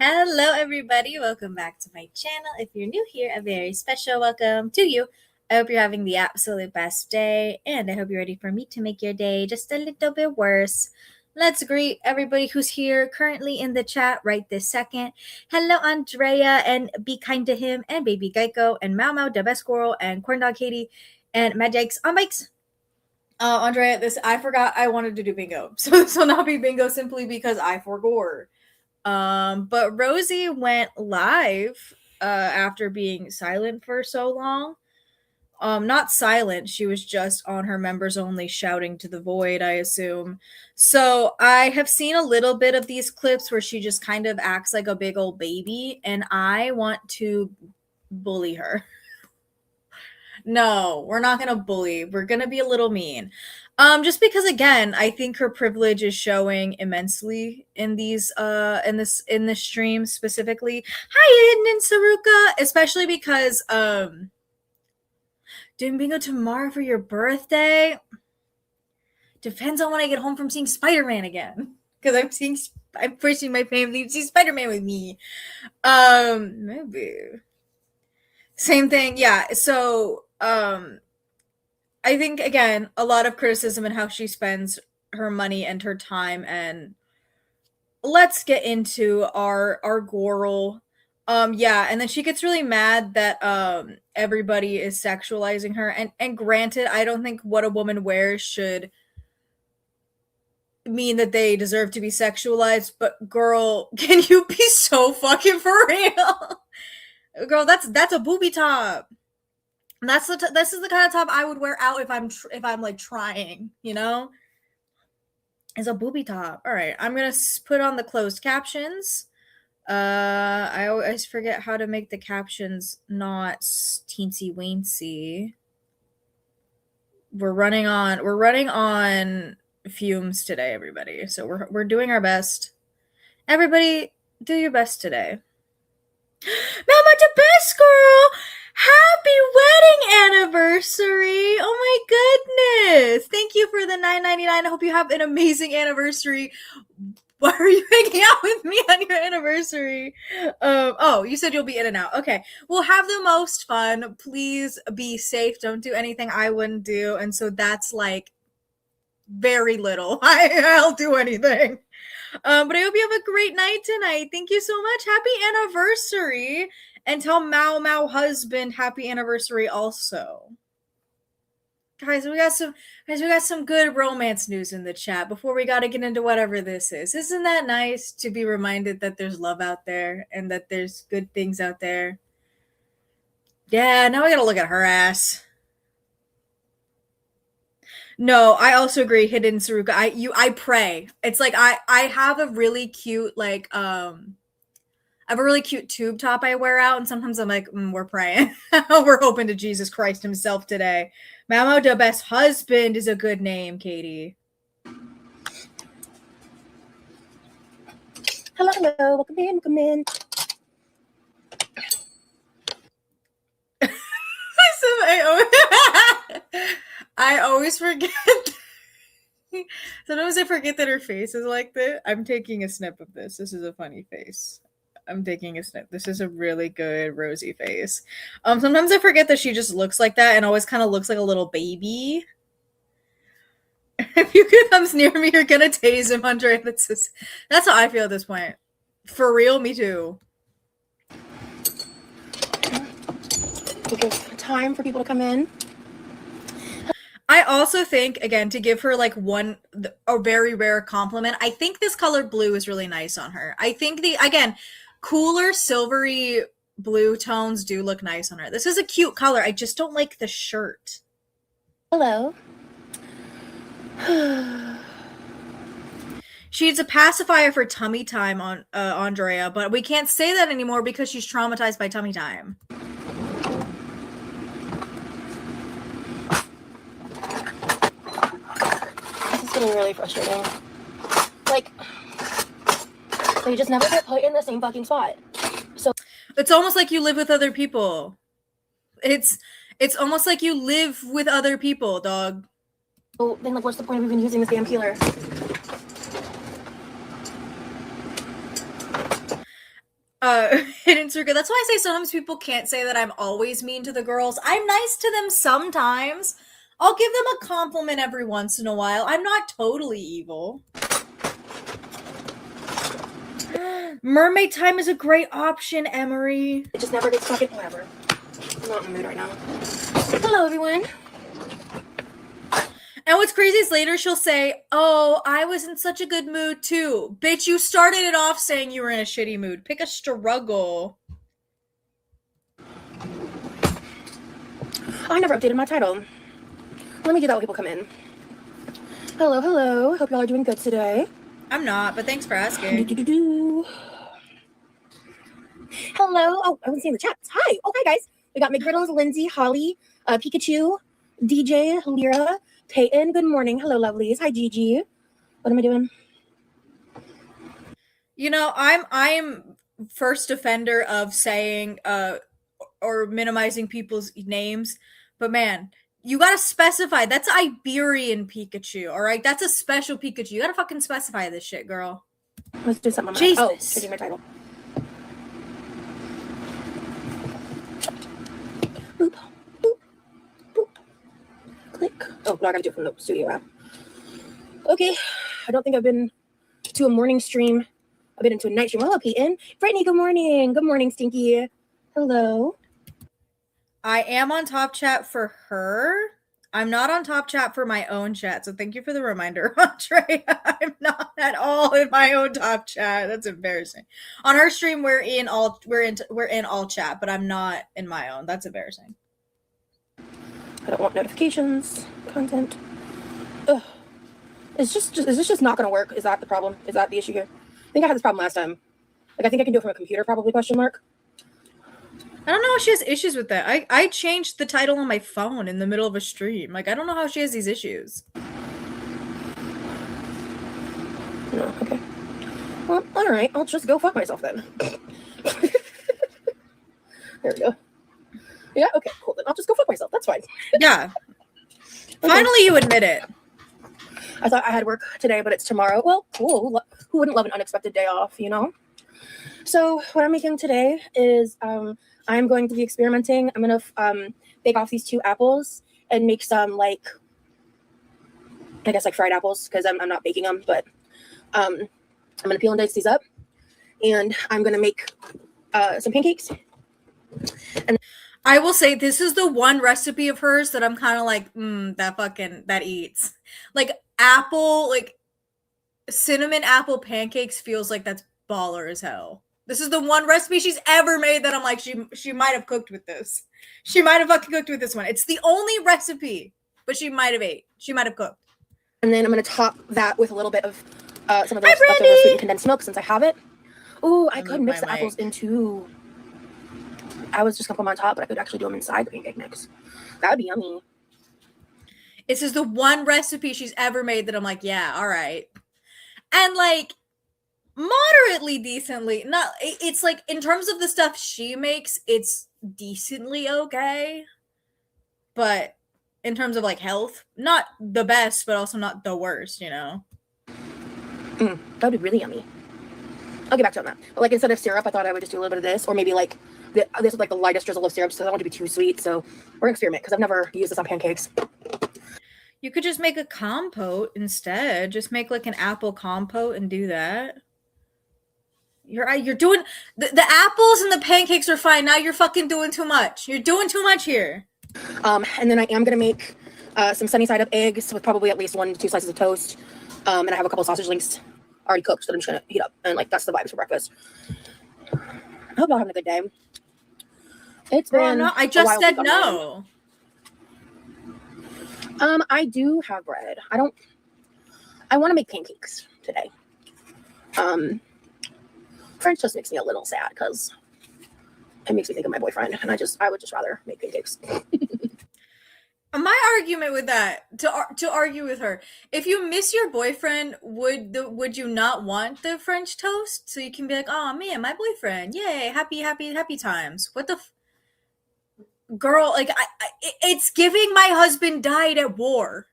Hello, everybody. Welcome back to my channel. If you're new here, a very special welcome to you. I hope you're having the absolute best day, and I hope you're ready for me to make your day just a little bit worse. Let's greet everybody who's here currently in the chat right this second. Hello, Andrea, and Be Kind to Him, and Baby Geico, and Mau Mau, the Best Squirrel, and Corn Dog Katie, and Mad Jakes on bikes. Andrea, I forgot I wanted to do bingo, so this will not be bingo simply because I forgot. But Rosie went live after being silent for so long. Not silent, she was just on her members only shouting to the void, I assume. So I have seen a little bit of these clips where she just kind of acts like a big old baby, and I want to bully her. No, we're not gonna bully. We're gonna be a little mean. Just because again, I think her privilege is showing immensely in these in this stream specifically. Hi, Hidden and Saruka, especially because doing bingo tomorrow for your birthday. Depends on when I get home from seeing Spider-Man again. Because I'm pushing my family to see Spider-Man with me. Maybe. Same thing, yeah. So I think again a lot of criticism in how she spends her money and her time, and let's get into our Goral. Yeah, and then she gets really mad that everybody is sexualizing her, and granted, I don't think what a woman wears should mean that they deserve to be sexualized, but girl, can you be so fucking for real? Girl, that's a booby top. This is the kind of top I would wear out if I'm like trying, you know? Is a booby top. All right, I'm gonna put on the closed captions. I always forget how to make the captions not teensy weensy. We're running on fumes today, everybody. So we're doing our best. Everybody, do your best today. Mama, the best girl. Happy wedding anniversary! Oh my goodness! Thank you for the $9.99. I hope you have an amazing anniversary. Why are you hanging out with me on your anniversary? Oh, you said you'll be in and out. Okay. Well, have the most fun. Please be safe. Don't do anything I wouldn't do. And so that's like very little. I'll do anything. But I hope you have a great night tonight. Thank you so much. Happy anniversary. And tell Mau Mau husband happy anniversary also. Guys, we got some good romance news in the chat before we gotta get into whatever this is. Isn't that nice to be reminded that there's love out there and that there's good things out there? Yeah, now I gotta look at her ass. No, I also agree, Hidden Saruka. I pray. It's like I have a really cute like I have a really cute tube top I wear out, and sometimes I'm like, we're praying. We're hoping to Jesus Christ himself today. Mamo the best husband is a good name, Katie. Hello, welcome in. I always forget. Sometimes I forget that her face is like this. I'm taking a snip of this. This is a funny face. I'm taking a snip. This is a really good Rosie face. Sometimes I forget that she just looks like that and always kind of looks like a little baby. If you comes near me, you're gonna tase him, Andre. That's how I feel at this point. For real, me too. Give time for people to come in. I also think, again, to give her like a very rare compliment, I think this color blue is really nice on her. I think again, cooler silvery blue tones do look nice on her. This is a cute color. I just don't like the shirt. Hello. She needs a pacifier for tummy time on Andrea, but we can't say that anymore because she's traumatized by tummy time. This is getting really frustrating. Like, they just never get put in the same fucking spot. So it's almost like you live with other people. It's almost like you live with other people, dog. Oh, then like, what's the point of even using this damn peeler? Hidden circle. That's why I say sometimes people can't say that I'm always mean to the girls. I'm nice to them sometimes. I'll give them a compliment every once in a while. I'm not totally evil. Mermaid time is a great option, Emery. It just never gets fucking whatever. I'm not in the mood right now. Hello, everyone. And what's crazy is later she'll say, oh, I was in such a good mood too. Bitch, you started it off saying you were in a shitty mood. Pick a struggle. I never updated my title. Let me do that when people come in. Hello, hello. Hope y'all are doing good today. I'm not, but thanks for asking. Hello. Oh, I haven't seen the chat. Hi. Oh, hi, guys. We got McGriddles, Lindsay, Holly, Pikachu, DJ, Lyra, Peyton. Good morning. Hello, lovelies. Hi, Gigi. What am I doing? You know, I'm first offender of saying or minimizing people's names, but man, you gotta specify. That's Iberian Pikachu, all right? That's a special Pikachu. You gotta fucking specify this shit, girl. Let's do something. Jesus. Oh, changing my title. Boop, boop, boop. Click. Oh, no, I gotta do it from the studio app. Okay. I don't think I've been to a morning stream. I've been into a night stream. Hello, Peyton. Brittany, good morning. Good morning, Stinky. Hello. I am on top chat for her. I'm not on top chat for my own chat, so thank you for the reminder, Andre. I'm not at all in my own top chat. That's embarrassing. On her stream, we're in all chat, but I'm not in my own. That's embarrassing. I don't want notifications, content. Ugh. Is this just not going to work? Is that the problem? Is that the issue here? I think I had this problem last time. Like, I think I can do it from a computer, probably, question mark. I don't know if she has issues with that. I changed the title on my phone in the middle of a stream. Like, I don't know how she has these issues. No, okay. Well, all right. I'll just go fuck myself then. There we go. Yeah, okay, cool. Then I'll just go fuck myself. That's fine. Yeah. Okay. Finally, you admit it. I thought I had work today, but it's tomorrow. Well, cool. Who wouldn't love an unexpected day off, you know? So what I'm making today is I'm going to be experimenting. I'm going to bake off these 2 apples and make some, like, I guess, like fried apples, because I'm not baking them, but I'm going to peel and dice these up, and I'm going to make some pancakes. And I will say this is the one recipe of hers that I'm kind of like, that eats. Like apple, like cinnamon apple pancakes feels like that's baller as hell. This is the one recipe she's ever made that I'm like, she might have cooked with this. She might have fucking cooked with this one. It's the only recipe, but she might have ate. She might have cooked. And then I'm going to top that with a little bit of some of the leftover sweetened condensed milk since I have it. Oh, I could mix the apples into... I was just going to put them on top, but I could actually do them inside the pancake mix. That would be yummy. This is the one recipe she's ever made that I'm like, yeah, all right. And like, moderately decently. Not, it's like, in terms of the stuff she makes, it's decently okay. But in terms of like health, not the best, but also not the worst, you know? That would be really yummy. I'll get back to on that. But like, instead of syrup, I thought I would just do a little bit of this, or maybe like this is like the lightest drizzle of syrup, so I don't want it to be too sweet. So we're gonna experiment because I've never used this on pancakes. You could just make a compote instead. Just make like an apple compote and do that. You're doing the apples and the pancakes are fine. Now you're fucking doing too much. You're doing too much here. And then I am gonna make some sunny side up eggs with probably at least 1 to 2 slices of toast. And I have a couple sausage links already cooked that I'm just gonna heat up, and like that's the vibes for breakfast. I hope y'all having a good day. It's been. No, I just said no. I do have bread. I want to make pancakes today. French toast makes me a little sad because it makes me think of my boyfriend, and I would just rather make pancakes. My argument with that, to argue with her, if you miss your boyfriend, would you not want the French toast so you can be like, oh man, my boyfriend, yay, happy times. What the girl? Like, it's giving my husband died at war.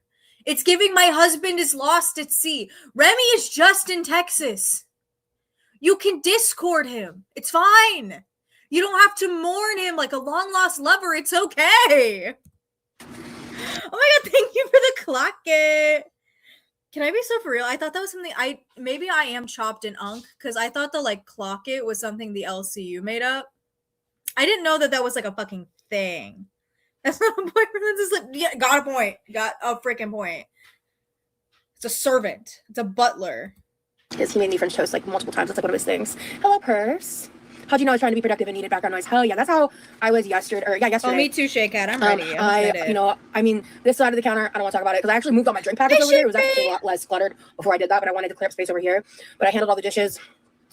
It's giving my husband is lost at sea. Remy is just in Texas. You can Discord him. It's fine. You don't have to mourn him like a long lost lover. It's okay. Oh my god, thank you for the clock it. Can I be so for real? I thought that was something maybe I am chopped in unk because I thought the like clock it was something the LCU made up. I didn't know that was like a fucking thing. That's not a boyfriend. That's like, yeah, got a point. Got a freaking point. It's a servant. It's a butler. He made me French toast like multiple times. That's like one of his things. Hello, purse. How'd you know I was trying to be productive and needed background noise? Hell yeah, that's how I was yesterday. Yesterday. Oh, me too, Shay Cat. I'm ready. This side of the counter, I don't want to talk about it because I actually moved all my drink packets over there. It was actually a lot less cluttered before I did that, but I wanted to clear up space over here. But I handled all the dishes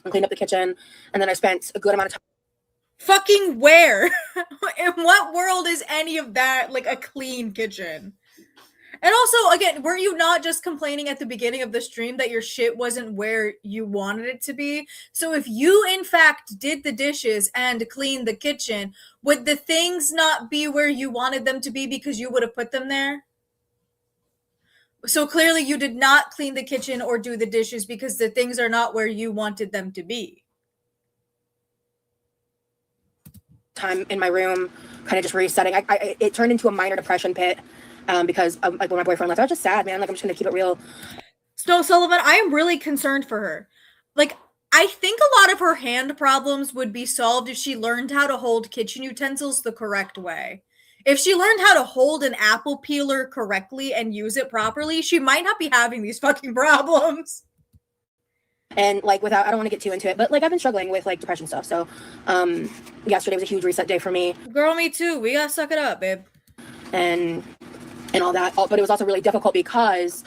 and cleaned up the kitchen, and then I spent a good amount of time. Fucking where? In what world is any of that like a clean kitchen? And also, again, were you not just complaining at the beginning of the stream that your shit wasn't where you wanted it to be? So if you, in fact, did the dishes and cleaned the kitchen, would the things not be where you wanted them to be because you would have put them there? So clearly you did not clean the kitchen or do the dishes because the things are not where you wanted them to be. Time in my room, kind of just resetting. It turned into a minor depression pit. Because like when my boyfriend left, I was just sad, man. Like I'm just gonna keep it real. Snow Sullivan, I am really concerned for her. Like, I think a lot of her hand problems would be solved if she learned how to hold kitchen utensils the correct way. If she learned how to hold an apple peeler correctly and use it properly, she might not be having these fucking problems. And like I don't want to get too into it, but like I've been struggling with like depression stuff. So yesterday was a huge reset day for me. Girl, me too. We gotta suck it up, babe. And all that, but it was also really difficult because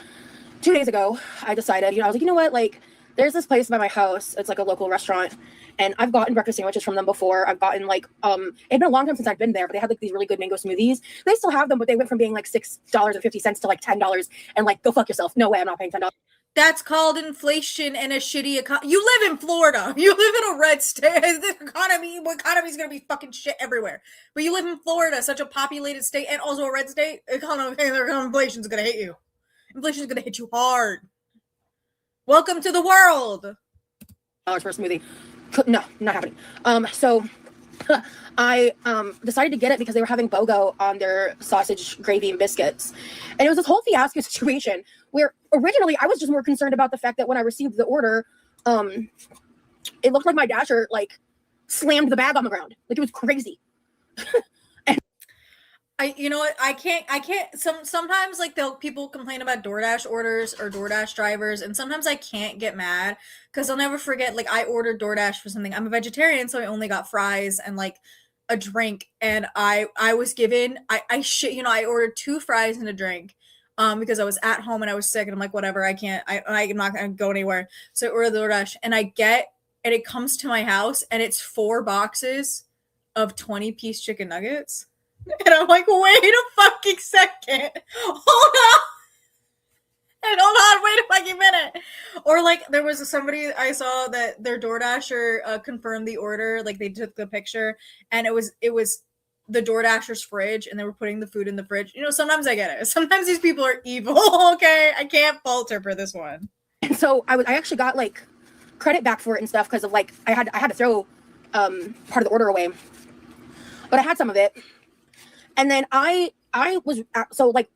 2 days ago I decided, I was like, you know what, like there's this place by my house, it's like a local restaurant, and I've gotten breakfast sandwiches from them before. I've gotten like it had been a long time since I've been there, but they had like these really good mango smoothies. They still have them, but they went from being like $6.50 to like $10, and like go fuck yourself. No way, I'm not paying $10. That's called inflation and a shitty economy. You live in Florida. You live in a red state. The economy is going to be fucking shit everywhere. But you live in Florida, such a populated state and also a red state. Inflation's going to hit you. Inflation's going to hit you hard. Welcome to the world. $1 for a smoothie. No, not happening. So I decided to get it because they were having BOGO on their sausage, gravy, and biscuits. And it was this whole fiasco situation where originally I was just more concerned about the fact that when I received the order, it looked like my dasher like slammed the bag on the ground. Like it was crazy. You know what? I can't. Sometimes like people complain about DoorDash orders or DoorDash drivers, and sometimes I can't get mad because I'll never forget. Like I ordered DoorDash for something. I'm a vegetarian, so I only got fries and like a drink, and I was given. I ordered 2 fries and a drink, because I was at home and I was sick, and I'm like, whatever. I'm not gonna go anywhere. So I ordered DoorDash, and it comes to my house, and it's 4 boxes of 20-piece chicken nuggets. And I'm like, wait a fucking second. Hold on. And hold on, wait a fucking minute. Or like there was somebody I saw that their DoorDasher confirmed the order. Like they took the picture and it was the DoorDasher's fridge and they were putting the food in the fridge. Sometimes I get it. Sometimes these people are evil. Okay. I can't falter for this one. And so I actually got like credit back for it and stuff because of like I had to throw part of the order away. But I had some of it. And then I was so like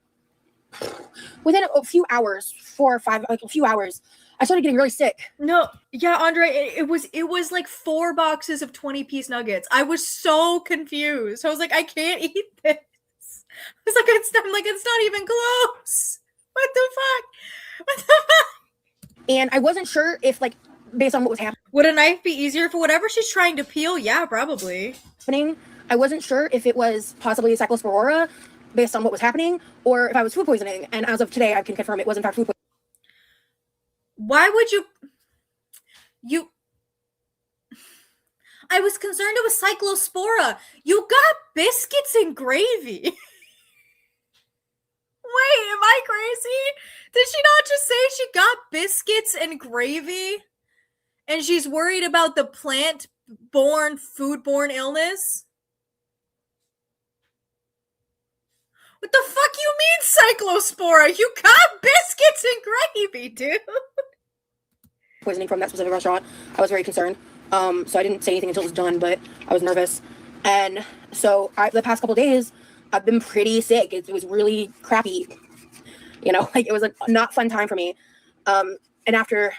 within a few hours, 4 or 5, like a few hours, I started getting really sick. No, yeah, Andre, it was like 4 boxes of 20-piece nuggets. I was so confused. I was like, I can't eat this. I was like, it's not even close. What the fuck? And I wasn't sure if like based on what was happening. Would a knife be easier for whatever she's trying to peel? Yeah, probably. I wasn't sure if it was possibly cyclospora based on what was happening or if I was food poisoning. And as of today, I can confirm it was in fact food poisoning. Why would you... I was concerned it was cyclospora. You got biscuits and gravy. Wait, am I crazy? Did she not just say she got biscuits and gravy? And she's worried about the plant-borne, food-borne illness? What the fuck you mean cyclospora? You got biscuits and gravy, dude. poisoning from that specific restaurant. I was very concerned. So I didn't say anything until it was done, but I was nervous. And so the past couple days, I've been pretty sick. It was really crappy. You know, like it was a not fun time for me. And after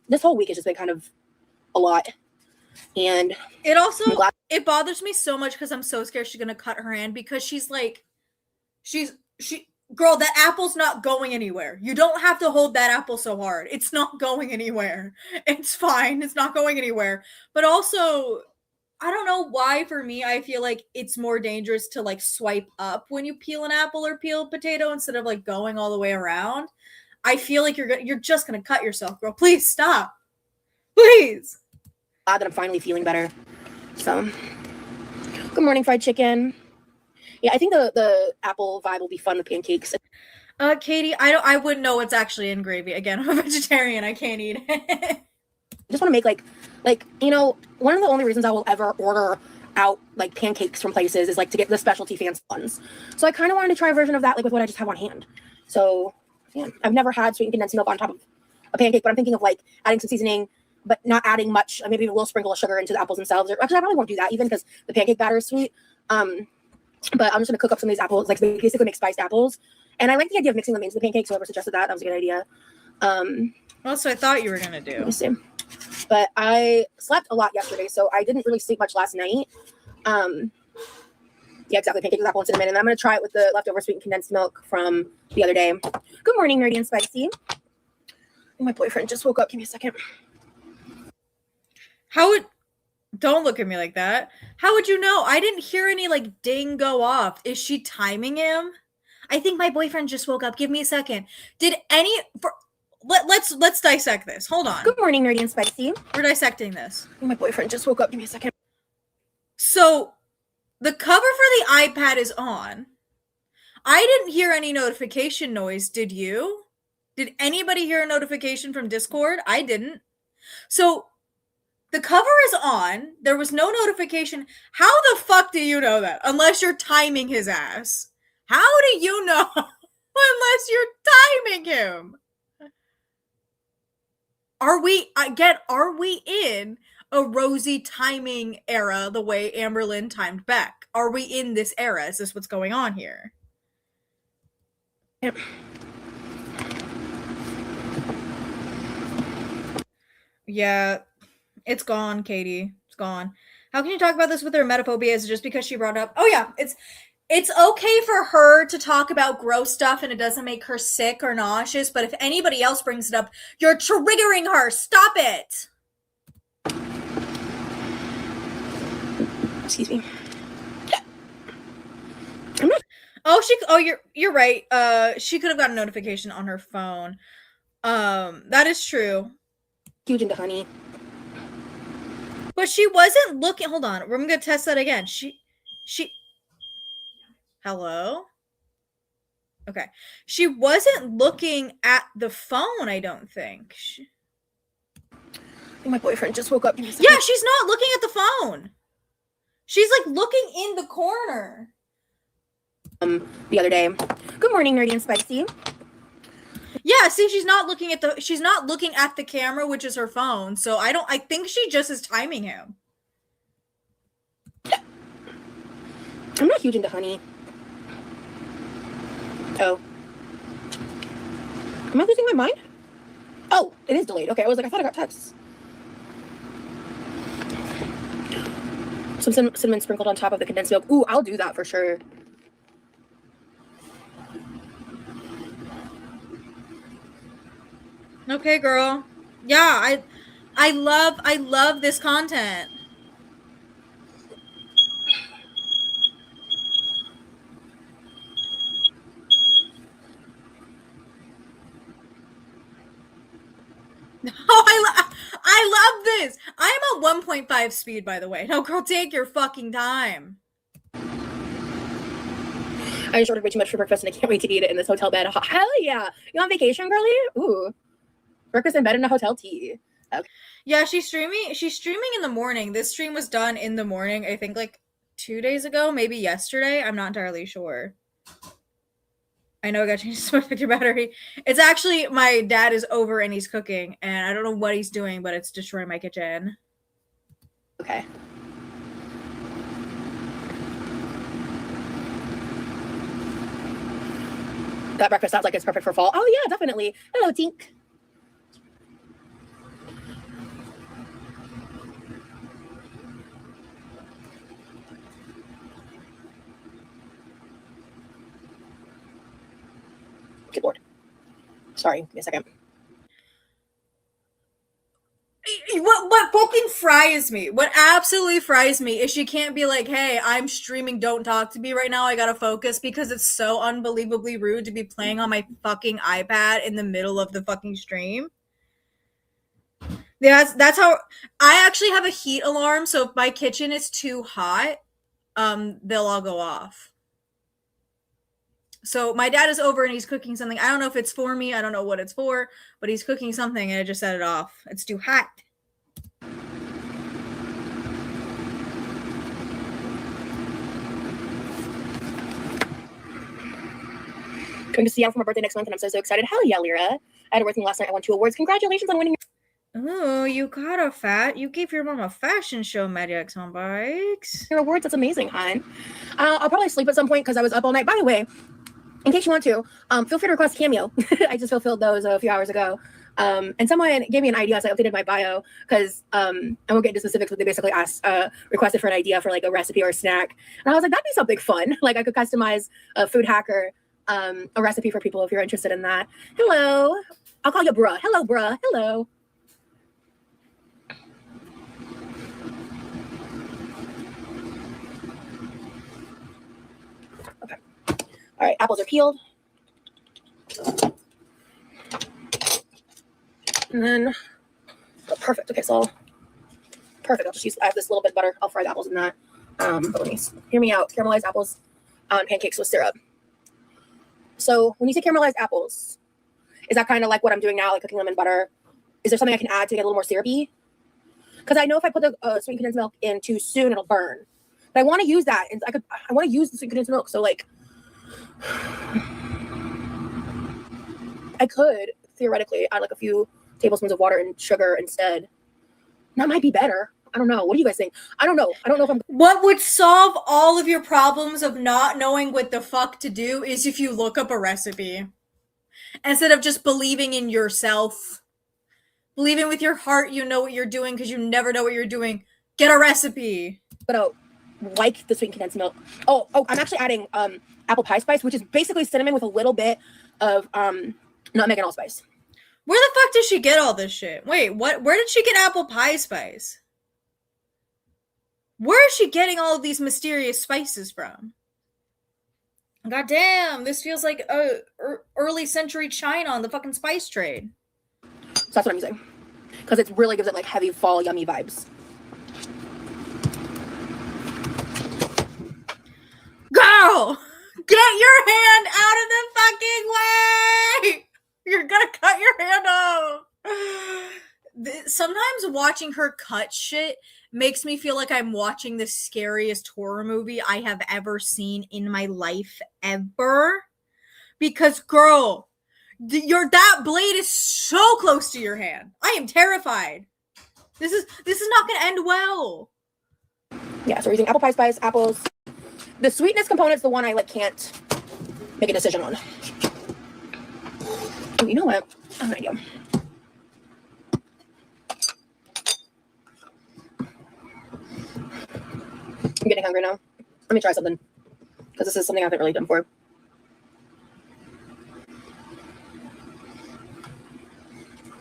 this whole week has just been kind of a lot. And it also, it bothers me so much because I'm so scared she's going to cut her hand, because she's like, girl, that apple's not going anywhere. You don't have to hold that apple so hard. It's not going anywhere. It's fine. It's not going anywhere. But also, I don't know why, for me, I feel like it's more dangerous to like swipe up when you peel an apple or peel a potato instead of like going all the way around. I feel like you're just going to cut yourself, girl. Please stop. Please. Glad that I'm finally feeling better. So, good morning, fried chicken. Yeah, I think the apple vibe will be fun with pancakes. Katie, I wouldn't know what's actually in gravy. Again, I'm a vegetarian. I can't eat it. I just want to make like you know, one of the only reasons I will ever order out like pancakes from places is like to get the specialty fancy ones. So I kind of wanted to try a version of that, like with what I just have on hand. So yeah, I've never had sweetened condensed milk on top of a pancake, but I'm thinking of like adding some seasoning, but not adding much. Maybe a little sprinkle of sugar into the apples themselves. Or actually, I probably won't do that even because the pancake batter is sweet. But I'm just gonna cook up some of these apples, like basically make spiced apples. And I like the idea of mixing them into the pancakes. Whoever suggested that was a good idea. Well, so I thought you were gonna do. Let me see. But I slept a lot yesterday, so I didn't really sleep much last night. Yeah, exactly. Pancakes with apple and cinnamon. And I'm gonna try it with the leftover sweetened condensed milk from the other day. Good morning, nerdy and spicy. My boyfriend just woke up. Give me a second. Don't look at me like that. How would you know? I didn't hear any like ding go off. Is she timing him? I think my boyfriend just woke up. Give me a second. Let's dissect this. Hold on. Good morning, nerdy and spicy. We're dissecting this. My boyfriend just woke up. Give me a second. So the cover for the iPad is on. I didn't hear any notification noise. Did you? Did anybody hear a notification from Discord? I didn't. So the cover is on. There was no notification. How the fuck do you know that? Unless you're timing his ass. How do you know? Unless you're timing him. Are we in a Rosie timing era the way Amberlynn timed Beck? Are we in this era? Is this what's going on here? Yep. Yeah, it's gone, Katie. It's gone. How can you talk about this with her emetophobia? Is it just because she brought up? Oh yeah, it's okay for her to talk about gross stuff and it doesn't make her sick or nauseous, but if anybody else brings it up, you're triggering her. Stop it. Excuse me. You're right. She could have got a notification on her phone. That is true. Huge into honey. But she wasn't looking. Hold on. We're gonna test that again. She Hello? Okay. She wasn't looking at the phone, I don't think. My boyfriend just woke up. Yeah, she's not looking at the phone. She's like looking in the corner. The other day. Good morning, nerdy and spicy. Yeah, see, she's not looking at the camera, which is her phone. So I think she just is timing him. I'm not huge into honey. Oh. Am I losing my mind? Oh, it is delayed. Okay, I was like, I thought I got texts. Some cinnamon sprinkled on top of the condensed milk. Ooh, I'll do that for sure. Okay, girl. Yeah, I love this content. Oh, I love this. I'm at 1.5 speed, by the way. No, girl, take your fucking time. I just ordered way too much for breakfast and I can't wait to eat it in this hotel bed. Hell yeah. You on vacation, girlie? Ooh. Breakfast in bed in a hotel tea. Okay. Yeah, she's streaming in the morning. This stream was done in the morning, I think like 2 days ago, maybe yesterday. I'm not entirely sure. I know I got to change the picture battery. It's actually my dad is over and he's cooking, and I don't know what he's doing, but it's destroying my kitchen. Okay. That breakfast sounds like it's perfect for fall. Oh yeah, definitely. Hello, Tink. Good lord. Sorry, give me a second. What fucking fries me? What absolutely fries me is she can't be like, "Hey, I'm streaming. Don't talk to me right now. I gotta focus," because it's so unbelievably rude to be playing on my fucking iPad in the middle of the fucking stream. Yeah, that's how I actually have a heat alarm. So if my kitchen is too hot, they'll all go off. So my dad is over and he's cooking something. I don't know if it's for me. I don't know what it's for, but he's cooking something and I just set it off. It's too hot. Going to Seattle for my birthday next month, and I'm so excited. Hell yeah, Lyra. I had a birthday last night. I won 2 awards. Congratulations on winning. Oh, you got a fat. You gave your mom a fashion show, Mediax on Bikes. Your awards. That's amazing, hon. I'll probably sleep at some point because I was up all night. By the way, in case you want to, feel free to request Cameo. I just fulfilled those a few hours ago. And someone gave me an idea, so I updated my bio because I won't get into specifics, but they basically requested for an idea for like a recipe or a snack. And I was like, that'd be something fun. Like I could customize a food hacker, a recipe for people if you're interested in that. Hello. I'll call you bruh. Hello, bruh. Hello. Okay. All right, apples are peeled. And then, oh, perfect. Okay, so perfect. I have this little bit of butter. I'll fry the apples in that. But let me hear me out. Caramelized apples on pancakes with syrup. So when you say caramelized apples, is that kind of like what I'm doing now, like cooking them in butter? Is there something I can add to get a little more syrupy? Because I know if I put the sweet condensed milk in too soon, it'll burn. But I want to use that, and I want to use the sweet condensed milk. So like, I could theoretically add like a few tablespoons of water and sugar instead. That might be better. I don't know. What do you guys think? I don't know. I don't know if I'm. What would solve all of your problems of not knowing what the fuck to do is if you look up a recipe. Instead of just believing in yourself. Believing with your heart you know what you're doing because you never know what you're doing. Get a recipe. But like the sweet condensed milk. Oh, I'm actually adding apple pie spice, which is basically cinnamon with a little bit of nutmeg and allspice. Where the fuck did she get all this shit? Wait, what? Where did she get apple pie spice? Where is she getting all of these mysterious spices from? God damn, this feels like a early century China on the fucking spice trade. So that's what I'm using. Because it really gives it like heavy fall yummy vibes. Girl! Get your hand out of the fucking way! You're gonna cut your hand off! Sometimes watching her cut shit makes me feel like I'm watching the scariest horror movie I have ever seen in my life ever. Because, girl, that blade is so close to your hand. I am terrified. This is not gonna end well. Yeah, so we're using apple pie spice, apples. The sweetness component's the one I like can't make a decision on. Oh, you know what? I have an idea. I'm getting hungry now. Let me try something. Because this is something I haven't really done before.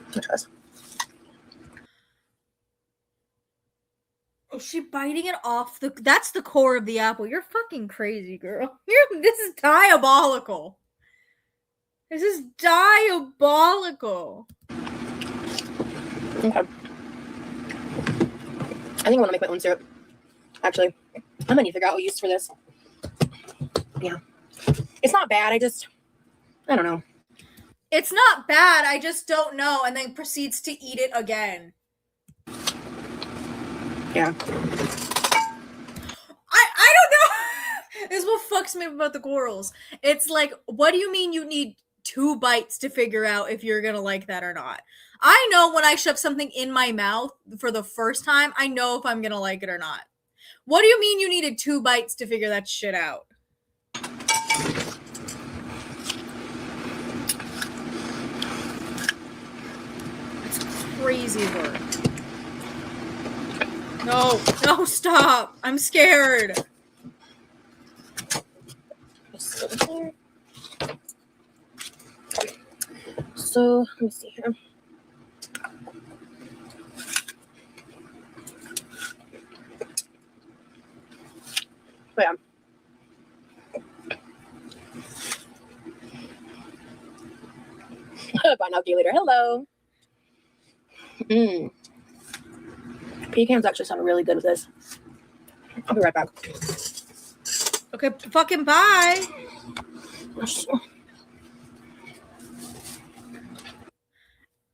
Let me try this. Is she biting it off? That's the core of the apple. You're fucking crazy, girl. This is diabolical. This is diabolical. Okay. I think I want to make my own syrup. Actually, I'm gonna need to figure out what use for this. Yeah. It's not bad. I don't know. It's not bad. I just don't know. And then proceeds to eat it again. Yeah. I don't know. This is what fucks me up about the corals. It's like, what do you mean you need 2 bites to figure out if you're gonna like that or not? I know when I shove something in my mouth for the first time, I know if I'm gonna like it or not. What do you mean you needed 2 bites to figure that shit out? It's crazy work. No, stop. I'm scared. So let me see here. But yeah. Bye now, later. Hello. Pecans actually sound really good with this. I'll be right back. Okay, fucking bye.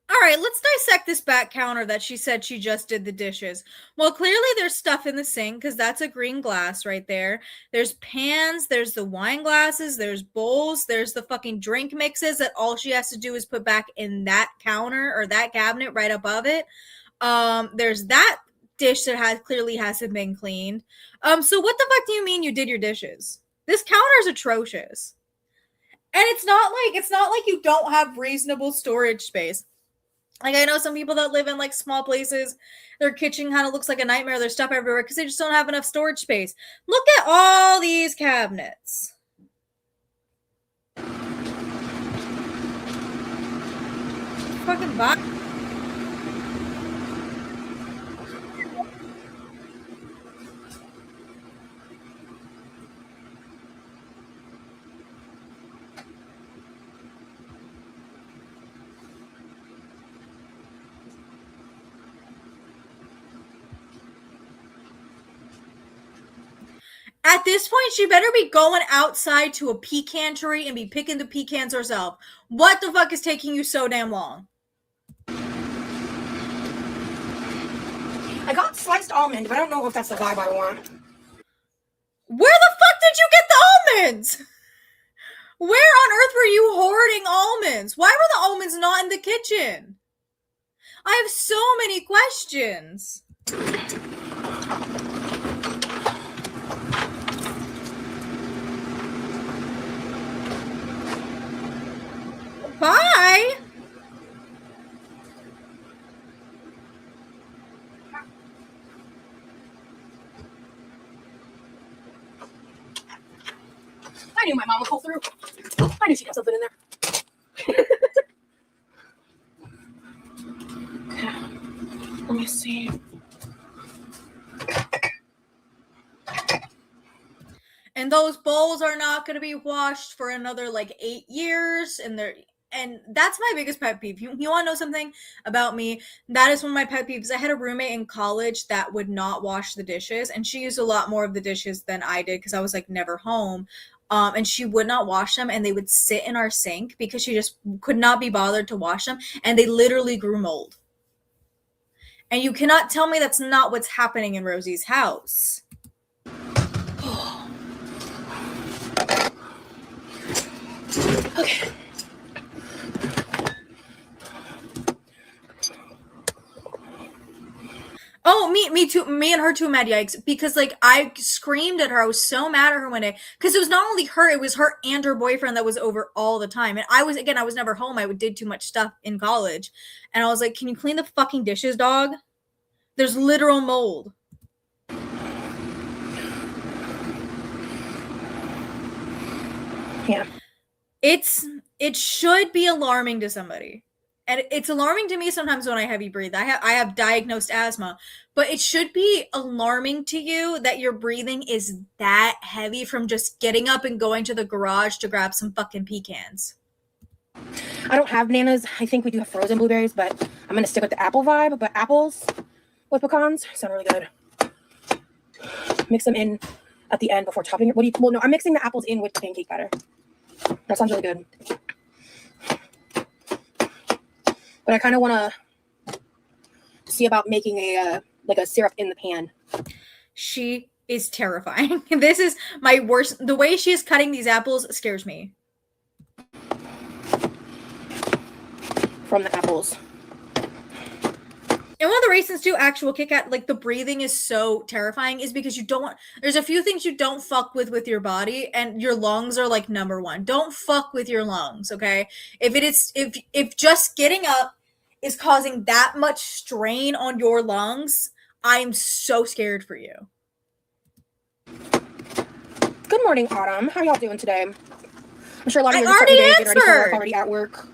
All right, let's dissect this back counter that she said she just did the dishes. Well, clearly there's stuff in the sink because that's a green glass right there. There's pans, there's the wine glasses, there's bowls, there's the fucking drink mixes that all she has to do is put back in that counter or that cabinet right above it. There's that dish that clearly hasn't been cleaned. So what the fuck do you mean you did your dishes? This counter is atrocious. And it's not like you don't have reasonable storage space. Like, I know some people that live in like small places, their kitchen kind of looks like a nightmare. There's stuff everywhere because they just don't have enough storage space. Look at all these cabinets. Fucking box. At this point, she better be going outside to a pecan tree and be picking the pecans herself. What the fuck is taking you so damn long? I got sliced almond, but I don't know if that's the vibe I want. Where the fuck did you get the almonds? Where on earth were you hoarding almonds? Why were the almonds not in the kitchen? I have so many questions. Bye. I knew my mom would pull through. I knew she'd have something in there. Okay. Let me see. And those bowls are not going to be washed for another like 8 years. And that's my biggest pet peeve. You want to know something about me? That is one of my pet peeves. I had a roommate in college that would not wash the dishes, and she used a lot more of the dishes than I did because I was like never home. And she would not wash them, and they would sit in our sink because she just could not be bothered to wash them, and they literally grew mold. And you cannot tell me that's not what's happening in Rosie's house. Okay. Oh, me too. Me and her too, mad yikes. Because like I screamed at her. I was so mad at her one day. Because it was not only her, it was her and her boyfriend that was over all the time. And I was never home. I did too much stuff in college. And I was like, can you clean the fucking dishes, dog? There's literal mold. Yeah. It should be alarming to somebody. And it's alarming to me sometimes when I heavy breathe. I have diagnosed asthma, but it should be alarming to you that your breathing is that heavy from just getting up and going to the garage to grab some fucking pecans. I don't have bananas. I think we do have frozen blueberries, but I'm going to stick with the apple vibe. But apples with pecans sound really good. Mix them in at the end before topping it. Well, no, I'm mixing the apples in with the pancake batter. That sounds really good. But I kind of want to see about making a syrup in the pan. She is terrifying. This is my worst. The way she is cutting these apples scares me. From the apples. And one of the reasons too, actual Kit Kat, like the breathing is so terrifying is because you don't want, there's a few things you don't fuck with your body, and your lungs are like number one. Don't fuck with your lungs, okay? If just getting up is causing that much strain on your lungs, I'm so scared for you. Good morning, Autumn. How y'all doing today? I'm sure a lot of you are already getting ready for work, answered. already at work.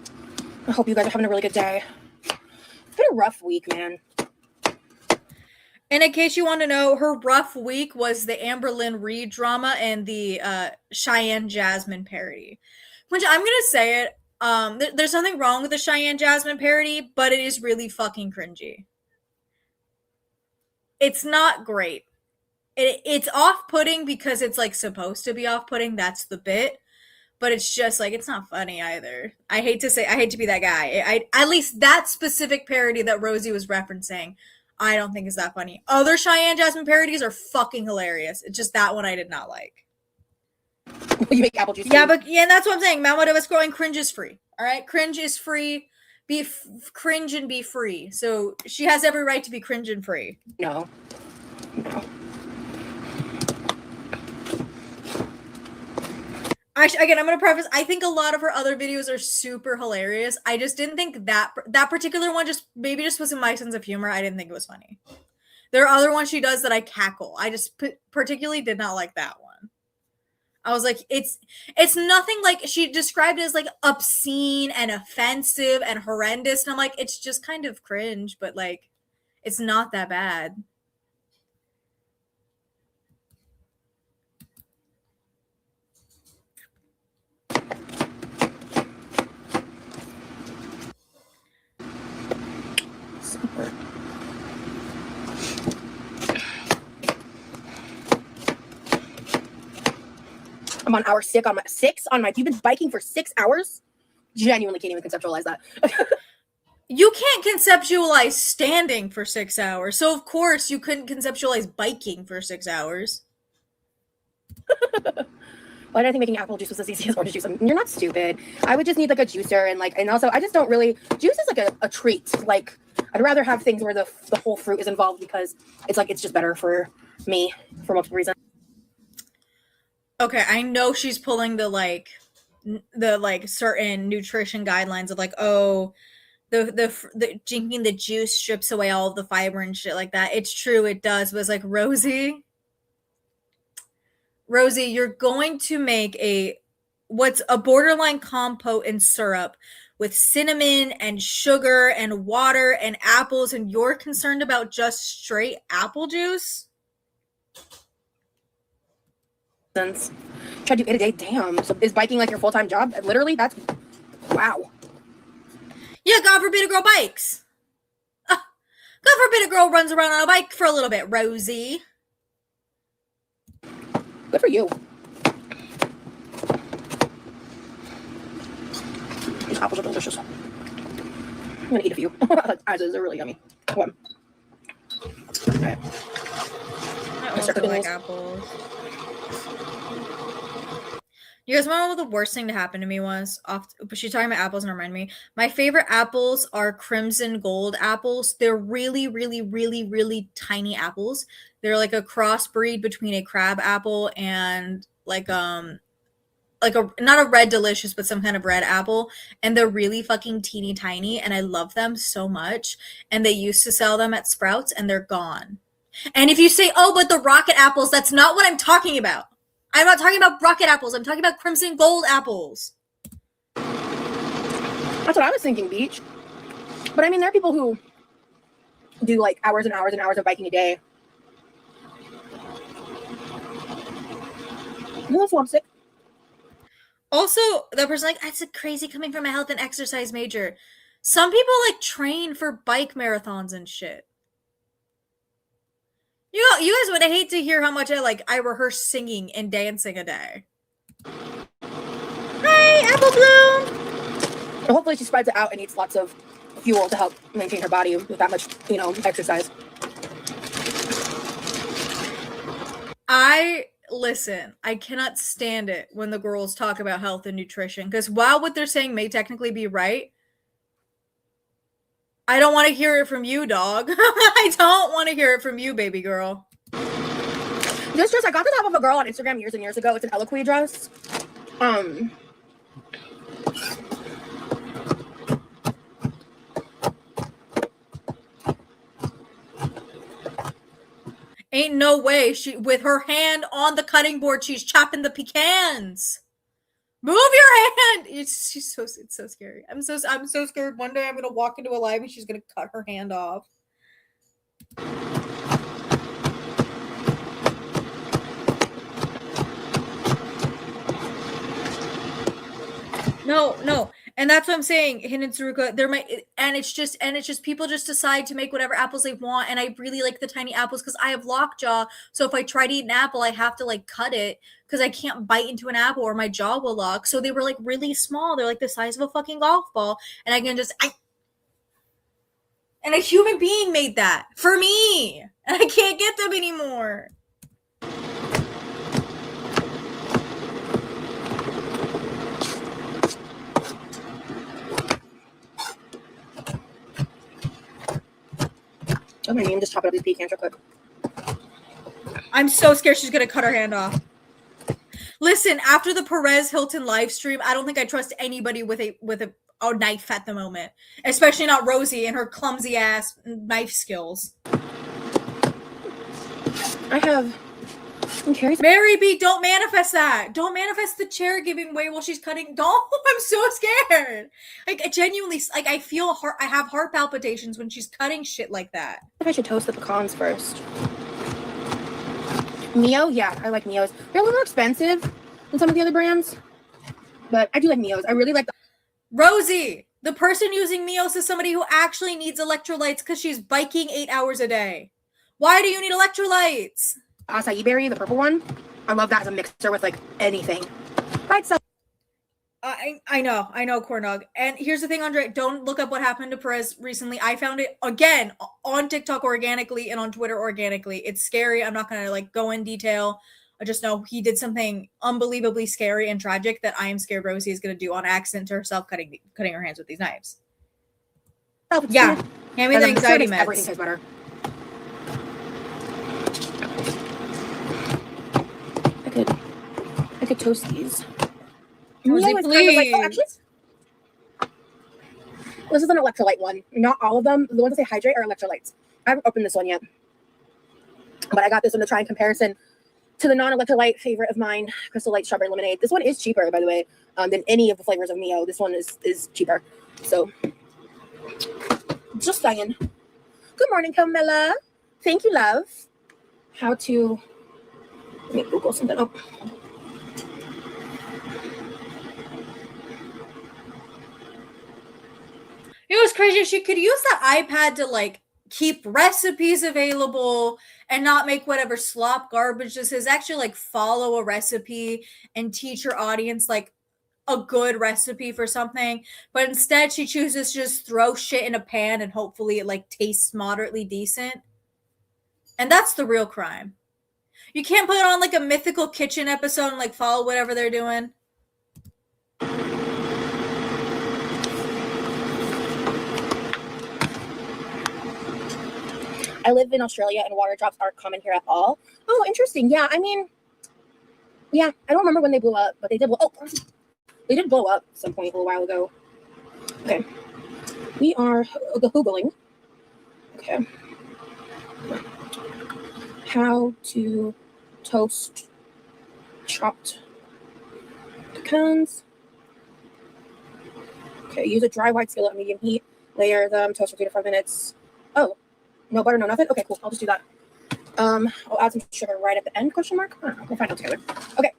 I hope you guys are having a really good day. It's been a rough week, man. And in case you want to know, her rough week was the Amber Lynn Reid drama and the Cheyenne Jasmine parody. Which I'm gonna say it, there's nothing wrong with the Cheyenne Jasmine parody, but it is really fucking cringy. It's not great. It's off-putting because it's like supposed to be off-putting. That's the bit. But it's just like, it's not funny either. I hate to be that guy. At least that specific parody that Rosie was referencing, I don't think is that funny. Other Cheyenne Jasmine parodies are fucking hilarious. It's just that one I did not like. You make apple juice. Yeah, and that's what I'm saying. Mount Whatever's growing, cringe is free. All right, cringe is free. Cringe and be free. So she has every right to be cringe and free. No. Again, I'm going to preface, I think a lot of her other videos are super hilarious. I just didn't think that particular one just was in my sense of humor. I didn't think it was funny. There are other ones she does that I cackle. I just particularly did not like that one. I was like, it's nothing like, she described it as like obscene and offensive and horrendous. And I'm like, it's just kind of cringe, but like, it's not that bad. I'm on hour 6 on my. You've been biking for 6 hours? Genuinely can't even conceptualize that. You can't conceptualize standing for 6 hours. So of course you couldn't conceptualize biking for 6 hours. Why did I think making apple juice was as easy as orange juice? You're not stupid. I would just need like a juicer and also I just don't really, juice is like a treat. Like I'd rather have things where the whole fruit is involved because it's just better for me for multiple reasons. Okay, I know she's pulling the certain nutrition guidelines of like, oh, the drinking the juice strips away all of the fiber and shit like that. It's true, it does, but it's like, Rosie, you're going to make what's a borderline compote and syrup with cinnamon and sugar and water and apples, and you're concerned about just straight apple juice? Try to do 8 a day. Damn. So is biking like your full-time job? Literally, that's wow. Yeah, God forbid a girl bikes. God forbid a girl runs around on a bike for a little bit, Rosie. Good for you. These apples are delicious. I'm gonna eat a few. As is, they're really yummy. One. Alright. I also like apples. You guys want to know what the worst thing to happen to me was? But she's talking about apples and reminded me. My favorite apples are crimson gold apples. They're really, really, really, really tiny apples. They're like a crossbreed between a crab apple and like a not a red delicious, but some kind of red apple. And they're really fucking teeny tiny, and I love them so much. And they used to sell them at Sprouts, and they're gone. And if you say, oh, but the rocket apples, that's not what I'm talking about. I'm not talking about rocket apples. I'm talking about crimson gold apples. That's what I was thinking, Beach. But I mean, there are people who do like hours and hours and hours of biking a day. No, that's why I'm sick. Also, the person like, that's crazy coming from a health and exercise major. Some people like train for bike marathons and shit. You guys would hate to hear how much I rehearse singing and dancing a day. Hey, Apple Bloom! And hopefully she spreads it out and eats lots of fuel to help maintain her body with that much, exercise. Listen, I cannot stand it when the girls talk about health and nutrition because while what they're saying may technically be right, I don't want to hear it from you, dog. I don't want to hear it from you, baby girl. This dress, I got this off of a girl on Instagram years and years ago. It's an eloquy dress. Ain't no way she with her hand on the cutting board, she's chopping the pecans. Move your hand. It's so scary. I'm so scared. One day I'm gonna walk into a live and she's gonna cut her hand off. No. And that's what I'm saying. Hin and Tsuruka, there might and it's just people just decide to make whatever apples they want. And I really like the tiny apples because I have lockjaw. So if I try to eat an apple, I have to like cut it because I can't bite into an apple or my jaw will lock. So they were like really small. They're like the size of a fucking golf ball. And I can just and a human being made that for me. And I can't get them anymore. Oh, my name, just chop it up these pecans real quick. I'm so scared she's gonna cut her hand off. Listen, after the Perez Hilton live stream, I don't think I trust anybody with a knife at the moment, especially not Rosie and her clumsy ass knife skills. Mary B, don't manifest that. Don't manifest the chair giving way while she's cutting. Don't. I'm so scared. Like, I genuinely, like, I have heart palpitations when she's cutting shit like that. I think I should toast the pecans first. Mio? Yeah, I like Mios. They're a little more expensive than some of the other brands, but I do like Mios. I really like Rosie, the person using Mios is somebody who actually needs electrolytes because she's biking 8 hours a day. Why do you need electrolytes? Acai berry, the purple one. I love that as a mixer with like anything. By itself. I know, corn dog. And here's the thing, Andre, don't look up what happened to Perez recently. I found it again on TikTok organically and on Twitter organically. It's scary. I'm not gonna like go in detail. I just know he did something unbelievably scary and tragic that I am scared Rosie is gonna do on accident to herself, cutting her hands with these knives. Oh, yeah, hand me the anxiety meds. Everything tastes better. I could toast these. Rosie, please. Kind of like, this is an electrolyte one. Not all of them. The ones that say hydrate are electrolytes. I haven't opened this one yet, but I got this one to try in comparison to the non-electrolyte favorite of mine, Crystal Light Strawberry Lemonade. This one is cheaper, by the way, than any of the flavors of Mio. This one is cheaper. So, just saying. Good morning, Camilla. Thank you, love. How to... Let me Google something up. It was crazy. She could use that iPad to like keep recipes available and not make whatever slop garbage this is. Actually, like follow a recipe and teach her audience like a good recipe for something. But instead, she chooses to just throw shit in a pan and hopefully it like tastes moderately decent. And that's the real crime. You can't put on like a mythical kitchen episode and like follow whatever they're doing. I live in Australia and water drops aren't common here at all. Oh, interesting. Yeah, I mean, yeah, I don't remember when they blew up, but they did blow they did blow up at some point a little while ago. Okay. We are Googling. Okay. How to toast chopped pecans. Okay, use a dry white skillet on medium heat. Layer them, toast for 3 to 5 minutes. Oh. No butter, no nothing? Okay, cool. I'll just do that. I'll add some sugar right at the end, question mark? I don't know. We'll find out together. Okay.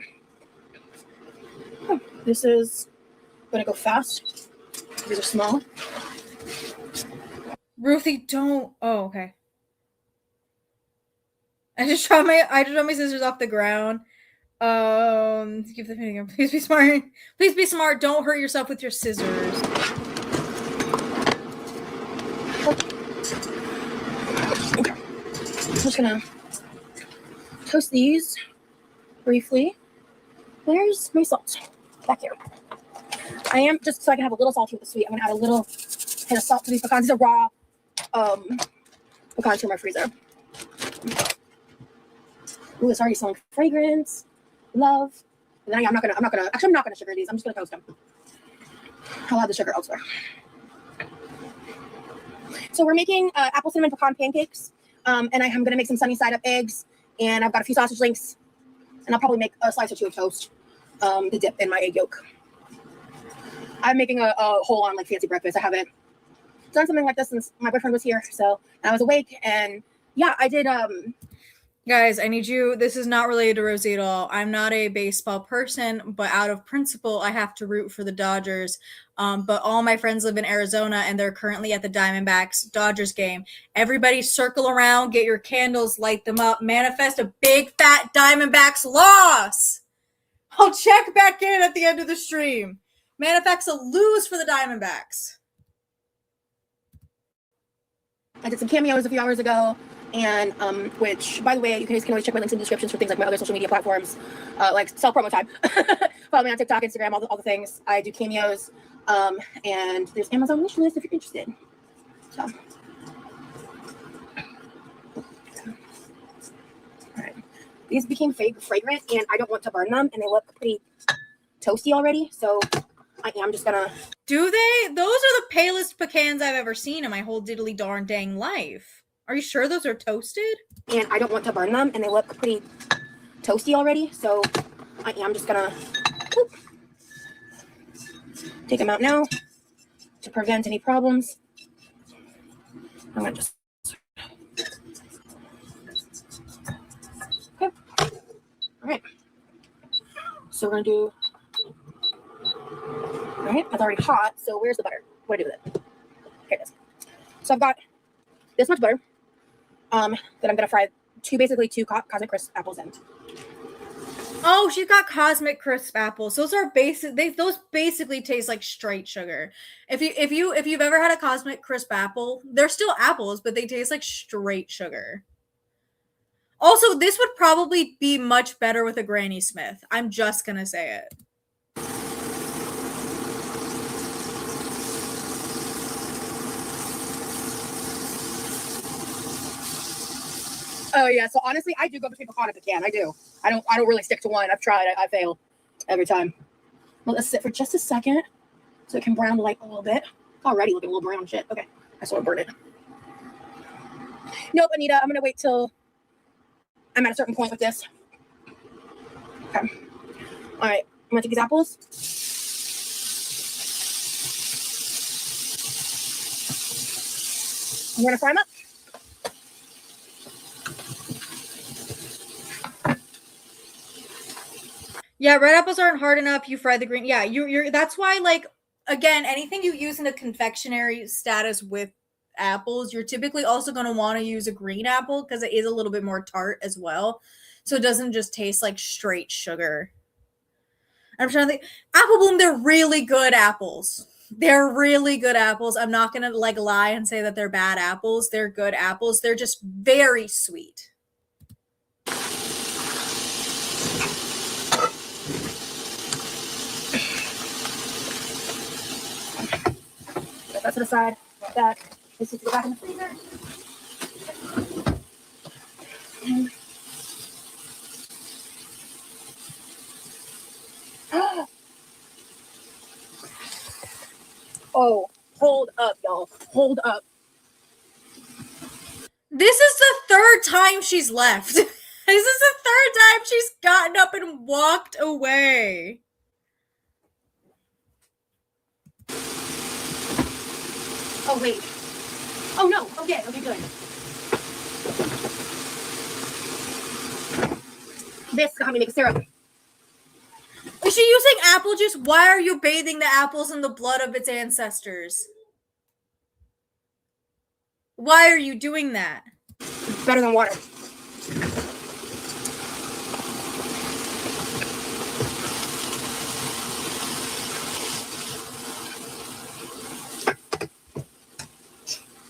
Oh, this is going to go fast. These are small. Ruthie, don't. Oh, okay. I just dropped my scissors off the ground. Give the finger. Please be smart. Please be smart. Don't hurt yourself with your scissors. Okay. I'm just gonna toast these briefly. Where's my salt? Back here. I am, just so I can have a little salty with the sweet, I'm gonna add a little hit of salt to these pecans. These are raw pecans from my freezer. Ooh, it's already smelling fragrance, love. And then I'm not gonna sugar these. I'm just gonna toast them. I'll add the sugar elsewhere. So we're making apple cinnamon pecan pancakes, and I'm gonna make some sunny side up eggs, and I've got a few sausage links, and I'll probably make a slice or two of toast to dip in my egg yolk. I'm making a whole on like fancy breakfast. I haven't done something like this since my boyfriend was here, so I was awake, and yeah, I did. Guys, I need you. This is not related to Rosie at all. I'm not a baseball person, but out of principle, I have to root for the Dodgers. But all my friends live in Arizona, and they're currently at the Diamondbacks Dodgers game. Everybody circle around, get your candles, light them up, manifest a big fat Diamondbacks loss. I'll check back in at the end of the stream. Manifest a lose for the Diamondbacks. I did some cameos a few hours ago, and which, by the way, you can always check my links in the descriptions for things like my other social media platforms, like self promo time. Follow me on TikTok, Instagram, all the things. I do cameos, and there's Amazon wish list if you're interested. So, all right, these became fragrant, and I don't want to burn them, and they look pretty toasty already. So I am just gonna. Do they? Those are the palest pecans I've ever seen in my whole diddly darn dang life. Are you sure those are toasted? And I don't want to burn them, and they look pretty toasty already. So I am just gonna take them out now to prevent any problems. I'm gonna just. Okay. All right. So we're gonna do. All right, that's already hot. So where's the butter? What do I do with it? Here it is. So I've got this much butter that I'm gonna fry two Cosmic Crisp apples in. Oh, she's got Cosmic Crisp apples. Those are basic. Those basically taste like straight sugar. If you've ever had a Cosmic Crisp apple, they're still apples, but they taste like straight sugar. Also, this would probably be much better with a Granny Smith. I'm just gonna say it. Oh yeah, so honestly, I do go between pecan and pecan. I do. I don't really stick to one. I've tried. I fail every time. Well, let's sit for just a second so it can brown light a little bit. It's already looking a little brown. Shit. Okay, I sort of burn it. Nope, Anita. I'm gonna wait till I'm at a certain point with this. Okay. All right. I'm gonna take these apples. I'm gonna fry them up. Yeah, red apples aren't hard enough. You fry the green. Yeah, you're. That's why, like, again, anything you use in a confectionery status with apples, you're typically also going to want to use a green apple because it is a little bit more tart as well, so it doesn't just taste like straight sugar. I'm trying to think. Apple Bloom, they're really good apples. They're really good apples. I'm not gonna like lie and say that they're bad apples. They're good apples. They're just very sweet. That's to the side, like that. This is to go back in the freezer. Oh, hold up, y'all. Hold up. This is the third time she's left. This is the third time she's gotten up and walked away. Oh, wait. Oh, no. Okay, good. This got me make syrup. Is she using apple juice? Why are you bathing the apples in the blood of its ancestors? Why are you doing that? It's better than water.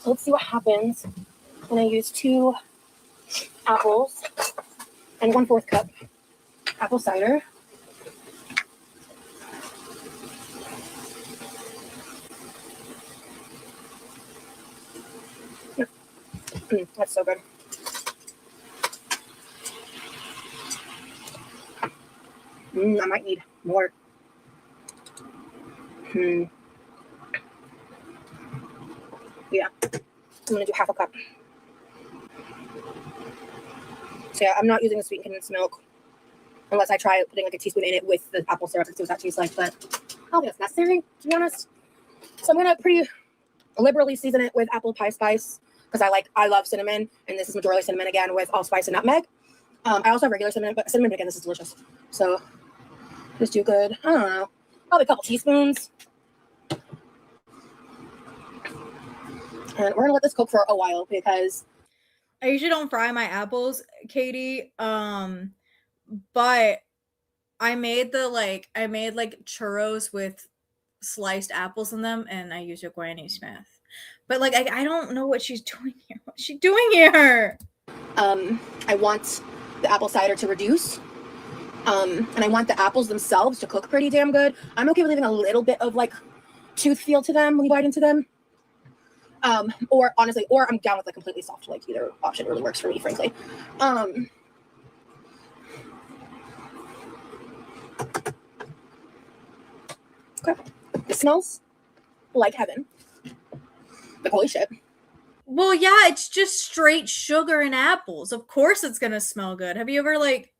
Let's see what happens when I use 2 apples and 1/4 cup apple cider. That's so good. I might need more. Yeah, I'm gonna do 1/2 cup. So yeah, I'm not using the sweetened condensed milk unless I try putting like a teaspoon in it with the apple syrup to see what that tastes like. But I don't think it's necessary, to be honest. So I'm gonna pretty liberally season it with apple pie spice because I love cinnamon, and this is majorly cinnamon again with allspice and nutmeg. I also have regular cinnamon, but cinnamon again, this is delicious. So just do good. I don't know, probably a couple teaspoons. And we're gonna let this cook for a while because I usually don't fry my apples, Katie. But I made churros with sliced apples in them, and I used a Granny Smith. But like I don't know what she's doing here. What's she doing here? I want the apple cider to reduce. And I want the apples themselves to cook pretty damn good. I'm okay with leaving a little bit of like tooth feel to them when you bite into them. Or honestly, or I'm down with like completely soft. Like either option really works for me, frankly. Okay. It smells like heaven. Like holy shit. Well, yeah, it's just straight sugar and apples. Of course it's gonna smell good. Have you ever like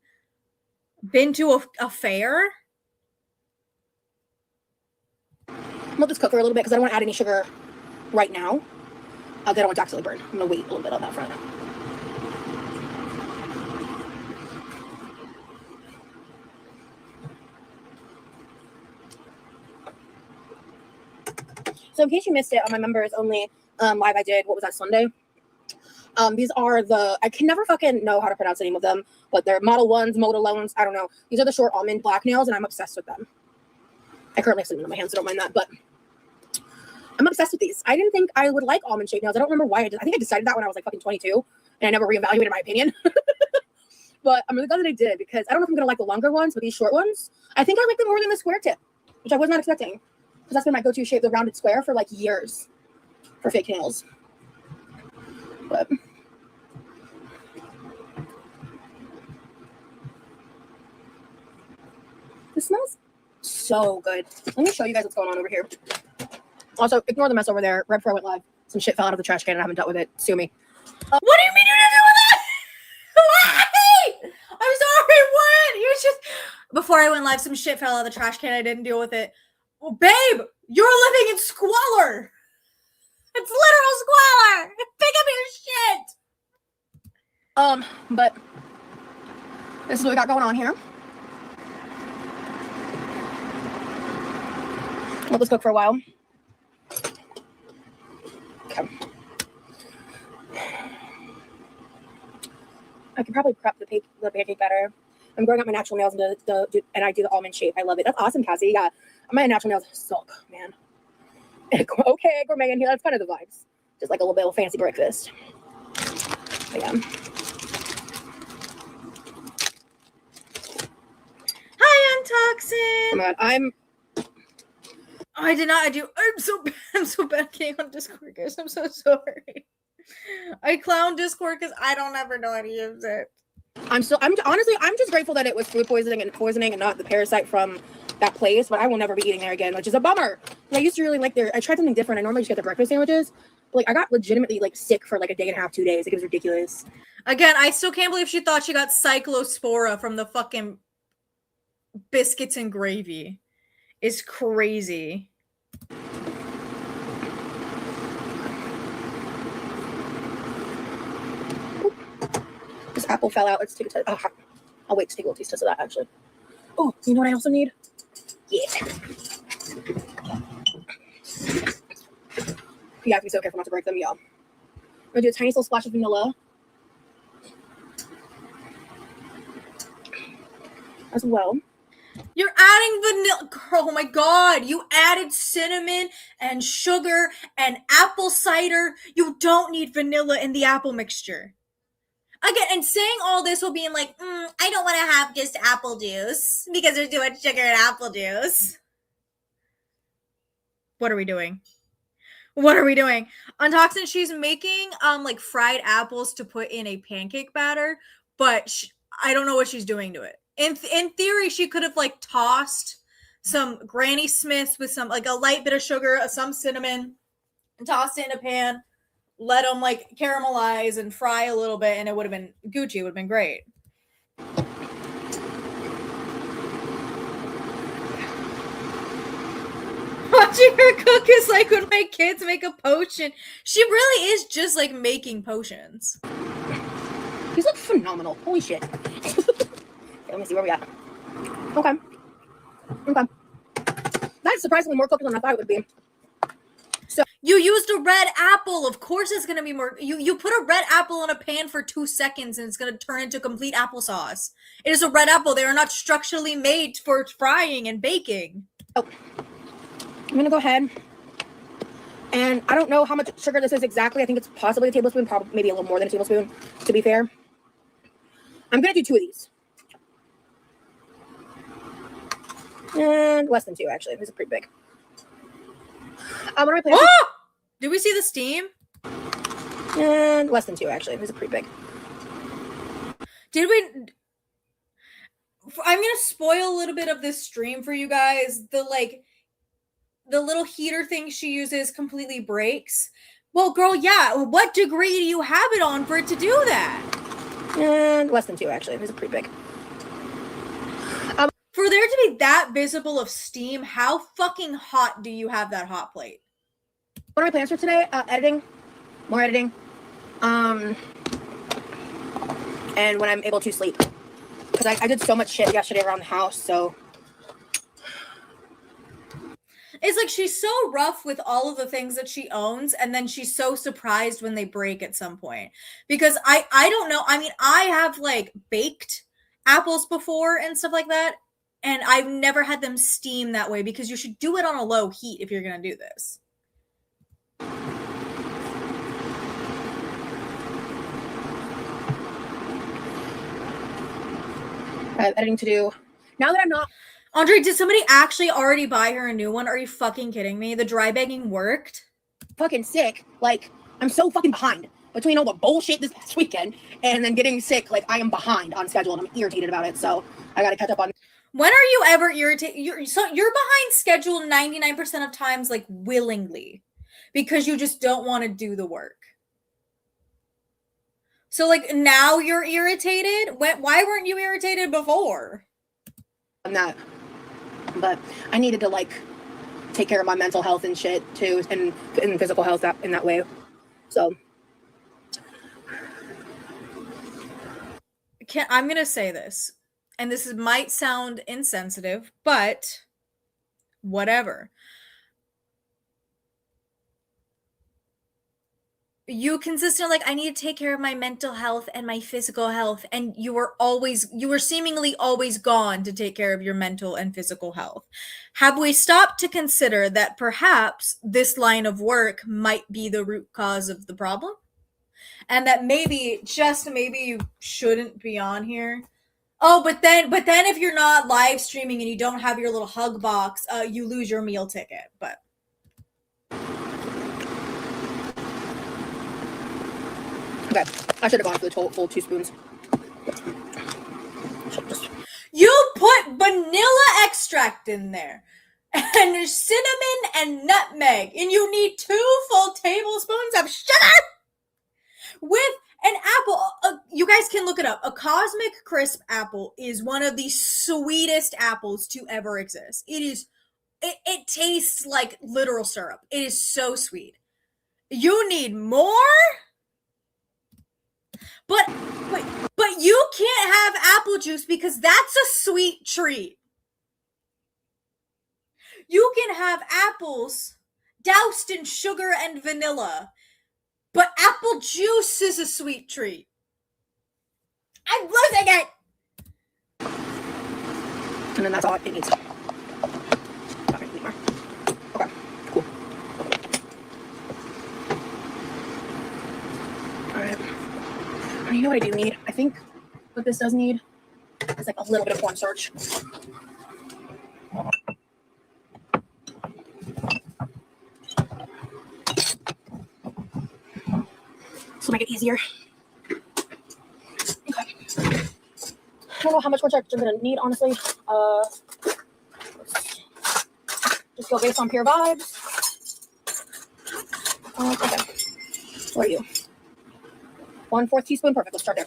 been to a fair? I'm gonna let this cook for a little bit because I don't want to add any sugar right now. I don't want to accidentally burn. I'm gonna wait a little bit on that front. So in case you missed it on my members only live I did, what was that, Sunday? These are I can never fucking know how to pronounce the name of them, but they're Model 1s, Model Loans, I don't know. These are the short almond black nails, and I'm obsessed with them. I currently have cinnamon on my hands, so don't mind that, but I'm obsessed with these. I didn't think I would like almond shaped nails. I don't remember why I think I decided that when I was like fucking 22, and I never reevaluated my opinion. But I'm really glad that I did because I don't know if I'm gonna like the longer ones, but these short ones, I think I like them more than the square tip, which I was not expecting. Because that's been my go-to shape, the rounded square, for like years for fake nails. But this smells so good. Let me show you guys what's going on over here. Also, ignore the mess over there. Right before I went live, some shit fell out of the trash can and I haven't dealt with it. Sue me. What do you mean you didn't do that? Why? I'm sorry, what? You just before I went live, some shit fell out of the trash can. I didn't deal with it. Well, babe, you're living in squalor. It's literal squalor. Pick up your shit. But this is what we got going on here. Let this cook for a while. Okay. I could probably prep the pancake better. I'm growing out my natural nails and I do the almond shape. I love it. That's awesome, Cassie. Yeah, my natural nails suck, man. Okay, gourmet in here. That's kind of the vibes. Just like a little bit of fancy breakfast. But yeah. Hi, Untoxin. Oh my god, I did not. I'm so bad at getting on Discord, guys. I'm so sorry. I clown Discord because I don't ever know how to use it. honestly, I'm just grateful that it was food poisoning and not the parasite from that place, but I will never be eating there again, which is a bummer. I used to really like I tried something different. I normally just get the breakfast sandwiches, but like I got legitimately like sick for like a day and a half, 2 days. Like, it was ridiculous. Again, I still can't believe she thought she got cyclospora from the fucking biscuits and gravy. It's crazy. This apple fell out. Let's take a test. Oh, I'll wait to take a little taste of that, actually. Oh, you know what I also need? Yeah. You have to be so careful not to break them, y'all. I'm gonna do a tiny little splash of vanilla as well. You're adding vanilla. Oh my god. You added cinnamon and sugar and apple cider. You don't need vanilla in the apple mixture. Again, and saying all this will be like, I don't want to have just apple juice because there's too much sugar in apple juice. What are we doing? What are we doing? Untoxin, she's making like fried apples to put in a pancake batter, but I don't know what she's doing to it. In theory, she could have like tossed some Granny Smiths with some like a light bit of sugar, some cinnamon, and tossed it in a pan. Let them like caramelize and fry a little bit, and it would have been Gucci. It would have been great. Watching her cook is like when my kids make a potion. She really is just like making potions. These look phenomenal. Holy shit. Okay, let me see where we at. Okay. That's surprisingly more cooked than I thought it would be. So you used a red apple. Of course it's gonna be more. You put a red apple in a pan for 2 seconds and it's gonna turn into complete applesauce. It is a red apple. They are not structurally made for frying and baking. Oh. I'm gonna go ahead, and I don't know how much sugar this is exactly. I think it's possibly a tablespoon, probably maybe a little more than a tablespoon, to be fair. I'm gonna do 2 of these. And less than 2, actually. This is pretty big. What do I plan? Oh! Did we see the steam? And less than 2, actually. This is pretty big. Did we... I'm gonna spoil a little bit of this stream for you guys. The little heater thing she uses completely breaks. Well, girl, yeah. What degree do you have it on for it to do that? And less than 2, actually. This is pretty big. For there to be that visible of steam, how fucking hot do you have that hot plate? What are my plans for today? Editing. More editing. And when I'm able to sleep. Because I did so much shit yesterday around the house, so... It's like she's so rough with all of the things that she owns, and then she's so surprised when they break at some point. Because I don't know. I mean, I have like baked apples before and stuff like that, and I've never had them steam that way because you should do it on a low heat if you're going to do this. I have editing to do. Now that I'm not... Andre, did somebody actually already buy her a new one? Are you fucking kidding me? The dry bagging worked? Fucking sick. Like, I'm so fucking behind. Between all the bullshit this past weekend and then getting sick, like, I am behind on schedule and I'm irritated about it. So I gotta catch up on... When are you ever irritated? You're behind schedule 99% of times, like, willingly. Because you just don't want to do the work. So, like, now you're irritated? Why weren't you irritated before? I'm not. But I needed to, like, take care of my mental health and shit, too. And physical health in that way. So... I'm going to say this. And this might sound insensitive, but whatever. You consistently like, I need to take care of my mental health and my physical health. And you were seemingly always gone to take care of your mental and physical health. Have we stopped to consider that perhaps this line of work might be the root cause of the problem? And that maybe, just maybe, you shouldn't be on here. Oh, but then if you're not live streaming and you don't have your little hug box, you lose your meal ticket. But okay, I should have gone for the full 2 spoons. You put vanilla extract in there, and cinnamon and nutmeg, and you need 2 full tablespoons of sugar with an apple. You guys can look it up. A Cosmic Crisp apple is one of the sweetest apples to ever exist. It tastes like literal syrup. It is so sweet. You need more? But you can't have apple juice because that's a sweet treat. You can have apples doused in sugar and vanilla, but apple juice is a sweet treat. I'm losing it! And then that's all it needs. Not gonna need more. Okay, cool. Alright. I you know what I do need? I think what this does need is like a little bit of cornstarch. This will make it easier. Okay. I don't know how much cornstarch I'm gonna need, honestly. Just go based on pure vibes. Okay. Where are you? 1/4 teaspoon. Perfect. Let's start there.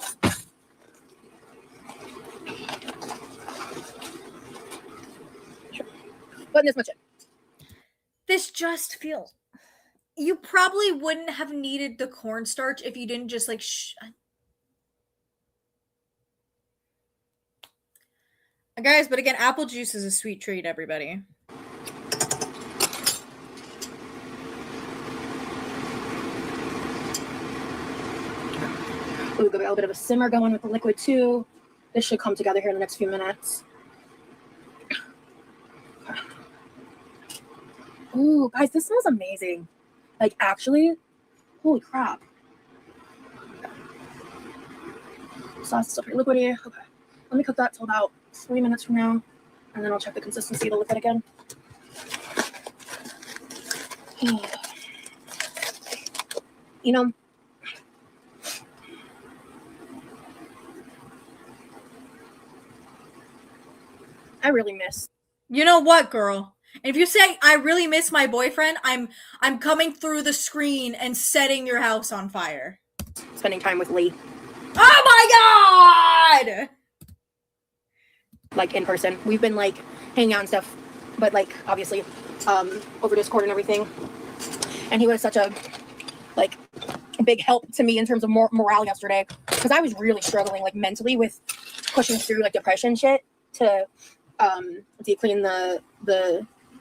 Sure. Putting this much in. This just feels. You probably wouldn't have needed the cornstarch if you didn't just like. Guys, but again, apple juice is a sweet treat, everybody. Ooh, got a little bit of a simmer going with the liquid too. This should come together here in the next few minutes. Ooh, guys, this smells amazing. Like, actually, holy crap. Sauce is still pretty liquidy. Okay, let me cook that till about 3 minutes from now, and then I'll check the consistency of the liquid again. You know, I really miss. You know what, girl? And if you say I really miss my boyfriend, I'm coming through the screen and setting your house on fire. Spending time with Lee. Oh my god! Like in person. We've been like hanging out and stuff, but like obviously over Discord and everything. And he was such a like big help to me in terms of morale yesterday, because I was really struggling like mentally with pushing through like depression shit to deep clean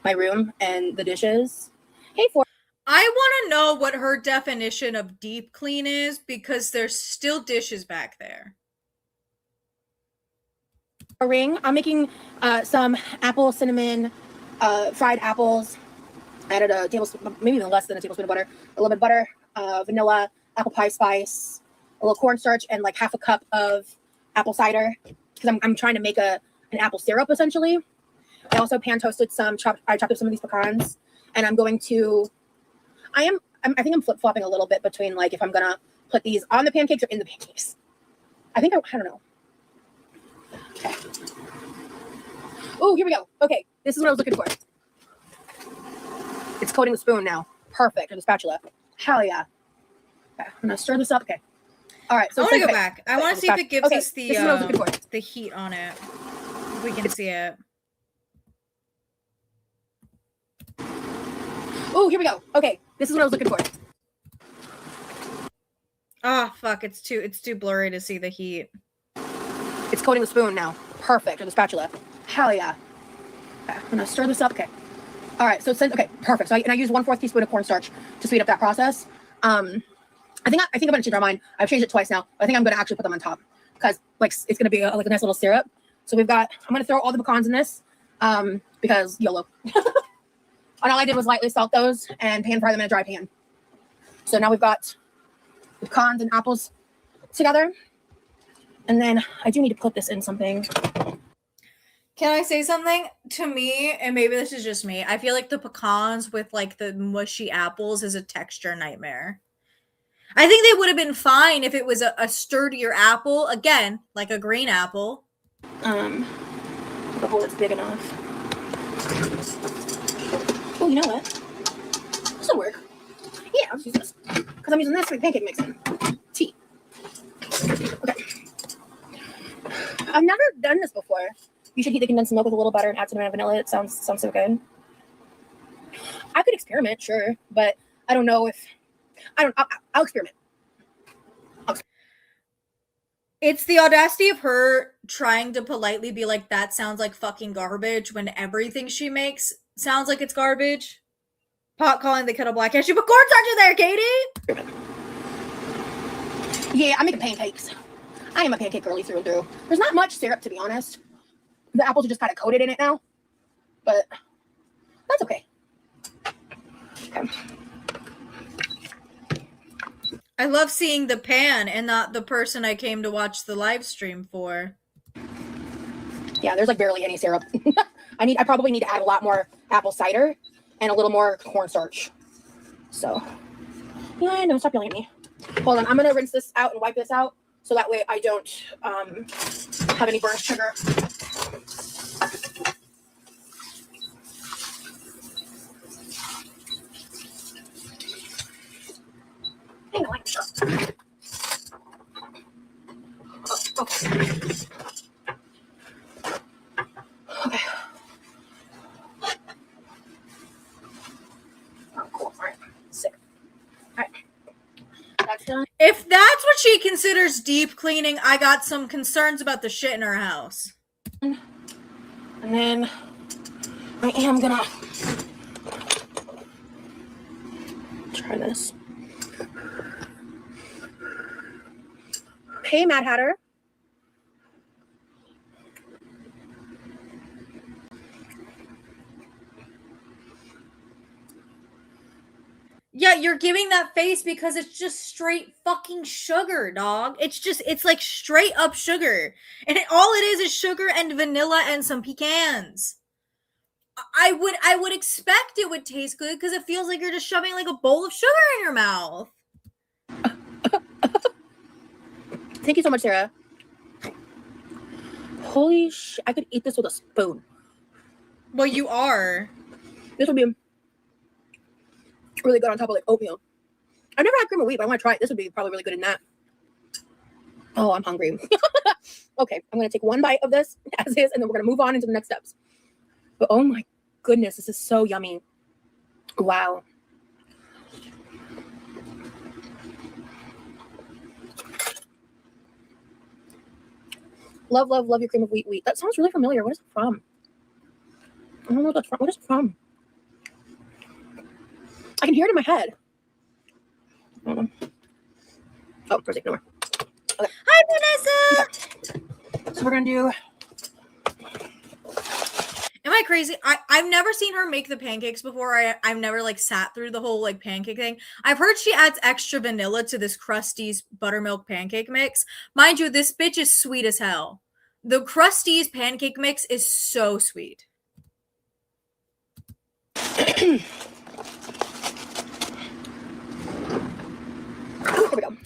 my room and the dishes. Hey, I want to know what her definition of deep clean is, because there's still dishes back there. Ring. I'm making some apple cinnamon fried apples. Added a tablespoon, maybe even less than a tablespoon of butter, a little bit of butter, vanilla, apple pie spice, a little cornstarch, and like half a cup of apple cider, because I'm trying to make an apple syrup essentially. I also pan toasted I chopped up some of these pecans, and I'm going to. I think I'm flip flopping a little bit between like if I'm gonna put these on the pancakes or in the pancakes. I don't know. Okay. Oh, here we go. Okay, this is what I was looking for. It's coating the spoon now. Perfect. Or the spatula. Hell yeah. Okay, I'm gonna stir this up. Okay. All right. So I want to go back. I want to see if it gives us the heat on it. If we can see it. Oh, here we go. Okay, this is what I was looking for. Oh fuck! It's too blurry to see the heat. It's coating the spoon now. Perfect. Or the spatula. Hell yeah. Okay, I'm gonna stir this up. Okay. All right. So okay, perfect. So I use 1/4 teaspoon of cornstarch to speed up that process. I think I'm gonna change my mind. I've changed it twice now. But I think I'm gonna actually put them on top, because like it's gonna be like a nice little syrup. So I'm gonna throw all the pecans in this, because YOLO. And all I did was lightly salt those and pan fry them in a dry pan. So now we've got the pecans and apples together. And then I do need to put this in something. Can I say something? To me, and maybe this is just me, I feel like the pecans with like the mushy apples is a texture nightmare. I think they would have been fine if it was a sturdier apple, again, like a green apple. The hole is big enough. Oh, you know what? This will work. Yeah, I'll just use this, because I'm using this for the pancake mixing. Tea. Okay. I've never done this before. You should heat the condensed milk with a little butter and add cinnamon and vanilla. It sounds so good. I could experiment, sure, but I don't know if I'll experiment. It's the audacity of her trying to politely be like, that sounds like fucking garbage, when everything she makes sounds like it's garbage. Pot calling the kettle black. Can she put cornstarch in there, Katie? Yeah, I'm making pancakes. I am a pancake girly through and through. There's not much syrup, to be honest. The apples are just kind of coated in it now, but that's okay. Okay. I love seeing the pan and not the person I came to watch the live stream for. Yeah, there's like barely any syrup. I probably need to add a lot more apple cider and a little more cornstarch. So, yeah, no, stop yelling at me. Hold on, I'm gonna rinse this out and wipe this out so that way I don't have any burnt sugar. Hang on, sure. Oh, okay. Okay. Oh, cool. All right. Sick. All right. That's done. If that's what she considers deep cleaning, I got some concerns about the shit in her house. And then I am gonna try this. Hey, Mad Hatter. Yeah, you're giving that face because it's just straight fucking sugar, dog. It's like straight up sugar. And all it is sugar and vanilla and some pecans. I would expect it would taste good because it feels like you're just shoving like a bowl of sugar in your mouth. Thank you so much, Sarah. Holy shit, I could eat this with a spoon. Well, you are. This would be really good on top of like oatmeal. I've never had cream of wheat, but I want to try it. This would be probably really good in that. Oh, I'm hungry. Okay, I'm going to take one bite of this as is, and then we're going to move on into the next steps. But oh my goodness, this is so yummy. Wow. Love, love, love your cream of wheat. That sounds really familiar. What is it from? I don't know what that's from. What is it from? I can hear it in my head. Oh, there's ignore. Okay. Hi, Vanessa. Okay. So we're gonna do. Am I crazy? I've never seen her make the pancakes before. I've never like sat through the whole like pancake thing. I've heard she adds extra vanilla to this Krusty's buttermilk pancake mix. Mind you, this bitch is sweet as hell. The Krusty's pancake mix is so sweet. Here we go.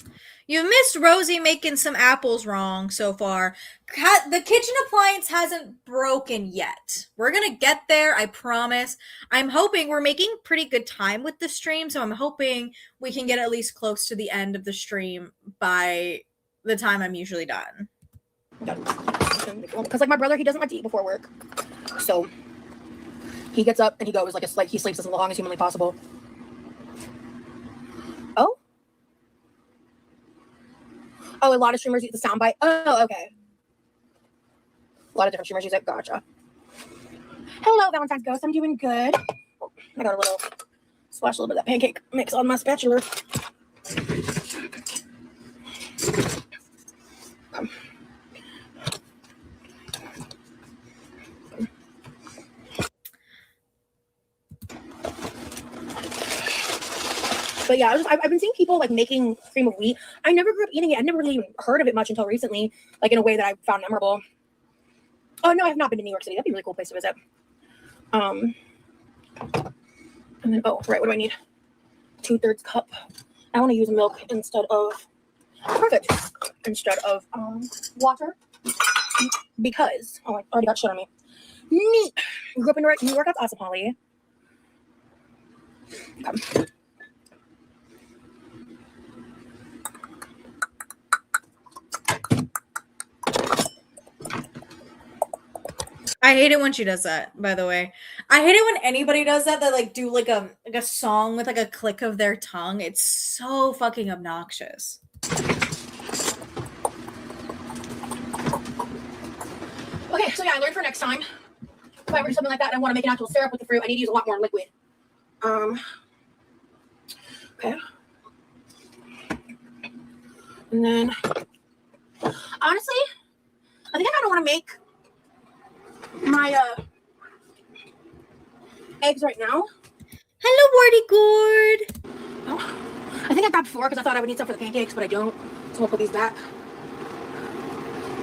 You've missed Rosie making some apples wrong so far. The kitchen appliance hasn't broken yet. We're going to get there, I promise. I'm hoping we're making pretty good time with the stream, so I'm hoping we can get at least close to the end of the stream by the time I'm usually done. Because like my brother, he doesn't like to eat before work. So he gets up and he goes like he sleeps as long as humanly possible. Oh? Oh, a lot of streamers use the soundbite. Oh, okay. A lot of different streamers use it. Gotcha. Hello, Valentine's Ghost. I'm doing good. Oh, I got a little splash a little bit of that pancake mix on my spatula. But yeah, I've been seeing people like making cream of wheat. I never grew up eating it. I never really even heard of it much until recently, like in a way that I found memorable. Oh no, I have not been to New York City. That'd be a really cool place to visit. And then right, what do I need? 2/3 cup. I want to use milk instead of water because I already got shit on me. Neat. Grew up in New York. That's awesome, Holly. Okay. I hate it when she does that, by the way. I hate it when anybody does that like do like a song with like a click of their tongue. It's so fucking obnoxious. Okay, so yeah, I learned for next time. If I ever do something like that and I want to make an actual syrup with the fruit, I need to use a lot more liquid. Okay. And then honestly, I think I kind of want to make my eggs right now. Hello, Wardy Gourd. Oh, I think I grabbed 4 because I thought I would need some for the pancakes, but I don't. So we'll put these back.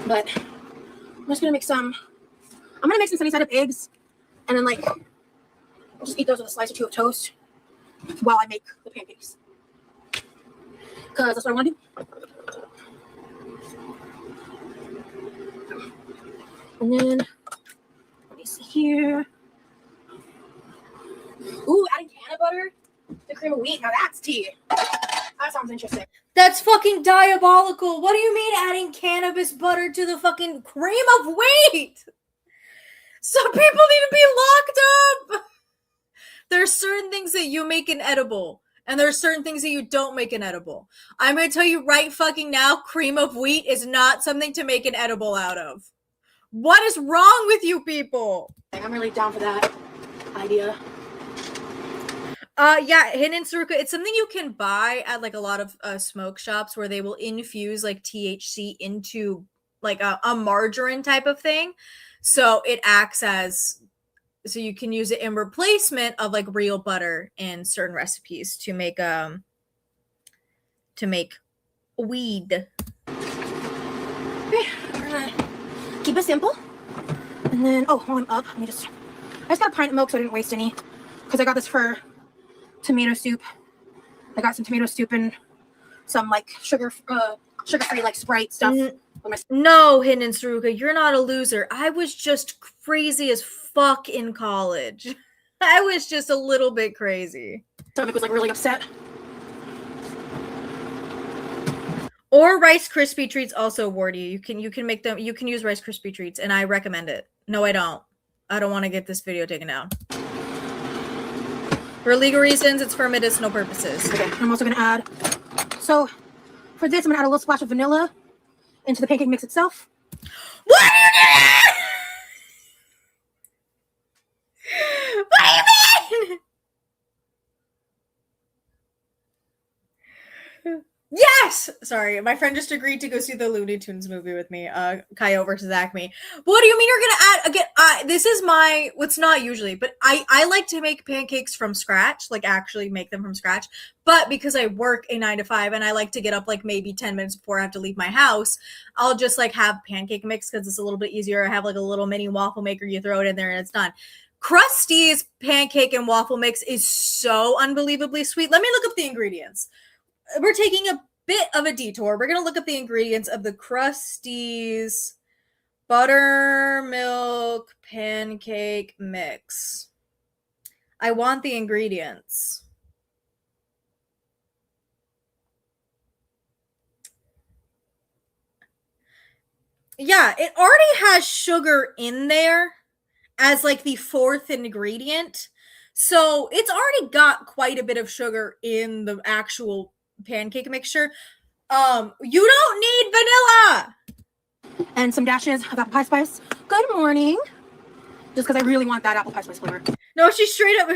But I'm just gonna make some. I'm gonna make some sunny side up eggs, and then like I'll just eat those with a slice or 2 of toast while I make the pancakes. Because that's what I want to do. And then let me see here. Ooh, adding can of butter to cream of wheat. Now that's tea. That sounds interesting. That's fucking diabolical. What do you mean adding cannabis butter to the fucking cream of wheat? Some people need to be locked up. There are certain things that you make inedible, and there are certain things that you don't make inedible. I'm going to tell you right fucking now, cream of wheat is not something to make an edible out of. What is wrong with you people? I'm really down for that idea. Yeah, hidden Saruka, it's something you can buy at like a lot of smoke shops where they will infuse like THC into like a margarine type of thing. So it acts as, so you can use it in replacement of like real butter in certain recipes to make weed. Okay, we're gonna keep it simple. And then, oh, while I'm up, I just got a pint of milk so I didn't waste any. Because I got this for tomato soup. I got some tomato soup and some like sugar-free like Sprite stuff. No, Hidden Saruka, you're not a loser. I was just crazy as fuck in college. I was just a little bit crazy. Stomach was like really upset. Or Rice Krispie treats also, Wardy. You can make them. You can use Rice Krispie treats, and I recommend it. No, I don't. I don't want to get this video taken down. For legal reasons, it's for medicinal purposes. Okay, I'm also gonna add. So for this, I'm gonna add a little splash of vanilla into the pancake mix itself. What are you doing? What do you mean? Yes! Sorry, my friend just agreed to go see the Looney Tunes movie with me, Kaio versus Acme. What do you mean you're gonna add, again, this is my, what's not usually, but I like to make pancakes from scratch, like actually make them from scratch, but because I work a 9 to 5 and I like to get up like maybe 10 minutes before I have to leave my house, I'll just like have pancake mix because it's a little bit easier. I have like a little mini waffle maker, you throw it in there and it's done. Krusty's pancake and waffle mix is so unbelievably sweet. Let me look up the ingredients. We're taking a bit of a detour. We're going to look up the ingredients of the Krusty's buttermilk pancake mix. I want the ingredients. Yeah, it already has sugar in there as like the 4th ingredient. So it's already got quite a bit of sugar in the actual pancake mixture. You don't need vanilla. And some dashes of apple pie spice. Good morning. Just because I really want that apple pie spice flavor. No, she's straight up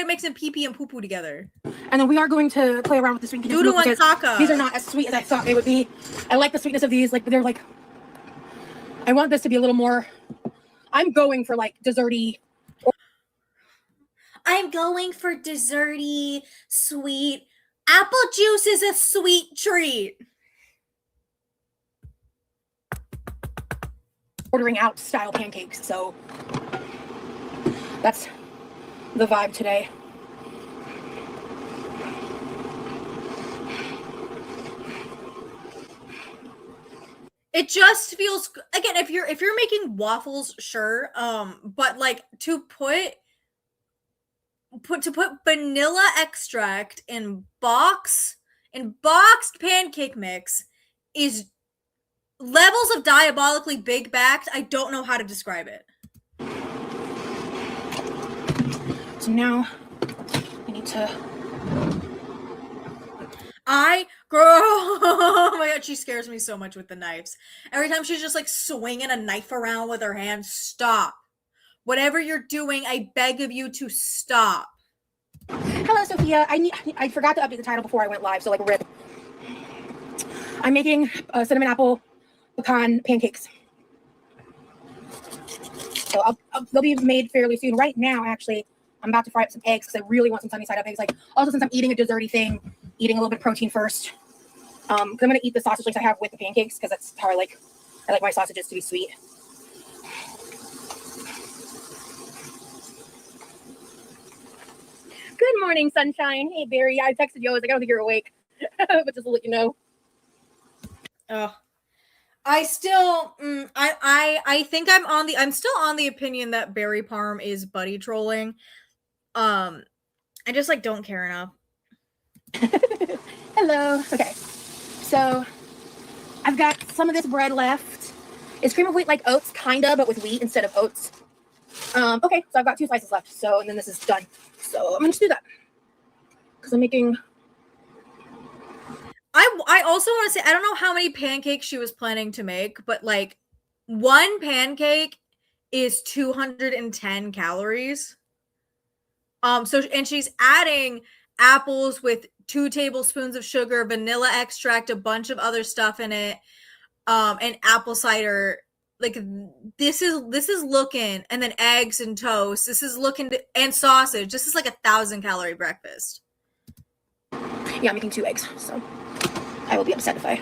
mixing pee-pee and poo-poo together. And then we are going to play around with the sweet Doodoo and caca. These are not as sweet as I thought they would be. I like the sweetness of these. Like they're like, I want this to be a little more, I'm going for like desserty. I'm going for desserty, sweet. Apple juice is a sweet treat. Ordering out style pancakes. So that's the vibe today. It just feels, again, if you're making waffles, sure. But like to put vanilla extract in boxed pancake mix is levels of diabolically big backed. I don't know how to describe it. So now I need to. Oh my god, she scares me so much with the knives. Every time she's just like swinging a knife around with her hand. Stop. Whatever you're doing, I beg of you to stop. Hello, Sophia. I forgot to update the title before I went live, so like rip. I'm making cinnamon apple pecan pancakes. So they'll be made fairly soon. Right now, actually, I'm about to fry up some eggs because I really want some sunny side up eggs. Like also since I'm eating a desserty thing, eating a little bit of protein first. 'Cause I'm gonna eat the sausage links I have with the pancakes because that's how I like my sausages to be sweet. Good morning, sunshine. Hey, Barry. I texted you. I was like, I don't think you're awake, but just to let you know. Oh, I still, I think I'm still on the opinion that Barry Parm is buddy trolling. I just like don't care enough. Hello. Okay, so I've got some of this bread left. It's cream of wheat like oats, kinda, but with wheat instead of oats. Okay, so I've got 2 slices left. So, and then this is done. So I'm gonna just do that because I'm making. I also want to say I don't know how many pancakes she was planning to make, but like one pancake is 210 calories. So and she's adding apples with 2 tablespoons of sugar, vanilla extract, a bunch of other stuff in it, and apple cider. Like this is looking, and then eggs and toast. This is looking and sausage. This is like 1,000-calorie breakfast. Yeah, I'm making 2 eggs, so I will be upset if I.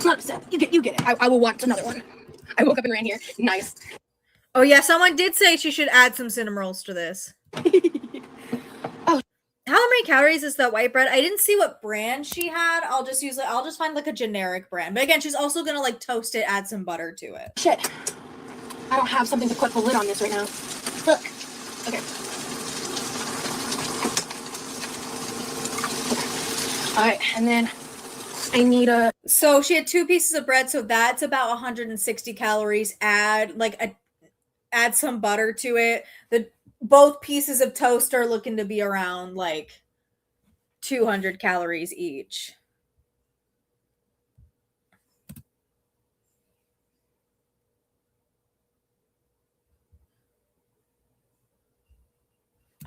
Not upset. You get it. I will want another one. I woke up and ran here. Nice. Oh yeah, someone did say she should add some cinnamon rolls to this. Oh, how many calories is that white bread? I didn't see what brand she had. I'll just find like a generic brand. But again, she's also gonna like toast it, add some butter to it. Shit. I don't have something to put the lid on this right now. Look. Okay. All right, and then I need a. So she had 2 pieces of bread, so that's about 160 calories. Add some butter to it. Both pieces of toast are looking to be around like 200 calories each.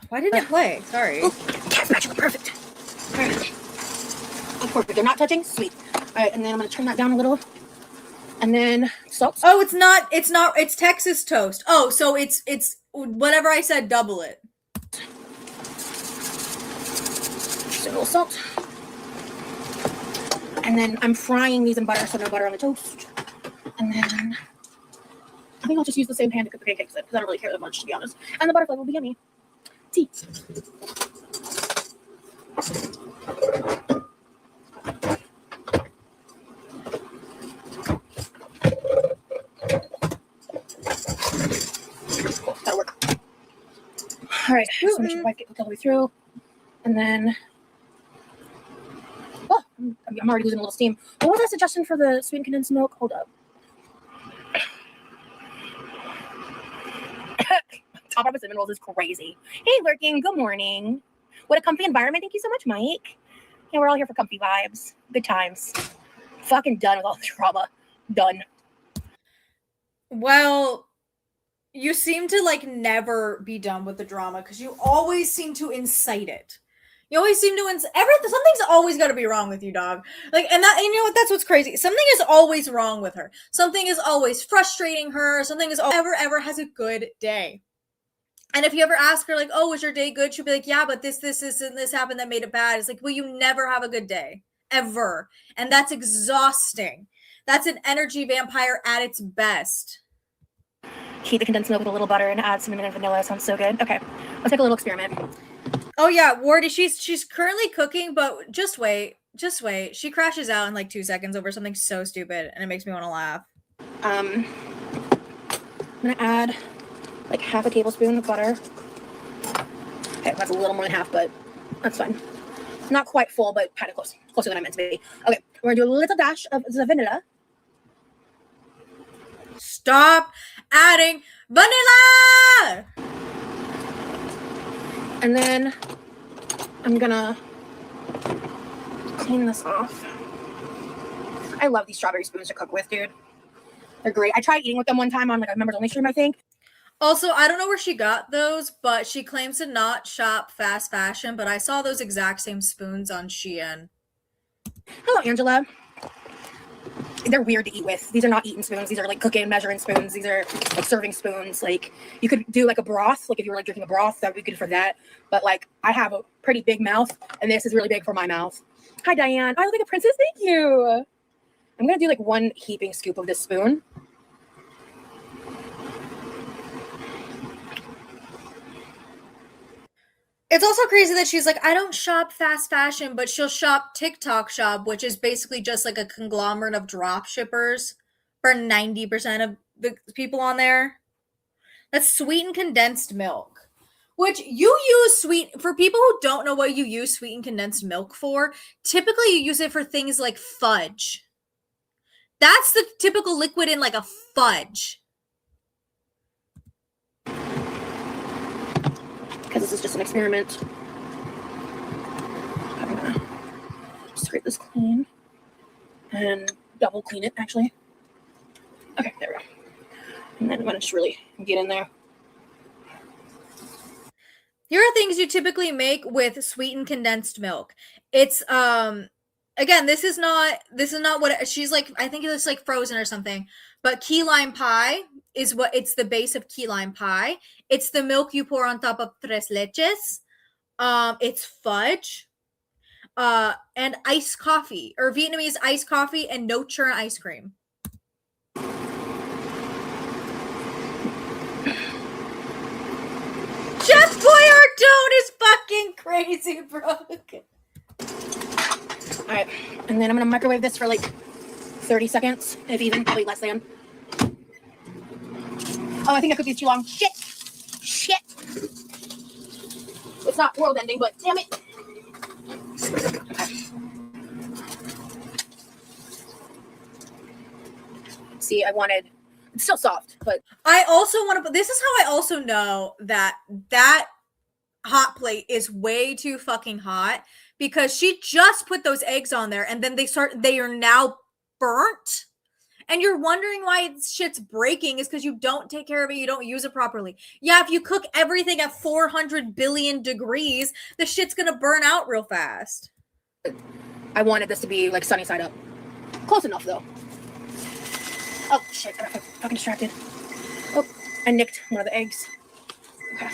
Why didn't it play? Sorry. Oh, cat's matching perfect. All right. Oh, perfect. They're not touching. Sweet. All right, and then I'm gonna turn that down a little. And then salt. Oh, it's not. It's Texas toast. Oh, so it's whatever I said. Double it. Just a little salt. And then I'm frying these in butter, so no butter on the toast. And then I think I'll just use the same pan to cook the pancakes in because I don't really care that much, to be honest. And the butterfly will be yummy. Tea. That'll work. All right, so I'm just get all the way through, and then I'm already losing a little steam. What was that suggestion for the sweetened condensed milk? Hold up. Top up of cinnamon rolls is crazy. Hey, Lurking. Good morning. What a comfy environment. Thank you so much, Mike. Yeah, we're all here for comfy vibes. Good times. Fucking done with all the drama. Done. Well, you seem to like never be done with the drama because you always seem to incite it. You always seem to something's always got to be wrong with you, dog. Like, and you know what? That's what's crazy. Something is always wrong with her. Something is always frustrating her. Something is ever has a good day. And if you ever ask her, like, "Oh, was your day good?" She'll be like, "Yeah, but this, and this happened that made it bad." It's like, well, you never have a good day ever, and that's exhausting. That's an energy vampire at its best. Heat the condensed milk with a little butter and add cinnamon and vanilla. Sounds so good. Okay, let's take a little experiment. Oh yeah, Wardy, she's currently cooking, but just wait. She crashes out in like 2 seconds over something so stupid, and it makes me want to laugh. I'm gonna add like half a tablespoon of butter. Okay, that's a little more than half, but that's fine. Not quite full, but kind of closer than I meant to be. Okay, we're gonna do a little dash of the vanilla. Stop adding vanilla! And then I'm gonna clean this off. I love these strawberry spoons to cook with, dude. They're great. I tried eating with them one time on like a members only stream, I think. Also, I don't know where she got those, but she claims to not shop fast fashion, but I saw those exact same spoons on Shein. Hello, Angela. They're weird to eat with. These are not eating spoons. These are like cooking, measuring spoons. These are like serving spoons. Like you could do like a broth. Like if you were like drinking a broth, that would be good for that. But like I have a pretty big mouth, and this is really big for my mouth. Hi, Diane. I look like a princess. Thank you. I'm going to do like 1 heaping scoop of this spoon. It's also crazy that she's like, I don't shop fast fashion, but she'll shop TikTok shop, which is basically just like a conglomerate of drop shippers for 90% of the people on there. That's sweetened condensed milk. Which you use for people who don't know what you use sweetened condensed milk for, typically you use it for things like fudge. That's the typical liquid in like a fudge. Because this is just an experiment. I'm gonna scrape this clean and double clean it, actually. Okay, there we go. And then I'm gonna just really get in there. Here are things you typically make with sweetened condensed milk. It's again, this is not what she's like. I think it's like frozen or something. But key lime pie is what it's the base of key lime pie. It's the milk you pour on top of tres leches. It's fudge. And iced coffee or Vietnamese iced coffee and no churn ice cream. Chef Boyardee is fucking crazy, bro. Alright, and then I'm gonna microwave this for like 30 seconds, if even, probably less than. Oh, I think I cooked these too long. Shit! Shit! It's not world ending, but damn it! Okay. See, it's still soft, but I also want to, this is how I also know that hot plate is way too fucking hot, because she just put those eggs on there and then they are now burnt. And you're wondering why shit's breaking is because you don't take care of it. You don't use it properly. Yeah, if you cook everything at 400 billion degrees, the shit's going to burn out real fast. I wanted this to be like sunny side up. Close enough though. Oh shit, I got fucking distracted. Oh, I nicked one of the eggs. Okay.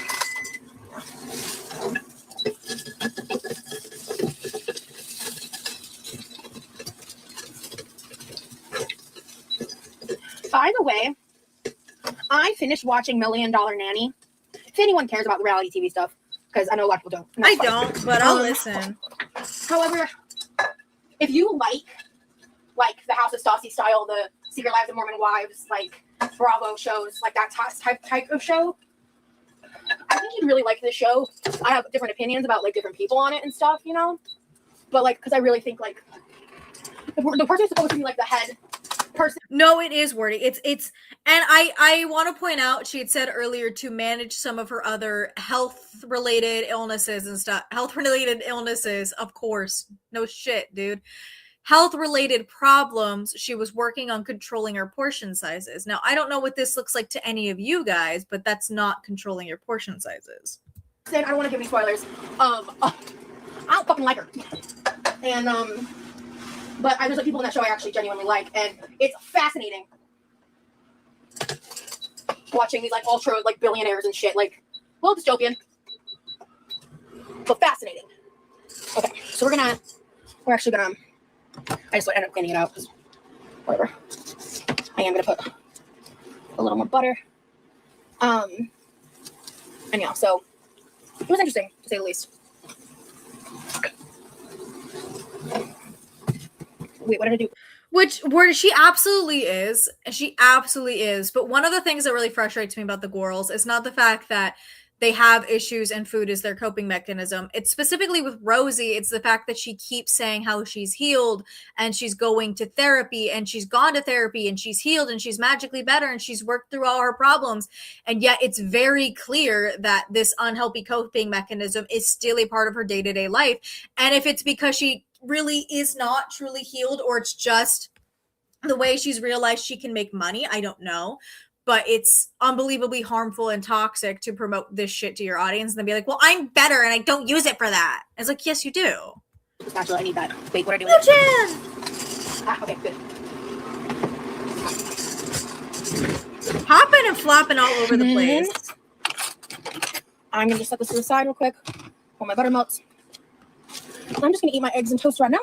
By the way, I finished watching $1 Million Nanny. If anyone cares about the reality TV stuff, because I know a lot of people don't. I don't, but I'll listen. However, if you like the House of Stassi style, the Secret Lives of Mormon Wives, like Bravo shows, like that type of show, I think you'd really like this show. I have different opinions about like different people on it and stuff, you know. But like, because I really think like the person is supposed to be like the head person. No, it is wordy. It's and I want to point out, she had said earlier to manage some of her other health related illnesses and stuff. Health related illnesses, of course. No shit, dude. Health related problems. She was working on controlling her portion sizes. Now, I don't know what this looks like to any of you guys, but that's not controlling your portion sizes. I don't want to give any spoilers. I don't fucking like her. And but there's like people in that show I actually genuinely like, and it's fascinating watching these like ultra like billionaires and shit, like a little dystopian, but fascinating. Okay, so we're actually gonna. I just end up cleaning it out because whatever. I am gonna put a little more butter. And yeah, so it was interesting to say the least. Wait, what did I do? Where she absolutely is. She absolutely is. But one of the things that really frustrates me about the girls is not the fact that they have issues and food is their coping mechanism. It's specifically with Rosie, it's the fact that she keeps saying how she's healed and she's going to therapy and she's gone to therapy and she's healed and she's magically better and she's worked through all her problems. And yet it's very clear that this unhealthy coping mechanism is still a part of her day-to-day life. And if it's because she really is not truly healed or it's just the way she's realized she can make money, I don't know. But it's unbelievably harmful and toxic to promote this shit to your audience and then be like, well, I'm better and I don't use it for that. It's like, yes, you do. Actually, I need that. Wait, what do I do with it? Okay, good. Hopping and flopping all over the place. I'm going to just set this to the side real quick while my butter melts. I'm just gonna eat my eggs and toast right now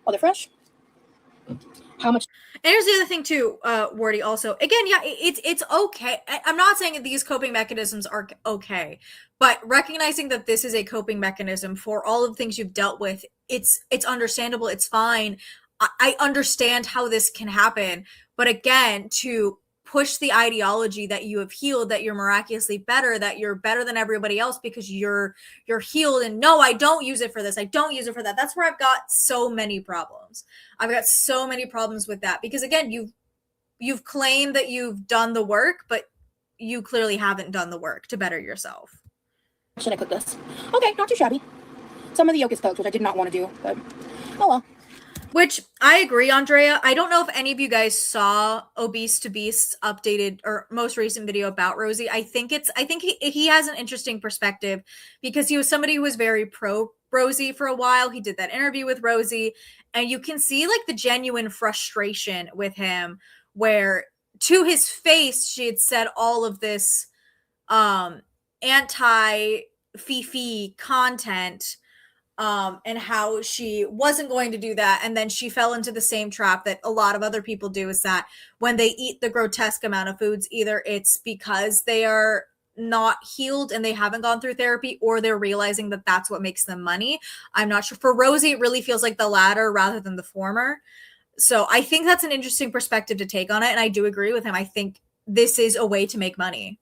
while they're fresh. How much? And here's the other thing too, Wardy. Also, again, yeah, it's okay. I'm not saying that these coping mechanisms are okay, but recognizing that this is a coping mechanism for all of the things you've dealt with, it's understandable. It's fine. I understand how this can happen, but again, to push the ideology that you have healed, that you're miraculously better, that you're better than everybody else because you're healed, and no, I don't use it for this, I don't use it for that. That's where I've got so many problems. I've got so many problems with that because again, you've claimed that you've done the work, but you clearly haven't done the work to better yourself. Should I cook this? Okay, not too shabby. Some of the yolk is cooked, which I did not want to do, but oh well. Which I agree, Andrea. I don't know if any of you guys saw Obese to Beast's updated or most recent video about Rosie. I think he has an interesting perspective because he was somebody who was very pro Rosie for a while. He did that interview with Rosie, and you can see like the genuine frustration with him where to his face she had said all of this anti Fifi content, and how she wasn't going to do that. And then she fell into the same trap that a lot of other people do, is that when they eat the grotesque amount of foods, either it's because they are not healed and they haven't gone through therapy, or they're realizing that that's what makes them money. I'm not sure. For Rosie, it really feels like the latter rather than the former. So I think that's an interesting perspective to take on it. And I do agree with him. I think this is a way to make money.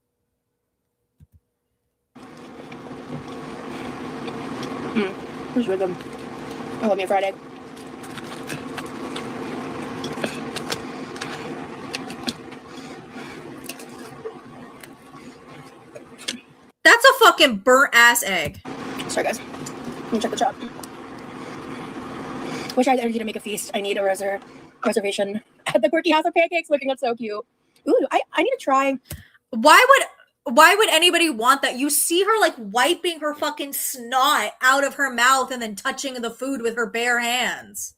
It's really good. I love me a fried egg. That's a fucking burnt ass egg. Sorry, guys. Let me check the shop. Wish I had energy to make a feast. I need a reservation at the Quirky House of Pancakes. Looking up so cute. Ooh, I need to try. Why would anybody want that? You see her like wiping her fucking snot out of her mouth and then touching the food with her bare hands.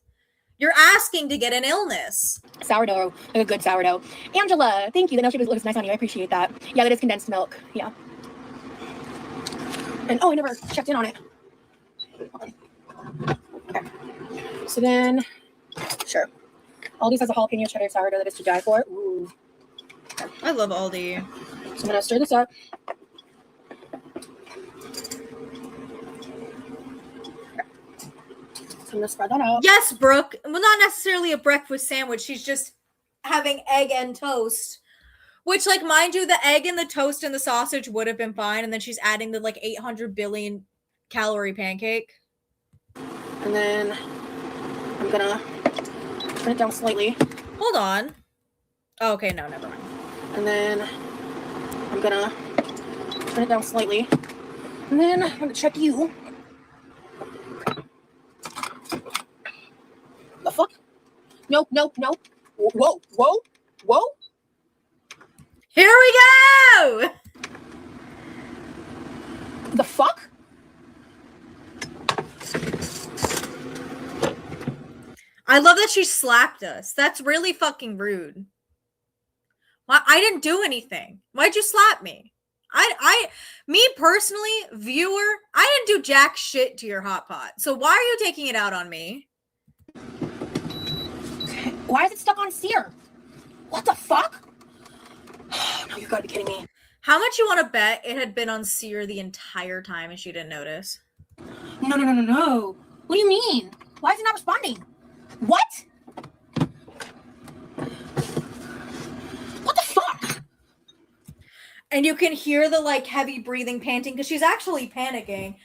You're asking to get an illness. Sourdough, like a good sourdough. Angela, thank you. The nail shape looks nice on you. I appreciate that. Yeah, that is condensed milk. Yeah. And oh, I never checked in on it. Okay. So then, sure. Aldi's has a jalapeno cheddar sourdough that is to die for. Ooh. Okay. I love Aldi. So I'm gonna stir this up. Okay. So I'm gonna spread that out. Yes, Brooke. Well, not necessarily a breakfast sandwich. She's just having egg and toast. Which, like, mind you, the egg and the toast and the sausage would have been fine. And then she's adding the, like, 800 billion calorie pancake. And then I'm gonna turn it down slightly. Hold on. Oh, okay, no, never mind. And then I'm gonna turn it down slightly. And then I'm gonna check you. The fuck? Nope, nope, nope. Whoa, whoa, whoa. Here we go! The fuck? I love that she slapped us. That's really fucking rude. Well, I didn't do anything. Why'd you slap me? Me personally, viewer, I didn't do jack shit to your hot pot. So why are you taking it out on me? Why is it stuck on sear? What the fuck? No, you gotta be kidding me. How much you want to bet it had been on sear the entire time and she didn't notice? No. What do you mean? Why is it not responding? What? What the fuck? And you can hear the like heavy breathing, panting, because she's actually panicking.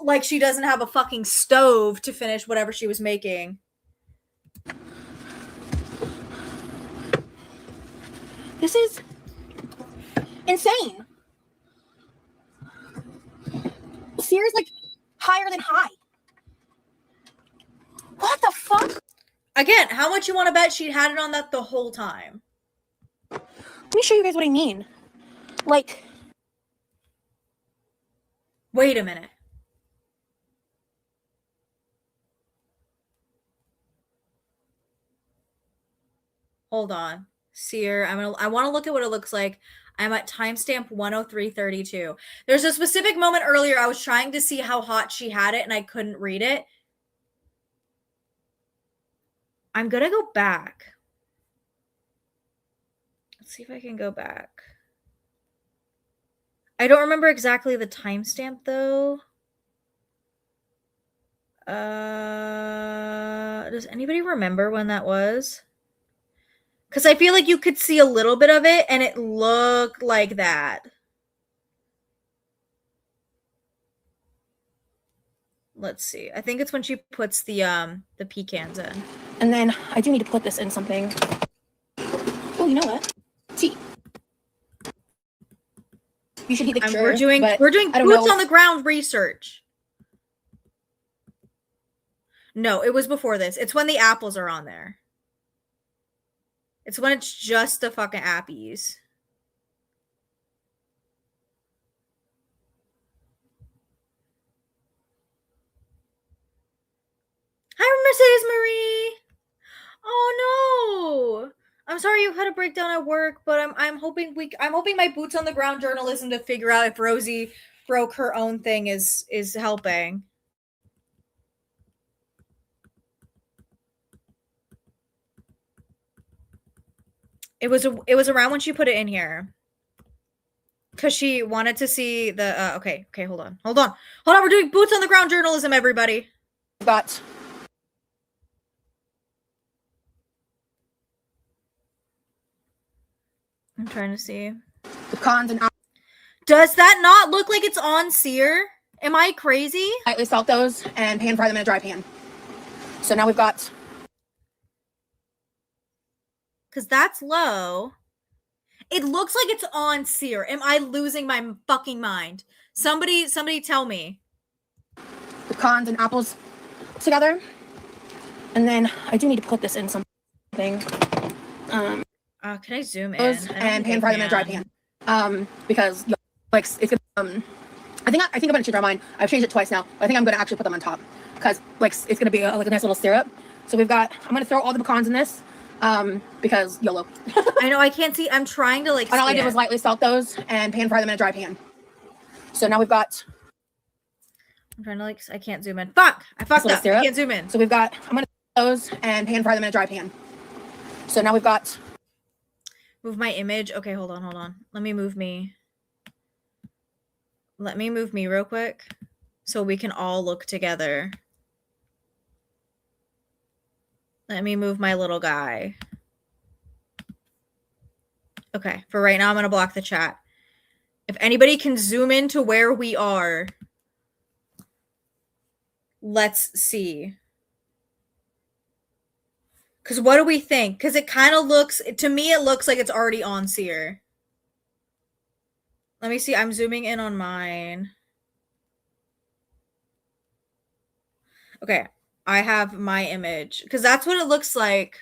Like she doesn't have a fucking stove to finish whatever she was making. This is insane. Sear's like higher than high. What the fuck? Again, how much you want to bet she had it on that the whole time? Let me show you guys what I mean. Like, wait a minute. Hold on. Sear, I want to look at what it looks like. I'm at timestamp 103:32. There's a specific moment earlier I was trying to see how hot she had it and I couldn't read it. I'm gonna go back. Let's see if I can go back. I don't remember exactly the timestamp though. Does anybody remember when that was? Because I feel like you could see a little bit of it and it looked like that. Let's see. I think it's when she puts the pecans in. And then I do need to put this in something. Oh, you know what? Tea. You should heat the picture. We're doing boots on the ground research. No, it was before this. It's when the apples are on there. It's when it's just the fucking appies. Hi, Mercedes Marie. Oh no. I'm sorry you had a breakdown at work, but I'm hoping my boots on the ground journalism to figure out if Rosie broke her own thing is helping. It was around when she put it in here. Cause she wanted to see the okay, hold on. We're doing boots on the ground journalism, everybody. But I'm trying to see. The cons and does that not look like it's on sear? Am I crazy? Lightly salt those and pan fry them in a dry pan. So now we've got. Because that's low. It looks like it's on sear. Am I losing my fucking mind? Somebody tell me. The cons and apples together. And then I do need to put this in something. Can I zoom in? And pan fry them in a dry pan. Because like it's gonna I think I'm gonna change my mind. I've changed it twice now. I think I'm gonna actually put them on top because like it's gonna be like a nice little syrup. So I'm gonna throw all the pecans in this because YOLO. I know I can't see. I'm trying to like. And all I did was lightly salt those and pan fry them in a dry pan. So now we've got. I'm trying to like. I can't zoom in. Fuck! I fucked up. I can't zoom in. So I'm gonna those and pan fry them in a dry pan. So now we've got. Move my image. Okay, hold on. Let me move me. Let me move me real quick so we can all look together. Let me move my little guy. Okay, for right now, I'm going to block the chat. If anybody can zoom in to where we are, let's see. Because what do we think? Because it kind of looks, to me, it looks like it's already on sear. Let me see. I'm zooming in on mine. Okay. I have my image. Because that's what it looks like.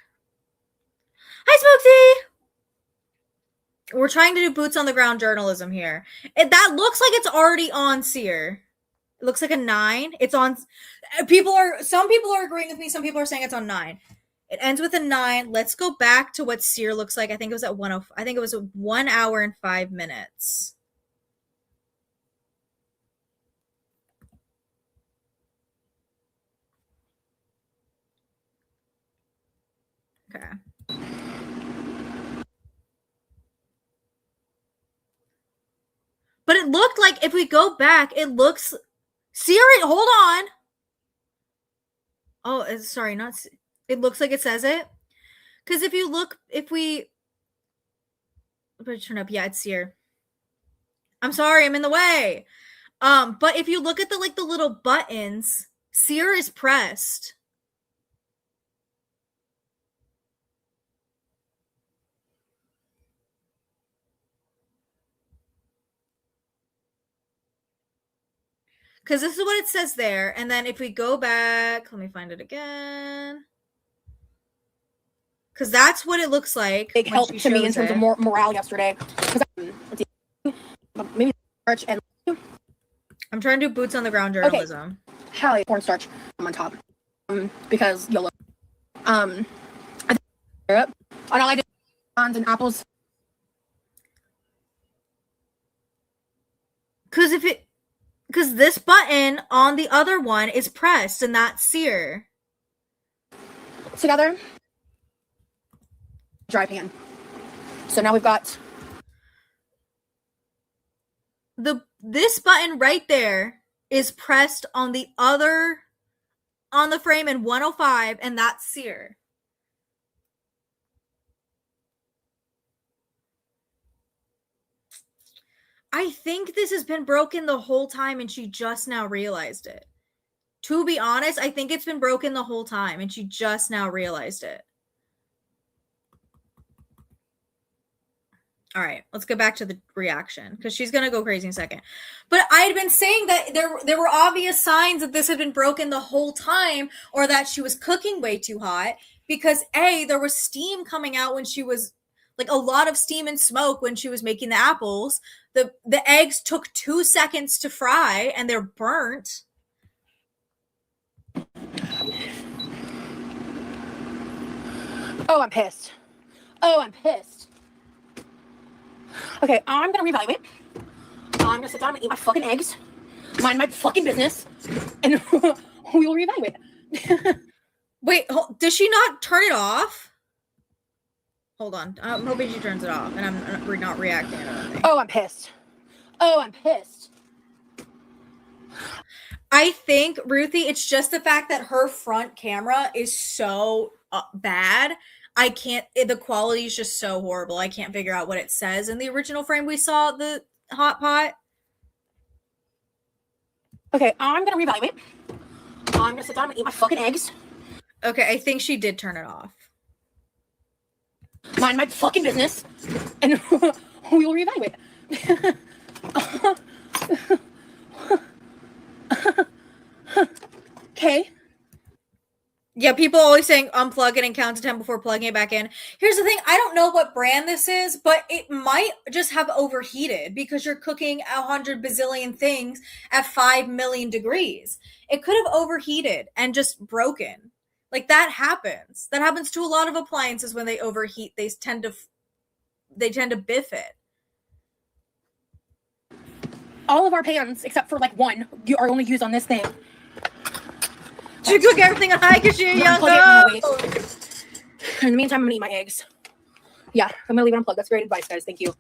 Hi, Smokesy! We're trying to do boots on the ground journalism here. That looks like it's already on sear. It looks like a 9. It's on. Some people are agreeing with me. Some people are saying it's on 9. It ends with a 9. Let's go back to what sear looks like. I think it was at 1. I think it was 1 hour and 5 minutes. Okay. But it looked like if we go back, it looks sear. Hold on. Oh, sorry, not. It looks like it says it. Because if you look, if we turn up, yeah, it's sear. I'm sorry, I'm in the way. But if you look at the little buttons, sear is pressed. Because this is what it says there. And then if we go back, let me find it again. Because that's what it looks like. Big help to me in terms of morale yesterday. Maybe starch and. I'm trying to do boots on the ground journalism. Okay. Hell yeah, cornstarch on top. Because YOLO. I think syrup. And all I did was and apples. Because this button on the other one is pressed and that's sear. Together. dry pan. So now we've got this button right there is pressed on the frame in 105, and that's sear. I think this has been broken the whole time and she just now realized it. To be honest, I think it's been broken the whole time and she just now realized it. All right, let's go back to the reaction because she's going to go crazy in a second. But I had been saying that there were obvious signs that this had been broken the whole time, or that she was cooking way too hot, because there was steam coming out when she was, like, a lot of steam and smoke when she was making the apples. The eggs took 2 seconds to fry and they're burnt. Oh, I'm pissed. Okay, I'm gonna reevaluate. I'm gonna sit down and eat my fucking eggs, mind my fucking business, and we will reevaluate. Wait, does she not turn it off? Hold on. I'm hoping she turns it off and we're not reacting to anything. Oh, I'm pissed. I think, Ruthie, it's just the fact that her front camera is so bad. The quality is just so horrible. I can't figure out what it says in the original frame we saw the hot pot. Okay, I'm gonna reevaluate. I'm gonna sit down and eat my fucking eggs. Okay, I think she did turn it off. Mind my fucking business, and we will reevaluate. Okay. Yeah, people always saying unplug it and count to 10 before plugging it back in. Here's the thing. I don't know what brand this is, but it might just have overheated because you're cooking 100 bazillion things at 5 million degrees. It could have overheated and just broken. Like, that happens. That happens to a lot of appliances when they overheat. They tend to biff it. All of our pans, except for like one, are only used on this thing. You cook everything on high because you're young. In the meantime, I'm gonna eat my eggs. Yeah, I'm gonna leave it unplugged. That's great advice, guys. Thank you.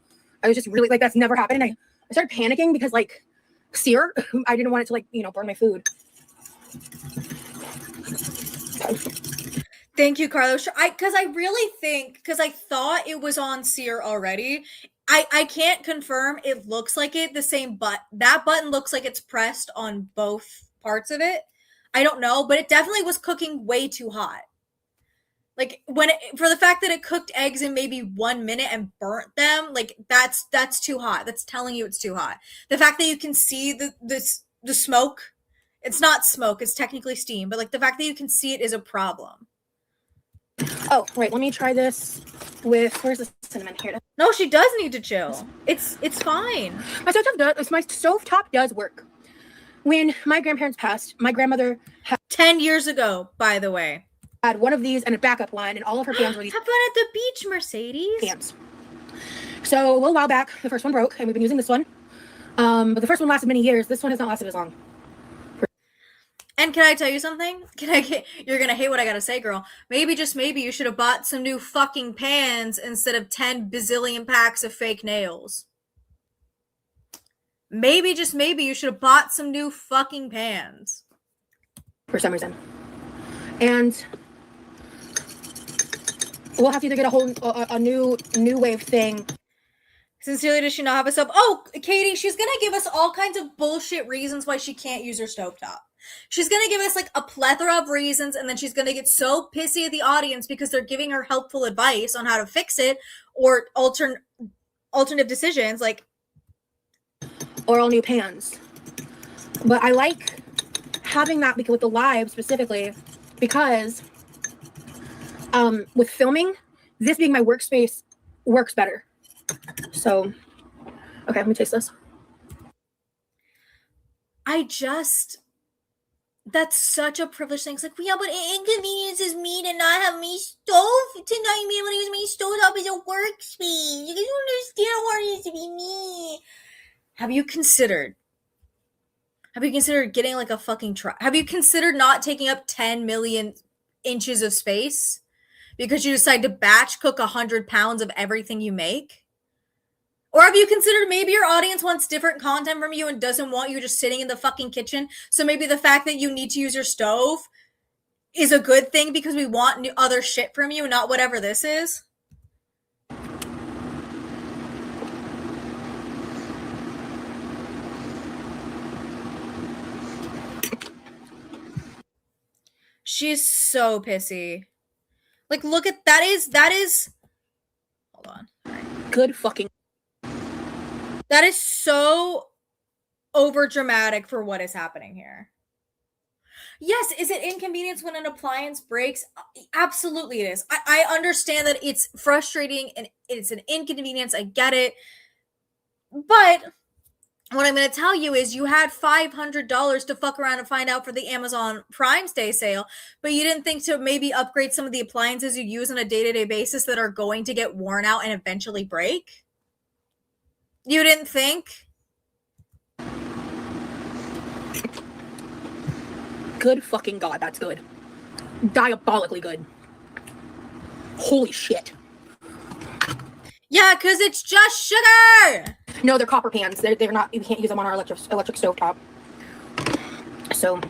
I was just really, like, that's never happened. And I started panicking because, like, sear, I didn't want it to, like, burn my food. Thank you, Carlos. Because I thought it was on sear already. I can't confirm. It looks like it. The same that button looks like it's pressed on both parts of it. I don't know, but it definitely was cooking way too hot. Like, for the fact that it cooked eggs in maybe 1 minute and burnt them, like, that's too hot. That's telling you it's too hot. The fact that you can see the smoke, it's not smoke, it's technically steam, but, like, the fact that you can see it is a problem. Oh, right. Let me try this with, where's the cinnamon here? No, she does need to chill. It's fine. My stovetop does work. When my grandparents passed, my grandmother had 10 years ago, by the way. Had one of these and a backup line, and all of her pans were these. Have fun at the beach, Mercedes. Pans. So a little while back, the first one broke, and we've been using this one. But the first one lasted many years. This one has not lasted as long. And can I tell you something? You're gonna hate what I gotta say, girl. Maybe, just maybe, you should have bought some new fucking pans instead of 10 bazillion packs of fake nails. Maybe, just maybe, you should have bought some new fucking pans. For some reason. And we'll have to either get a new wave thing. Sincerely, does she not have a stove? Oh, Katie, she's gonna give us all kinds of bullshit reasons why she can't use her stovetop. She's gonna give us, like, a plethora of reasons, and then she's gonna get so pissy at the audience because they're giving her helpful advice on how to fix it or alternative decisions, like, or all new pans. But I like having that because with the live specifically, because with filming, this being my workspace works better. So, okay, let me taste this. That's such a privileged thing. It's like, yeah, but it inconveniences me to not have my stove, to not be able to use my stovetop as a workspace. You guys don't understand how hard it is to be me. Have you considered getting, like, a fucking truck? Have you considered not taking up 10 million inches of space? because you decide to batch cook 100 pounds of everything you make? Or have you considered maybe your audience wants different content from you and doesn't want you just sitting in the fucking kitchen? So maybe the fact that you need to use your stove is a good thing because we want other shit from you, not whatever this is? She's so pissy. Like, look at that is hold on. Good fucking. That is so over dramatic for what is happening here. Yes, is it inconvenience when an appliance breaks? Absolutely it is. I understand that it's frustrating and it's an inconvenience. I get it. But what I'm going to tell you is you had $500 to fuck around and find out for the Amazon Prime Day sale, but you didn't think to maybe upgrade some of the appliances you use on a day-to-day basis that are going to get worn out and eventually break? You didn't think? Good fucking God, that's good. Diabolically good. Holy shit. Yeah, because it's just sugar! No, they're copper pans. They're not, you can't use them on our electric stove top. So.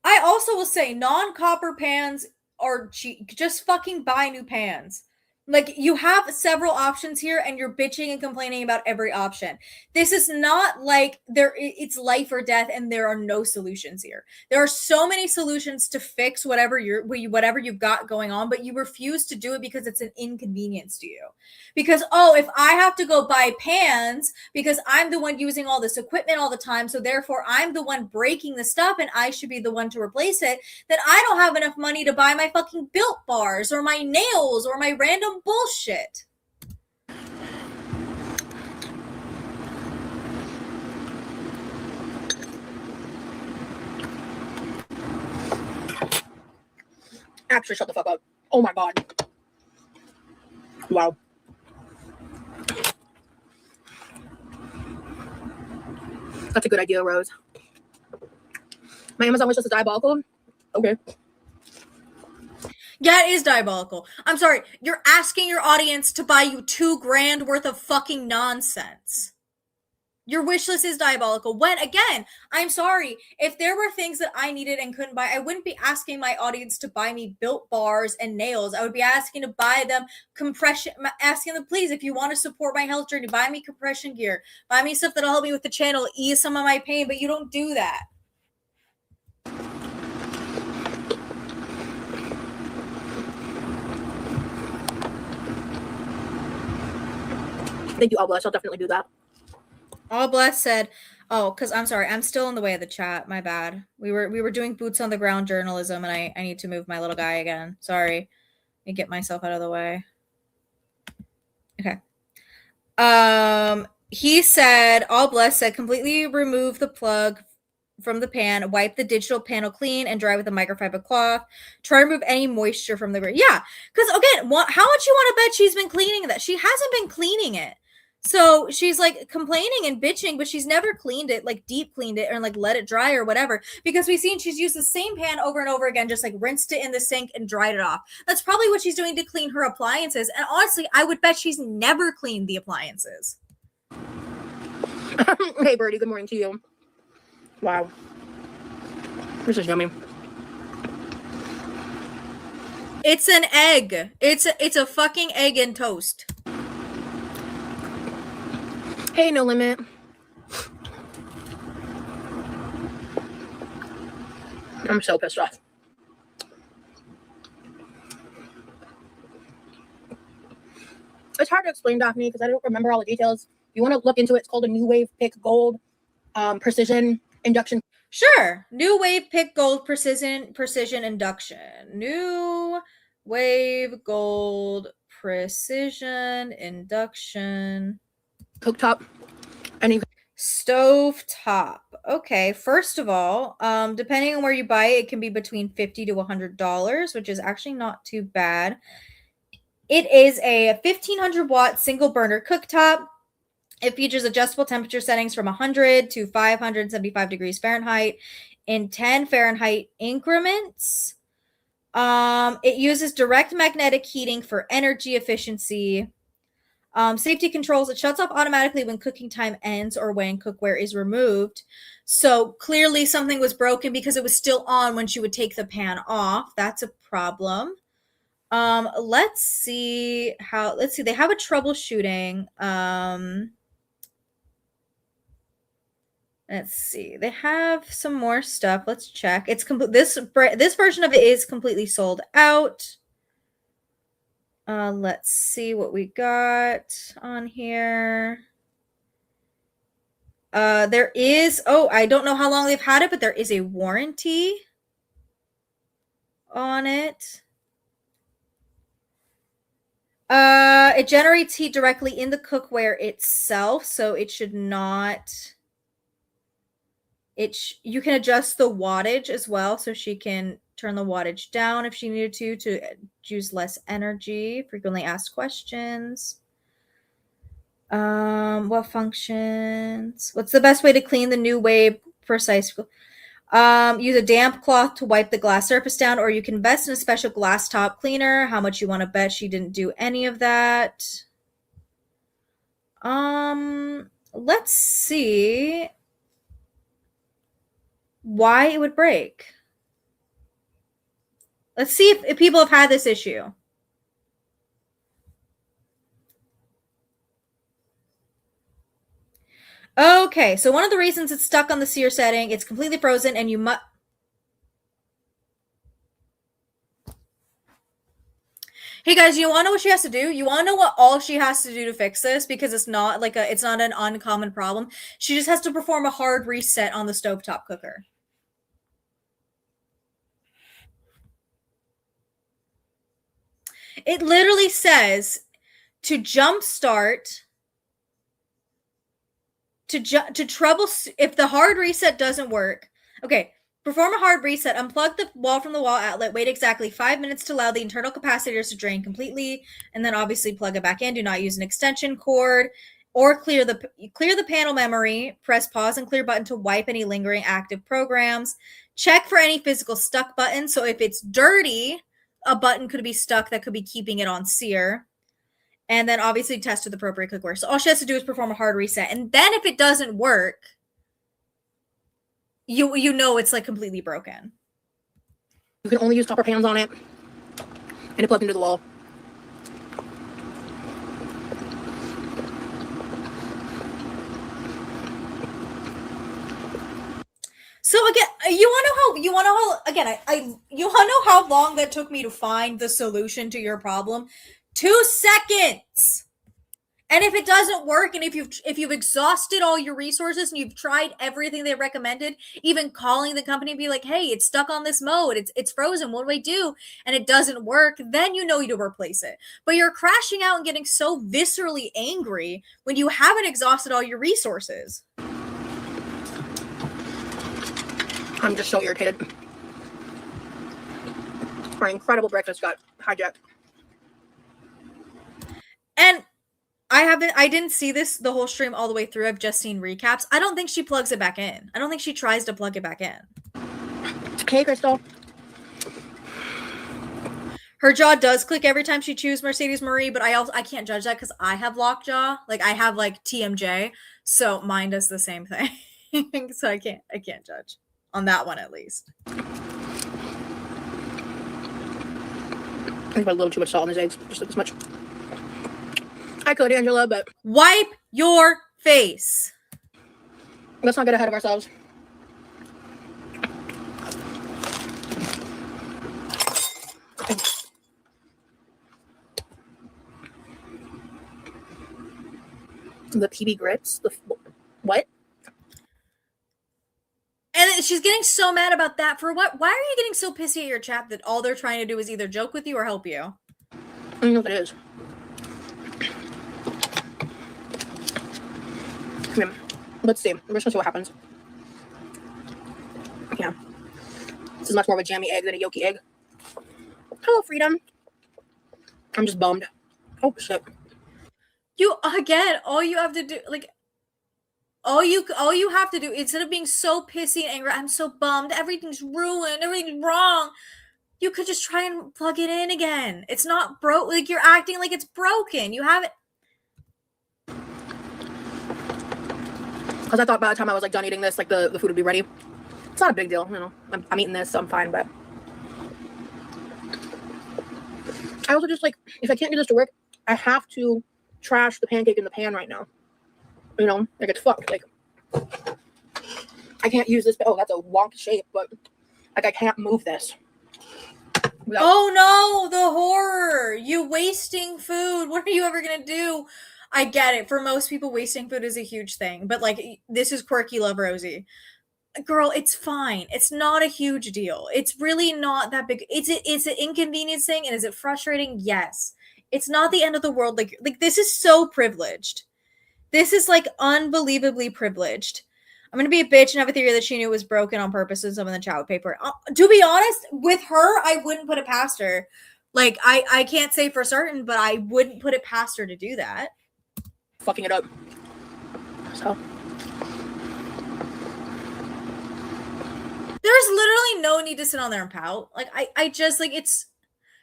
I also will say non-copper pans are cheap. Just fucking buy new pans. Like, you have several options here and you're bitching and complaining about every option. This is not like it's life or death and there are no solutions here. There are so many solutions to fix whatever you've got going on, but you refuse to do it because it's an inconvenience to you. Because, if I have to go buy pans because I'm the one using all this equipment all the time, so therefore I'm the one breaking the stuff and I should be the one to replace it, then I don't have enough money to buy my fucking Built Bars or my nails or my random bullshit. Actually, shut the fuck up. Oh my God. Wow. That's a good idea, Rose. My Amazon wish list is diabolical. Okay. Yeah, it is diabolical. I'm sorry. You're asking your audience to buy you $2,000 worth of fucking nonsense. Your wish list is diabolical. When, again, I'm sorry. If there were things that I needed and couldn't buy, I wouldn't be asking my audience to buy me Built Bars and nails. I would be asking to buy them asking them, please, if you want to support my health journey, buy me compression gear. Buy me stuff that'll help me with the channel, ease some of my pain, but you don't do that. Thank you, All Bless. I'll definitely do that. All Bless said, because I'm sorry, I'm still in the way of the chat. My bad. We were doing boots on the ground journalism, and I need to move my little guy again. Sorry. Let me get myself out of the way. Okay. He said, All Bless said, completely remove the plug from the pan, wipe the digital panel clean, and dry with a microfiber cloth. Try to remove any moisture from the. Yeah, because again, how much you want to bet she's been cleaning that? She hasn't been cleaning it. So she's like complaining and bitching, but she's never cleaned it, like deep cleaned it or like let it dry or whatever, because we've seen she's used the same pan over and over again, just like rinsed it in the sink and dried it off. That's probably what she's doing to clean her appliances. And honestly, I would bet she's never cleaned the appliances. Hey, Birdie, good morning to you. Wow. This is yummy. It's an egg. It's a fucking egg and toast. Hey, No Limit. I'm so pissed off. It's hard to explain, Daphne, because I don't remember all the details. If you want to look into it, it's called a New Wave Pick Gold Precision Induction. Sure. New Wave Pick Gold Precision Induction. New Wave Gold Precision Induction. Cooktop. Stove top. Okay, first of all, depending on where you buy it, it can be between $50 to $100, which is actually not too bad. It is a 1500 watt single burner cooktop. It features adjustable temperature settings from 100 to 575 degrees Fahrenheit in 10 Fahrenheit increments. It uses direct magnetic heating for energy efficiency. Safety controls, it shuts off automatically when cooking time ends or when cookware is removed. So clearly something was broken because it was still on when she would take the pan off. That's a problem. Let's see, they have a troubleshooting. Let's see. They have some more stuff. Let's check. It's complete. This version of it is completely sold out. Let's see what we got on here. There is, I don't know how long they've had it, but there is a warranty on it. It generates heat directly in the cookware itself, so it should not. You can adjust the wattage as well, so she can turn the wattage down if she needed to use less energy. Frequently asked questions. What functions? What's the best way to clean the new wave precise? Use a damp cloth to wipe the glass surface down, or you can invest in a special glass top cleaner. How much you want to bet she didn't do any of that? Let's see why it would break. Let's see if people have had this issue. Okay, so one of the reasons it's stuck on the sear setting, it's completely frozen, and you must. Hey guys, you want to know what she has to do? You want to know what all she has to do to fix this? Because it's not it's not an uncommon problem. She just has to perform a hard reset on the stovetop cooker. It literally says to jumpstart, to trouble, if the hard reset doesn't work. Okay, perform a hard reset. Unplug the wall from the wall outlet. Wait exactly 5 minutes to allow the internal capacitors to drain completely, and then obviously plug it back in. Do not use an extension cord or clear the panel memory. Press pause and clear button to wipe any lingering active programs. Check for any physical stuck buttons. So if it's dirty, a button could be stuck that could be keeping it on sear. And then obviously test with appropriate cookware. So all she has to do is perform a hard reset. And then if it doesn't work, you know it's completely broken. You can only use copper pans on it, and it plugged into the wall. So again, you want to know how long that took me to find the solution to your problem? 2 seconds. And if it doesn't work, and if you've exhausted all your resources and you've tried everything they recommended, even calling the company and be like, hey, it's stuck on this mode, it's frozen, what do I do? And it doesn't work, then you know you to replace it. But you're crashing out and getting so viscerally angry when you haven't exhausted all your resources. I'm just so irritated. Our incredible breakfast got hijacked. And I didn't see the whole stream all the way through. I've just seen recaps. I don't think she plugs it back in. I don't think she tries to plug it back in. Okay, Crystal. Her jaw does click every time she chews Mercedes Marie, but I can't judge that because I have lockjaw. I have TMJ, so mine does the same thing. So I can't judge on that one at least. I think a little too much salt in his eggs, just this much. I could, Angela, but wipe your face. Let's not get ahead of ourselves. The PB grits. What? And she's getting so mad about that. For what? Why are you getting so pissy at your chat that all they're trying to do is either joke with you or help you? I don't know what it is. Come in. Let's see. We're just gonna see what happens. Yeah. This is much more of a jammy egg than a yolky egg. Hello, Freedom. I'm just bummed. Oh, shit. All you have to do, all you have to do, instead of being so pissy and angry, I'm so bummed, everything's ruined, everything's wrong. You could just try and plug it in again. It's not broke. Like, you're acting like it's broken. You have it. Because I thought by the time I was like done eating this, like the food would be ready. It's not a big deal, you know. I'm eating this, so I'm fine. But I also just like, if I can't get this to work, I have to trash the pancake in the pan right now. You know, like it's fucked. Like I can't use this. Oh, that's a wonk shape, but like I can't move this. Oh no, the horror! You wasting food. What are you ever gonna do? I get it. For most people, wasting food is a huge thing. But like, this is quirky love Rosie. Girl, it's fine. It's not a huge deal. It's really not that big. It's an inconvenience thing, and is it frustrating? Yes. It's not the end of the world. Like this is so privileged. This is like unbelievably privileged. I'm gonna be a bitch and have a theory that she knew it was broken on purpose and some of the child paper. To be honest, with her, I wouldn't put it past her. Like, I can't say for certain, but I wouldn't put it past her to do that. Fucking it up. So there's literally no need to sit on there and pout. Like, I just, like, it's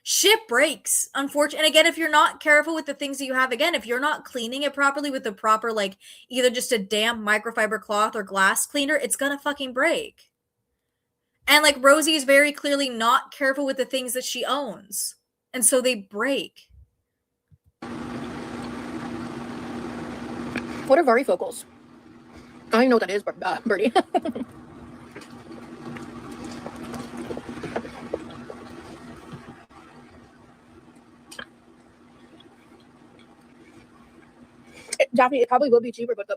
shit breaks, unfortunately. And again, if you're not careful with the things that you have, again, if you're not cleaning it properly with the proper, like, either just a damp microfiber cloth or glass cleaner, it's gonna fucking break. And like, Rosie is very clearly not careful with the things that she owns, and so they break. what are varifocals? I don't even know what that is, Birdie. Daphne, it probably will be cheaper, but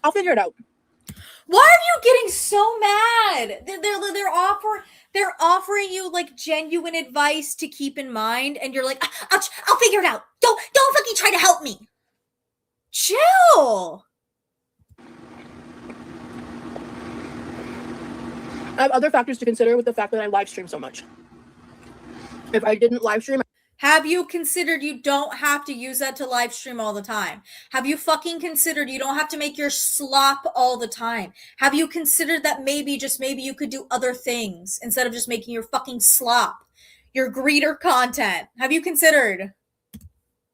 I'll figure it out. Why are you getting so mad? They're offering you like genuine advice to keep in mind, and you're like, I'll figure it out. Don't fucking try to help me. Chill. I have other factors to consider with the fact that I live stream so much. If I didn't live stream, have you considered you don't have to use that to live stream all the time? Have you fucking considered you don't have to make your slop all the time? Have you considered that maybe, just maybe, you could do other things instead of just making your fucking slop, your greeter content? Have you considered?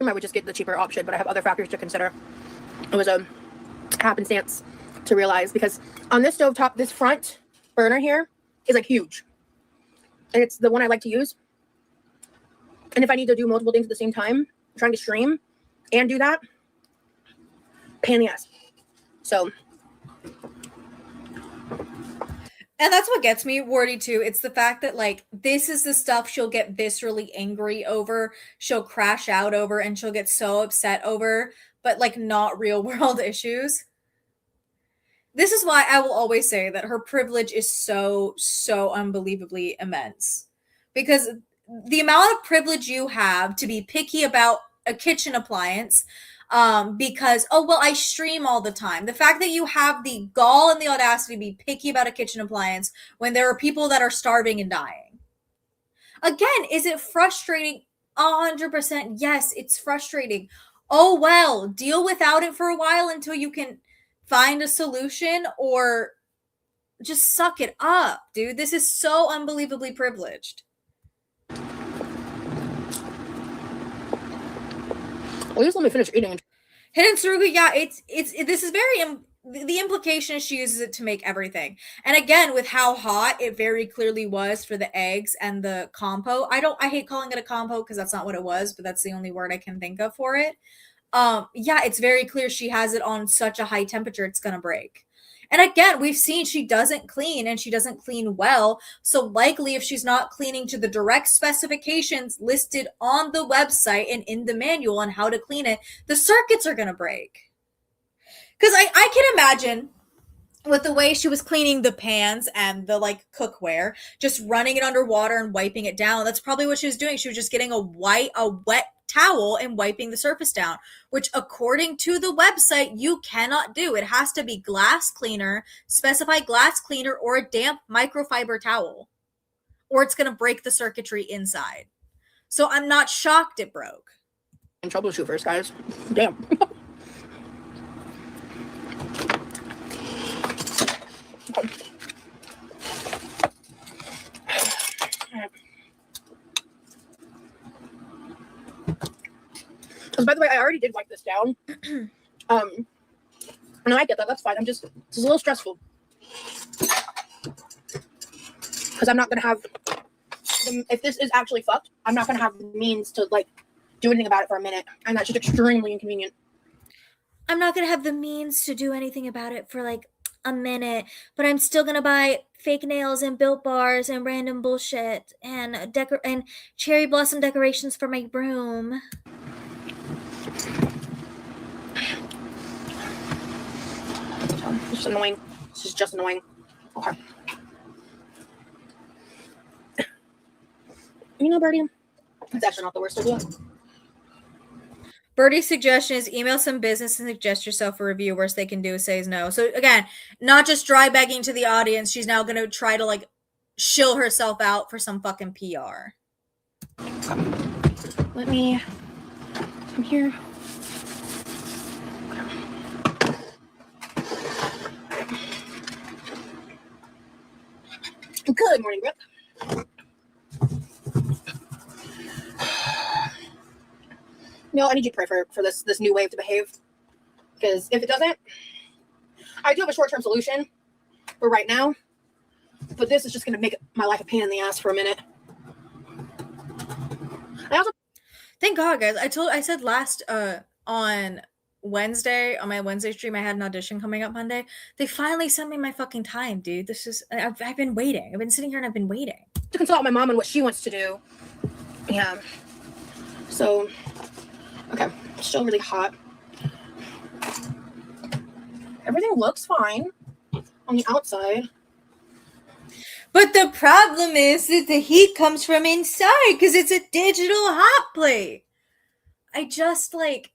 I would just get the cheaper option, but I have other factors to consider. It was a happenstance to realize, because on this stovetop, this front burner here is like huge. And it's the one I like to use. And if I need to do multiple things at the same time, trying to stream and do that, pain in the ass. So. And that's what gets me worried too. It's the fact that like, this is the stuff she'll get viscerally angry over, she'll crash out over, and she'll get so upset over, but like not real world issues. This is why I will always say that her privilege is so unbelievably immense. Because the amount of privilege you have to be picky about a kitchen appliance, because, oh, well, I stream all the time. The fact that you have the gall and the audacity to be picky about a kitchen appliance when there are people that are starving and dying. Again, is it frustrating? 100%. Yes, it's frustrating. Oh, well, deal without it for a while until you can find a solution, or just suck it up, dude. This is so unbelievably privileged. At least let me finish eating. Hidden Suruga, yeah, this is very, the implication is she uses it to make everything. And again, with how hot it very clearly was for the eggs and the compo. I hate calling it a compo because that's not what it was, but that's the only word I can think of for it. Yeah, it's very clear she has it on such a high temperature it's gonna break. And again, we've seen she doesn't clean, and she doesn't clean well. So likely, if she's not cleaning to the direct specifications listed on the website and in the manual on how to clean it, the circuits are going to break. Because I can imagine with the way she was cleaning the pans and the like cookware, just running it under water and wiping it down. That's probably what she was doing. She was just getting a wet towel and wiping the surface down, which according to the website, you cannot do. It has to be glass cleaner, specified glass cleaner, or a damp microfiber towel, or it's going to break the circuitry inside. So I'm not shocked it broke. And troubleshooters, guys. Damn. by the way, I already did wipe this down. No, I get that. That's fine. This is a little stressful. Because I'm not going to have, if this is actually fucked, I'm not going to have the means to, like, do anything about it for a minute. And that's just extremely inconvenient. I'm not going to have the means to do anything about it for, like, a minute, but I'm still going to buy fake nails and Built Bars and random bullshit and and cherry blossom decorations for my room. It's just annoying. This is just annoying. Okay. You know, Birdie, it's actually not the worst idea. Birdie's suggestion is email some business and suggest yourself a review. Worst they can do is say no. So again, not just dry begging to the audience. She's now going to try to, like, shill herself out for some fucking PR. Let me come here. Good morning, Brooke. No, I need you to pray for this new wave to behave. Because if it doesn't, I do have a short-term solution for right now. But this is just going to make my life a pain in the ass for a minute. Thank God, guys. I said last on Wednesday, on my Wednesday stream, I had an audition coming up Monday. They finally sent me my fucking time, dude. I've been waiting. I've been sitting here and I've been waiting to consult my mom on what she wants to do. Yeah. So, okay. Still really hot. Everything looks fine on the outside. But the problem is that the heat comes from inside because it's a digital hot plate. I just, like...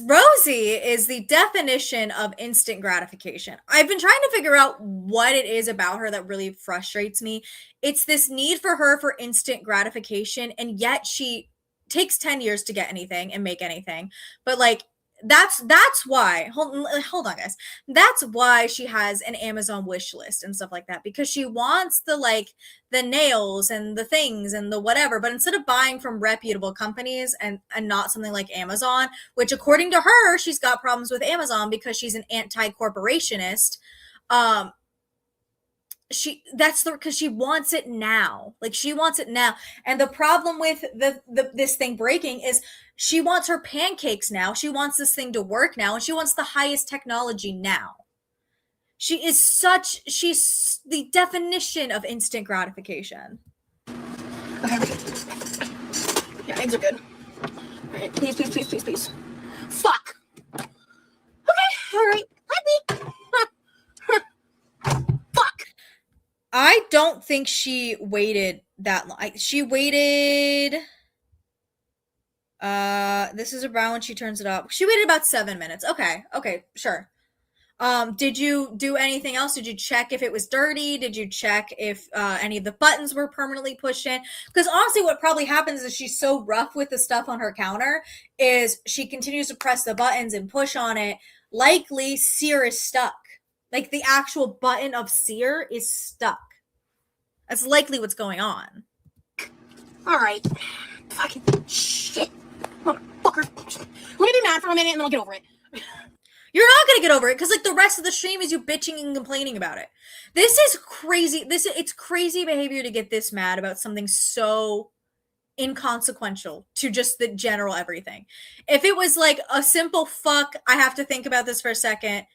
Rosie is the definition of instant gratification. I've been trying to figure out what it is about her that really frustrates me. It's this need for her for instant gratification, and yet she takes 10 years to get anything and make anything. But, like, that's why, hold on, guys. That's why she has an Amazon wish list and stuff like that, because she wants the nails and the things and the whatever, but instead of buying from reputable companies and not something like Amazon, which according to her, she's got problems with Amazon because she's an anti-corporationist. Because she wants it now. Like, she wants it now. And the problem with this thing breaking is she wants her pancakes now. She wants this thing to work now, and she wants the highest technology now. She's the definition of instant gratification. Okay. Yeah, eggs are good. All right, please. Fuck. Okay, all right. Let me. Fuck. I don't think she waited that long. She waited. This is around when she turns it up. She waited about 7 minutes. Okay, sure. Did you do anything else? Did you check if it was dirty? Did you check if any of the buttons were permanently pushed in? Because honestly, what probably happens is she's so rough with the stuff on her counter is she continues to press the buttons and push on it. Likely, sear is stuck. Like, the actual button of sear is stuck. That's likely what's going on. All right. Fucking shit. Motherfucker. Let me be mad for a minute and then I'll get over it. You're not going to get over it because, like, the rest of the stream is you bitching and complaining about it. This is crazy. It's crazy behavior to get this mad about something so inconsequential to just the general everything. If it was like a simple fuck, I have to think about this for a second,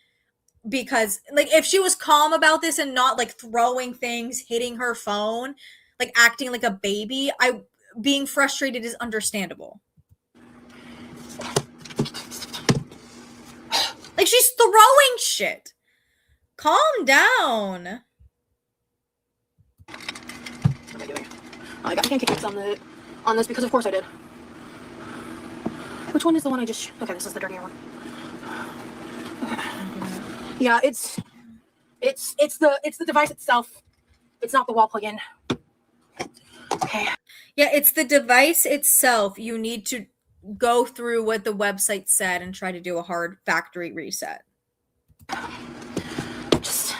because, like, if she was calm about this and not, like, throwing things, hitting her phone, like, acting like a baby, being frustrated is understandable. Like, she's throwing shit. Calm down. What am I doing? I got pancakes on this because of course I did. Which one is the one I just... Okay, this is the dirtier one. Yeah, it's the device itself. It's not the wall plug-in. Okay. Yeah, it's the device itself. You need to go through what the website said and try to do a hard factory reset. Just...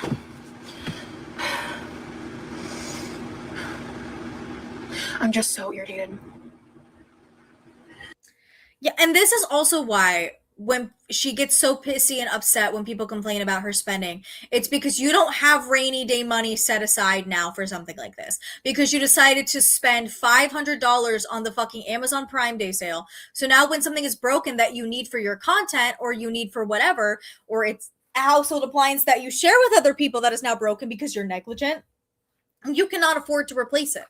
I'm just so irritated. Yeah, and this is also why when she gets so pissy and upset when people complain about her spending, it's because you don't have rainy day money set aside now for something like this. Because you decided to spend $500 on the fucking Amazon Prime Day sale. So now when something is broken that you need for your content or you need for whatever, or it's a household appliance that you share with other people that is now broken because you're negligent, you cannot afford to replace it.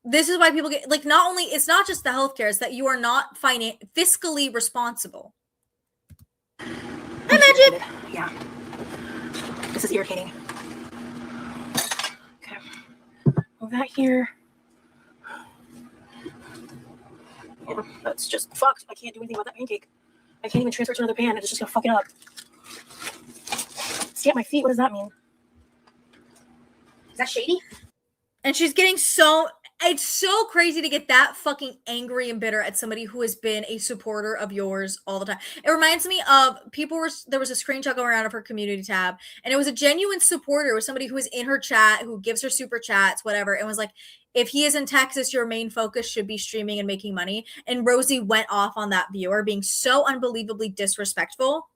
This is why people get like, not only it's not just the healthcare, it's that you are not fiscally responsible. Hi, Magic. Yeah, this is irritating. Okay, move that here. Yeah, that's just fucked. I can't do anything about that pancake. I can't even transfer it to another pan. It's just gonna fuck it up. Stamp my feet. What does that mean? Is that shady? And she's getting so, it's so crazy to get that fucking angry and bitter at somebody who has been a supporter of yours all the time. It reminds me of there was a screenshot going around of her community tab, and it was a genuine supporter. It was somebody who was in her chat, who gives her super chats, whatever, and was like, if he is in Texas, your main focus should be streaming and making money. And Rosie went off on that viewer, being so unbelievably disrespectful.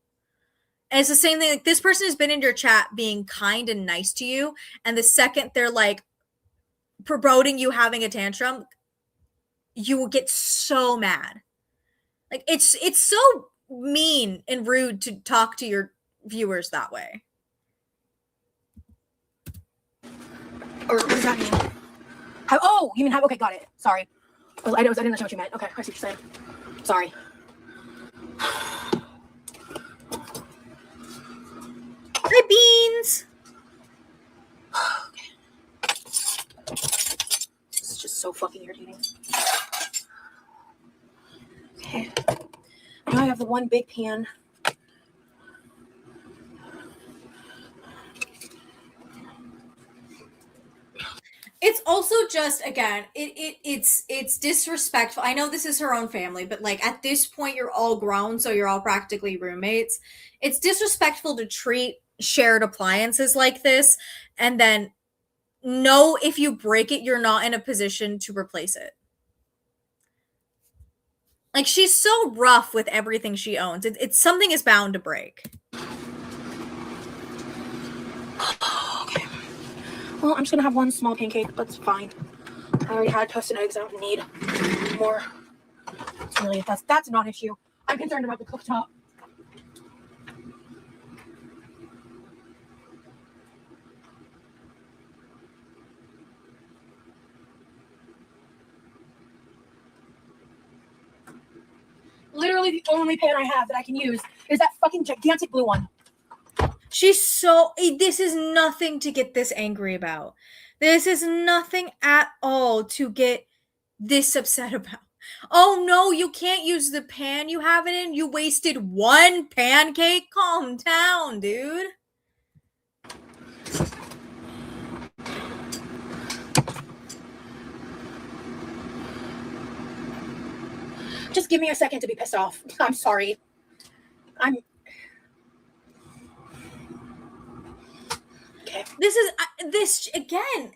And it's the same thing. Like, this person has been in your chat being kind and nice to you, and the second they're like promoting you having a tantrum, you will get so mad. Like, it's so mean and rude to talk to your viewers that way. Or what does that mean? How? Oh, you mean how? Okay, got it. Sorry. I didn't know what you meant. Okay, I see what you're saying. Sorry. Hi, Beans. Okay. This is just so fucking irritating. Okay. Now I have the one big pan. It's also just, again, it's disrespectful. I know this is her own family, but like, at this point you're all grown, so you're all practically roommates. It's disrespectful to treat shared appliances like this and then know if you break it, you're not in a position to replace it. Like, she's so rough with everything she owns. It's something is bound to break. Okay. Well, I'm just gonna have one small pancake. That's fine. I already had toast and eggs. I don't need more. Really, that's not an issue. I'm concerned about the cooktop. Literally, the only pan I have that I can use is that fucking gigantic blue one. She's so, this is nothing to get this angry about. This is nothing at all to get this upset about. Oh no, you can't use the pan you have it in. You wasted one pancake. Calm down, dude. Just give me a second to be pissed off. I'm sorry. Okay. This again.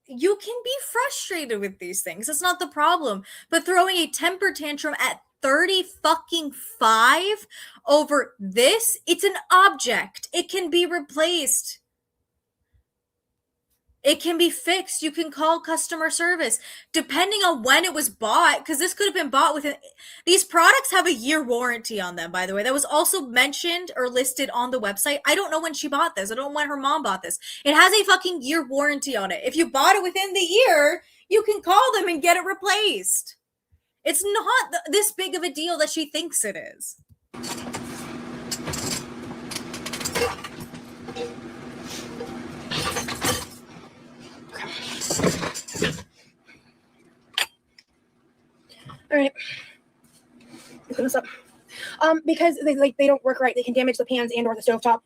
You can be frustrated with these things. That's not the problem. But throwing a temper tantrum at 30 fucking 5 over this, it's an object. It can be replaced. It can be fixed. You can call customer service depending on when it was bought, because this could have been bought within. These products have a year warranty on them, by the way. That was also mentioned or listed on the website. I don't know when she bought this. I don't know when her mom bought this. It has a fucking year warranty on it. If you bought it within the year, you can call them and get it replaced. It's not this big of a deal that she thinks it is. All right. Clean this up. Because they don't work right. They can damage the pans and or the stovetop.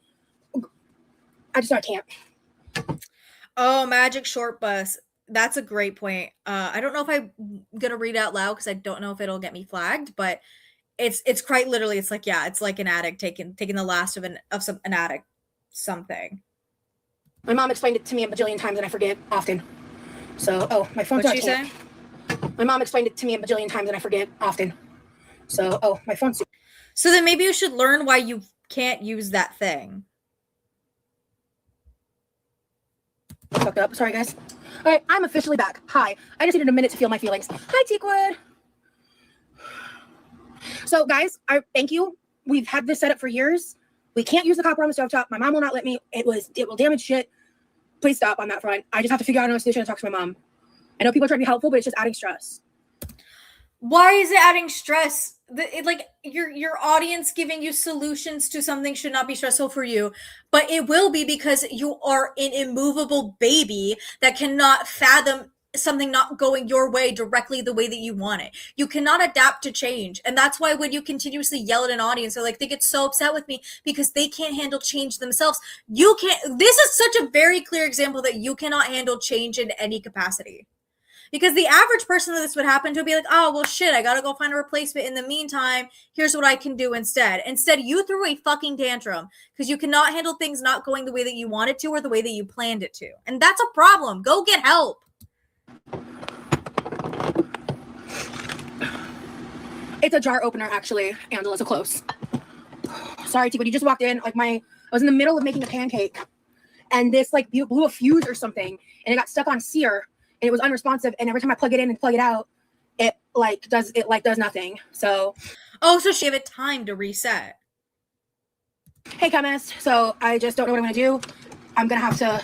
I can't. Oh, Magic Short Bus. That's a great point. I don't know if I'm gonna read out loud because I don't know if it'll get me flagged, but it's quite literally, it's like, yeah, it's like an addict taking the last of an addict something. My mom explained it to me a bajillion times and I forget often. So, my phone's What'd she say? My mom explained it to me a bajillion times and I forget often. So, my phone's... So then maybe you should learn why you can't use that thing. Fucked up. Sorry, guys. All right, I'm officially back. Hi. I just needed a minute to feel my feelings. Hi, Teakwood. So, guys, I thank you. We've had this set up for years. We can't use the copper on the stovetop. My mom will not let me. It will damage shit. Please stop on that front. I just have to figure out another solution and talk to my mom. I know people are trying to be helpful, but it's just adding stress. Why is it adding stress? Your audience giving you solutions to something should not be stressful for you, but it will be because you are an immovable baby that cannot fathom something not going your way directly the way that you want it. You cannot adapt to change. And that's why when you continuously yell at an audience, or they get so upset with me because they can't handle change themselves. You can't. This is such a very clear example that you cannot handle change in any capacity. Because the average person that this would happen to would be like, oh, well, shit, I gotta go find a replacement. In the meantime, here's what I can do instead. Instead, you threw a fucking tantrum because you cannot handle things not going the way that you want it to or the way that you planned it to. And that's a problem. Go get help. It's a jar opener, actually. Angela's a close. Sorry, T, but you just walked in. I was in the middle of making a pancake, and this blew a fuse or something, and it got stuck on sear. And it was unresponsive, and every time I plug it in and plug it out, it does nothing. So, so she gave it time to reset. Hey, chemist. So I just don't know what I'm gonna do. I'm gonna have to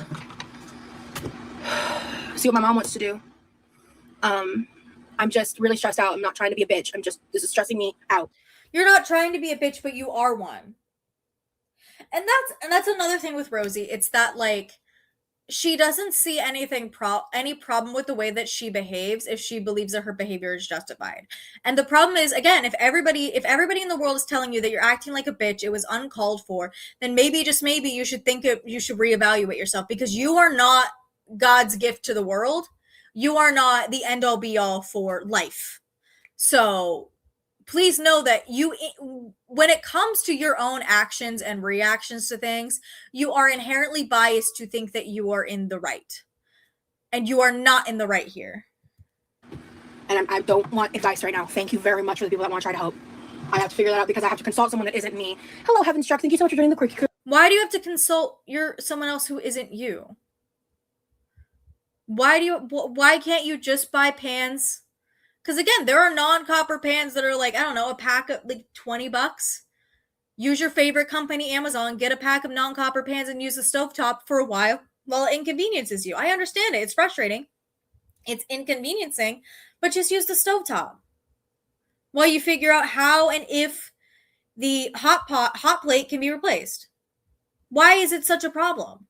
see what my mom wants to do. I'm just really stressed out. I'm not trying to be a bitch. This is stressing me out. You're not trying to be a bitch, but you are one. And that's another thing with Rosie. It's that she doesn't see any problem with the way that she behaves if she believes that her behavior is justified. And the problem is, again, if everybody in the world is telling you that you're acting like a bitch, it was uncalled for, then maybe, just maybe, you should reevaluate yourself, because you are not God's gift to the world. You are not the end all be all for life. So please know that when it comes to your own actions and reactions to things, you are inherently biased to think that you are in the right. And you are not in the right here. And I don't want advice right now. Thank you very much for the people that want to try to help. I have to figure that out because I have to consult someone that isn't me. Hello, Heaven Struck. Thank you so much for joining the quickie. Why do you have to consult someone else who isn't you? Why can't you just buy pans? Because again, there are non-copper pans that are I don't know, a pack of $20. Use your favorite company, Amazon, get a pack of non-copper pans and use the stovetop for a while it inconveniences you. I understand it. It's frustrating. It's inconveniencing, but just use the stovetop while you figure out how and if the hot plate can be replaced. Why is it such a problem?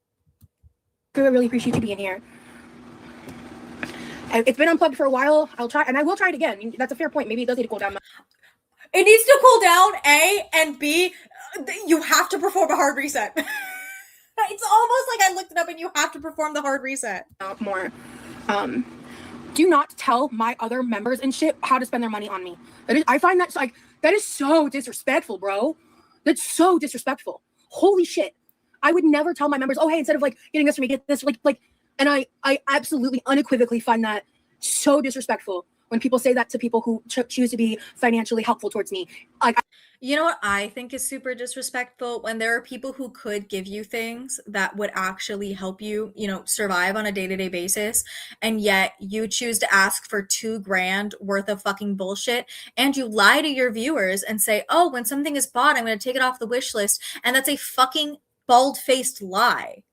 I really appreciate you being here. It's been unplugged for a while. I'll try, and I will try it again. That's a fair point. Maybe it does need to cool down. It needs to cool down, A, and B, you have to perform a hard reset. It's almost like I looked it up and you have to perform the hard reset. More. Do not tell my other members and shit how to spend their money on me. I find that that is so disrespectful, bro. That's so disrespectful. Holy shit. I would never tell my members, oh, hey, instead of getting this for me, get this, and I absolutely unequivocally find that so disrespectful when people say that to people who choose to be financially helpful towards me. You know what I think is super disrespectful? When there are people who could give you things that would actually help you, survive on a day-to-day basis, and yet you choose to ask for $2,000 worth of fucking bullshit, and you lie to your viewers and say, oh, when something is bought, I'm going to take it off the wish list, and that's a fucking bald-faced lie.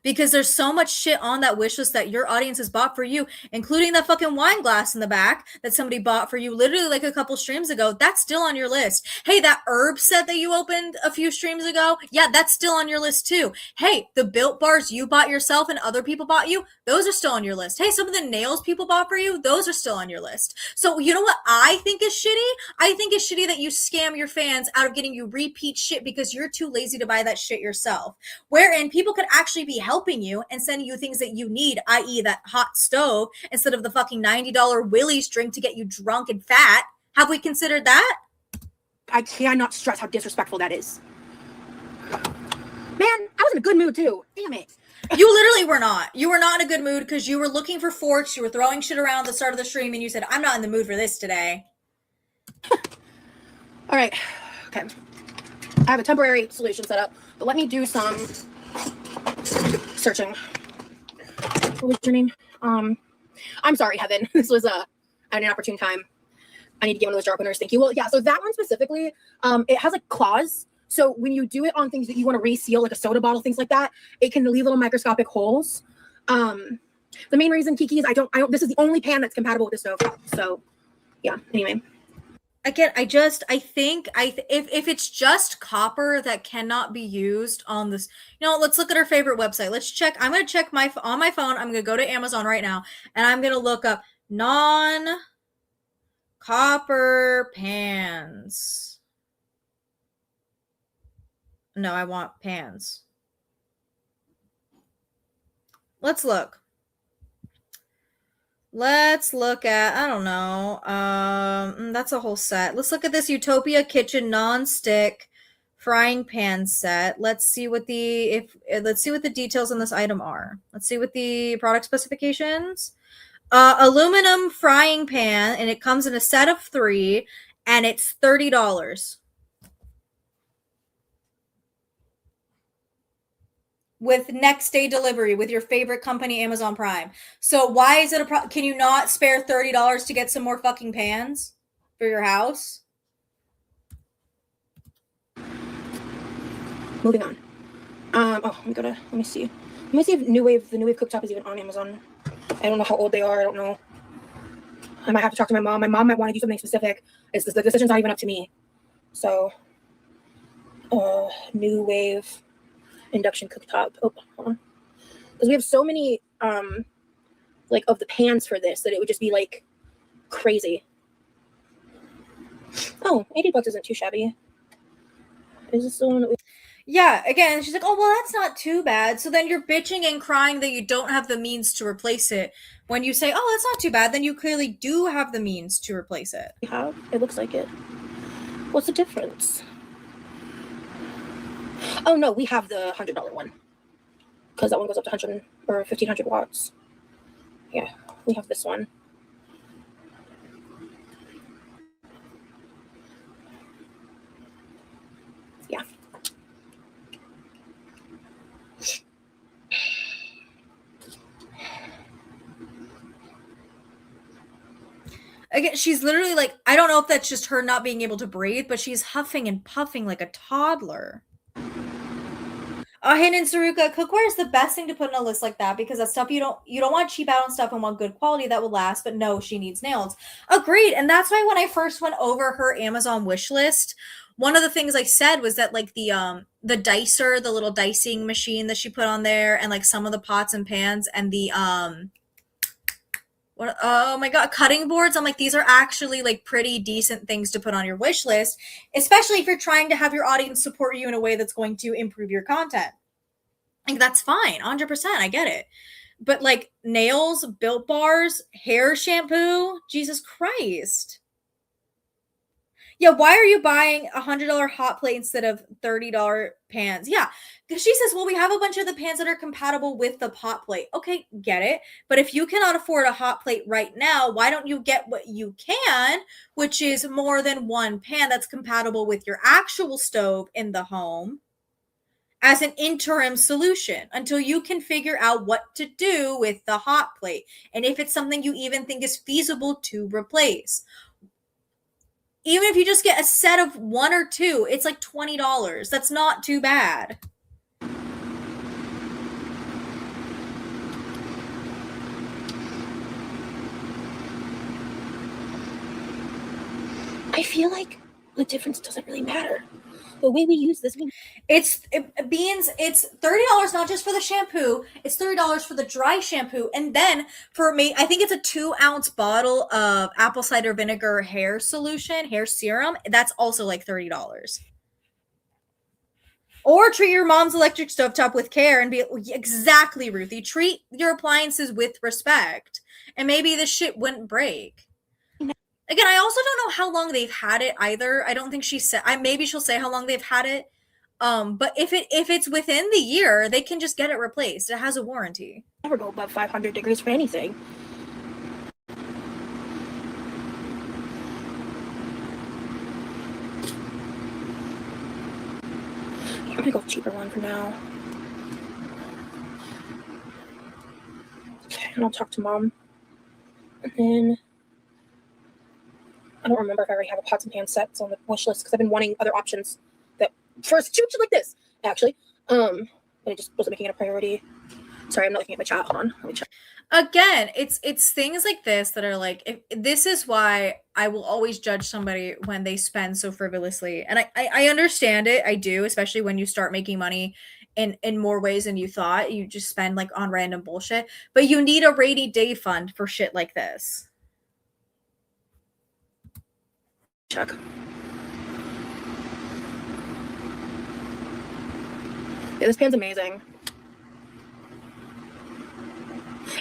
Because there's so much shit on that wish list that your audience has bought for you, including that fucking wine glass in the back that somebody bought for you literally a couple streams ago. That's still on your list. Hey, that herb set that you opened a few streams ago, yeah, that's still on your list too. Hey, the Built bars you bought yourself and other people bought you, those are still on your list. Hey, some of the nails people bought for you, those are still on your list. So you know what I think is shitty? I think it's shitty that you scam your fans out of getting you repeat shit because you're too lazy to buy that shit yourself. Wherein people could actually be helping you and sending you things that you need, i.e. that hot stove, instead of the fucking $90 Willie's drink to get you drunk and fat. Have we considered that? I cannot stress how disrespectful that is. Man, I was in a good mood too. Damn it. You literally were not. You were not in a good mood because you were looking for forks. You were throwing shit around the start of the stream, and you said, "I'm not in the mood for this today." All right. Okay. I have a temporary solution set up, but let me do some searching. What was your name? I'm sorry, Heaven. This was at an opportune time. I need to get one of those jar openers. Thank you. Well, yeah. So that one specifically, it has like claws. So when you do it on things that you want to reseal, like a soda bottle, things like that, it can leave little microscopic holes. The main reason, Kiki, is I don't. This is the only pan that's compatible with the stove. So, yeah. Anyway. Again, if it's just copper that cannot be used on this, let's look at our favorite website. Let's check. I'm gonna check on my phone. I'm gonna go to Amazon right now, and I'm gonna look up non-copper pans. No, I want pans. Let's look. Let's look at, I don't know. That's a whole set. Let's look at this Utopia Kitchen non-stick frying pan set. Let's see what the details on this item are. Let's see what the product specifications. Aluminum frying pan, and it comes in a set of 3, and it's $30. With next day delivery with your favorite company, Amazon Prime. So why is it can you not spare $30 to get some more fucking pans for your house? Moving on. Let me see. Let me see if the New Wave cooktop is even on Amazon. I don't know how old they are. I don't know. I might have to talk to my mom. My mom might want to do something specific. The decision's not even up to me. So, New Wave induction cooktop. Oh, hold on. Because we have so many like of the pans for this that it would just be like crazy. Oh, $80 isn't too shabby. Is this the one that we... Yeah, again, she's like, oh, well, that's not too bad. So then you're bitching and crying that you don't have the means to replace it. When you say, oh, that's not too bad, then you clearly do have the means to replace it. We have? It looks like it. What's the difference? Oh, no, we have the $100 one. Because that one goes up to 100 or 1,500 watts. Yeah, we have this one. Yeah. Again, she's literally like, I don't know if that's just her not being able to breathe, but she's huffing and puffing like a toddler. Hidden Saruka, cookware is the best thing to put on a list like that because that's stuff you don't want cheap out on stuff and want good quality that will last, but no, she needs nails. Agreed. And that's why when I first went over her Amazon wish list, one of the things I said was that like the dicer, the little dicing machine that she put on there, and like some of the pots and pans and the oh my god, cutting boards. I'm like, these are actually like pretty decent things to put on your wish list, especially if you're trying to have your audience support you in a way that's going to improve your content. Like, that's fine, 100%. I get it. But like nails, Built Bars, hair shampoo, Jesus Christ. Yeah, why are you buying $100 hot plate instead of $30 pans? Yeah, because she says, well, we have a bunch of the pans that are compatible with the hot plate. Okay, get it. But if you cannot afford a hot plate right now, why don't you get what you can, which is more than one pan that's compatible with your actual stove in the home as an interim solution until you can figure out what to do with the hot plate and if it's something you even think is feasible to replace. Even if you just get a set of 1 or 2, it's like $20. That's not too bad. I feel like the difference doesn't really matter. The way we use this, it's $30 not just for the shampoo, it's $30 for the dry shampoo, and then for me, I think it's a 2-ounce bottle of apple cider vinegar hair serum. That's also like $30. Or treat your mom's electric stovetop with care and be exactly, Ruthie. Treat your appliances with respect, and maybe this shit wouldn't break. Again, I also don't know how long they've had it either. I don't think she said. Maybe she'll say how long they've had it. But if it's within the year, they can just get it replaced. It has a warranty. Never go above 500 degrees for anything. I'm gonna go cheaper one for now. Okay, and I'll talk to mom. And then I don't remember if I already have a pots and pan sets on the wish list because I've been wanting other options that for a situation like this, actually. But it just wasn't making it a priority. Sorry, I'm not looking at my chat. Hold on. Let me check. Again, it's things like this that are like, this is why I will always judge somebody when they spend so frivolously. And I understand it. I do, especially when you start making money in more ways than you thought. You just spend like on random bullshit. But you need a rainy day fund for shit like this. Check. Yeah, this pan's amazing.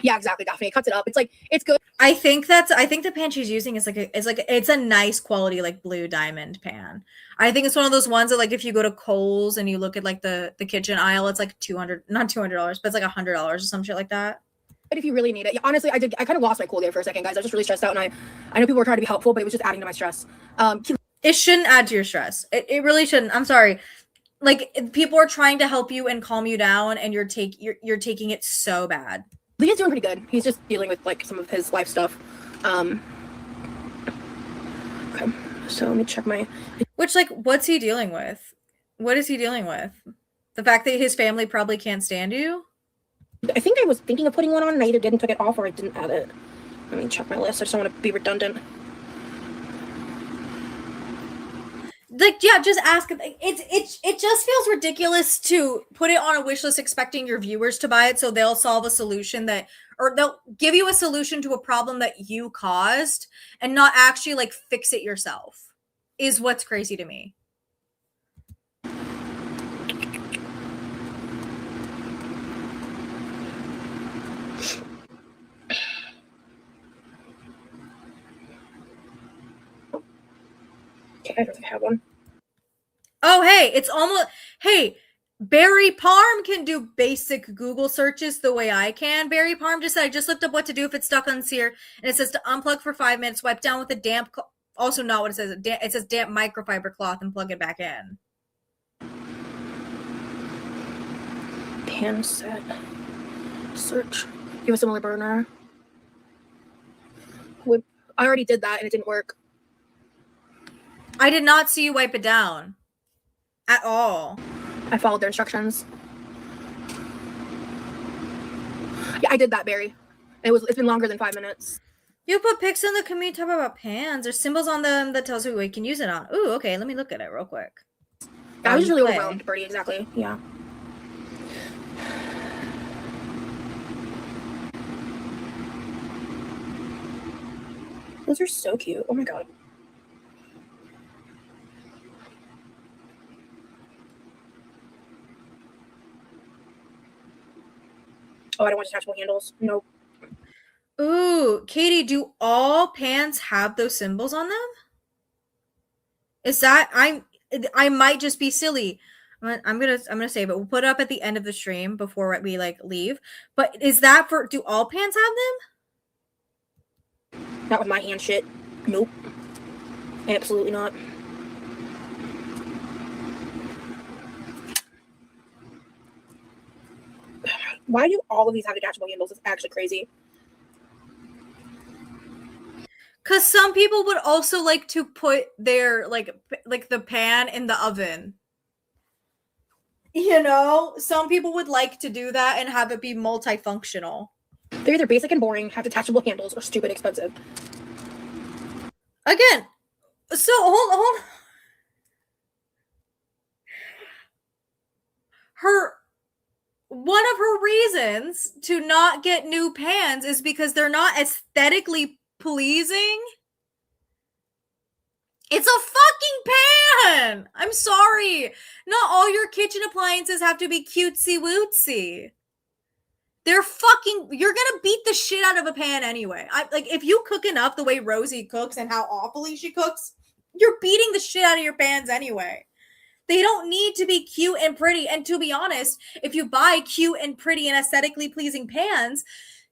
Yeah, exactly, Daphne. It cuts it up. It's like, it's good. I think the pan she's using is it's a nice quality like blue diamond pan. I think it's one of those ones that like if you go to Kohl's and you look at like the kitchen aisle, it's like not $200, but it's like $100 or some shit like that. But if you really need it, yeah, honestly, I kind of lost my cool there for a second, guys. I was just really stressed out, and I know people were trying to be helpful, but it was just adding to my stress. It shouldn't add to your stress. It really shouldn't. I'm sorry. Like people are trying to help you and calm you down, and you're taking it so bad. Leah's doing pretty good. He's just dealing with like some of his life stuff. Okay, so let me check my. Which like, what's he dealing with? What is he dealing with? The fact that his family probably can't stand you. I think I was thinking of putting one on, and I either didn't took it off or I didn't add it. Let me check my list. I just don't want to be redundant. Like, yeah, just ask. It just feels ridiculous to put it on a wish list expecting your viewers to buy it so they'll solve a solution or they'll give you a solution to a problem that you caused and not actually like fix it yourself is what's crazy to me. Okay, I don't think I have one. Oh, hey, it's almost, hey, Barry Parm can do basic Google searches the way I can. Barry Parm just said, I just looked up what to do if it's stuck on sear, and it says to unplug for 5 minutes, wipe down with a damp, also not what it says, it says damp microfiber cloth and plug it back in. Pan set. Search. Give a similar burner. I already did that and it didn't work. I did not see you wipe it down. At all. I followed their instructions. Yeah, I did that, Barry. It's been longer than 5 minutes. You put pics in the community tab about pans. There's symbols on them that tells you what you can use it on. Ooh, okay, let me look at it real quick. I was just really overwhelmed, Birdie, exactly. Yeah. Those are so cute. Oh my god. Oh, I don't want detachable handles. Nope. Ooh, Katie, do all pans have those symbols on them? Is that I might just be silly. I'm gonna say, but we'll put it up at the end of the stream before we like leave. But is that for? Do all pans have them? Not with my hand shit. Nope. Absolutely not. Why do all of these have detachable handles? It's actually crazy. Because some people would also like to put their like the pan in the oven. You know, some people would like to do that and have it be multifunctional. They're either basic and boring, have detachable handles, or stupid expensive. Again, so hold. One of her reasons to not get new pans is because they're not aesthetically pleasing. It's a fucking pan! I'm sorry. Not all your kitchen appliances have to be cutesy wootsy. You're gonna beat the shit out of a pan anyway. If you cook enough the way Rosie cooks and how awfully she cooks, you're beating the shit out of your pans anyway. They don't need to be cute and pretty. And to be honest, if you buy cute and pretty and aesthetically pleasing pans,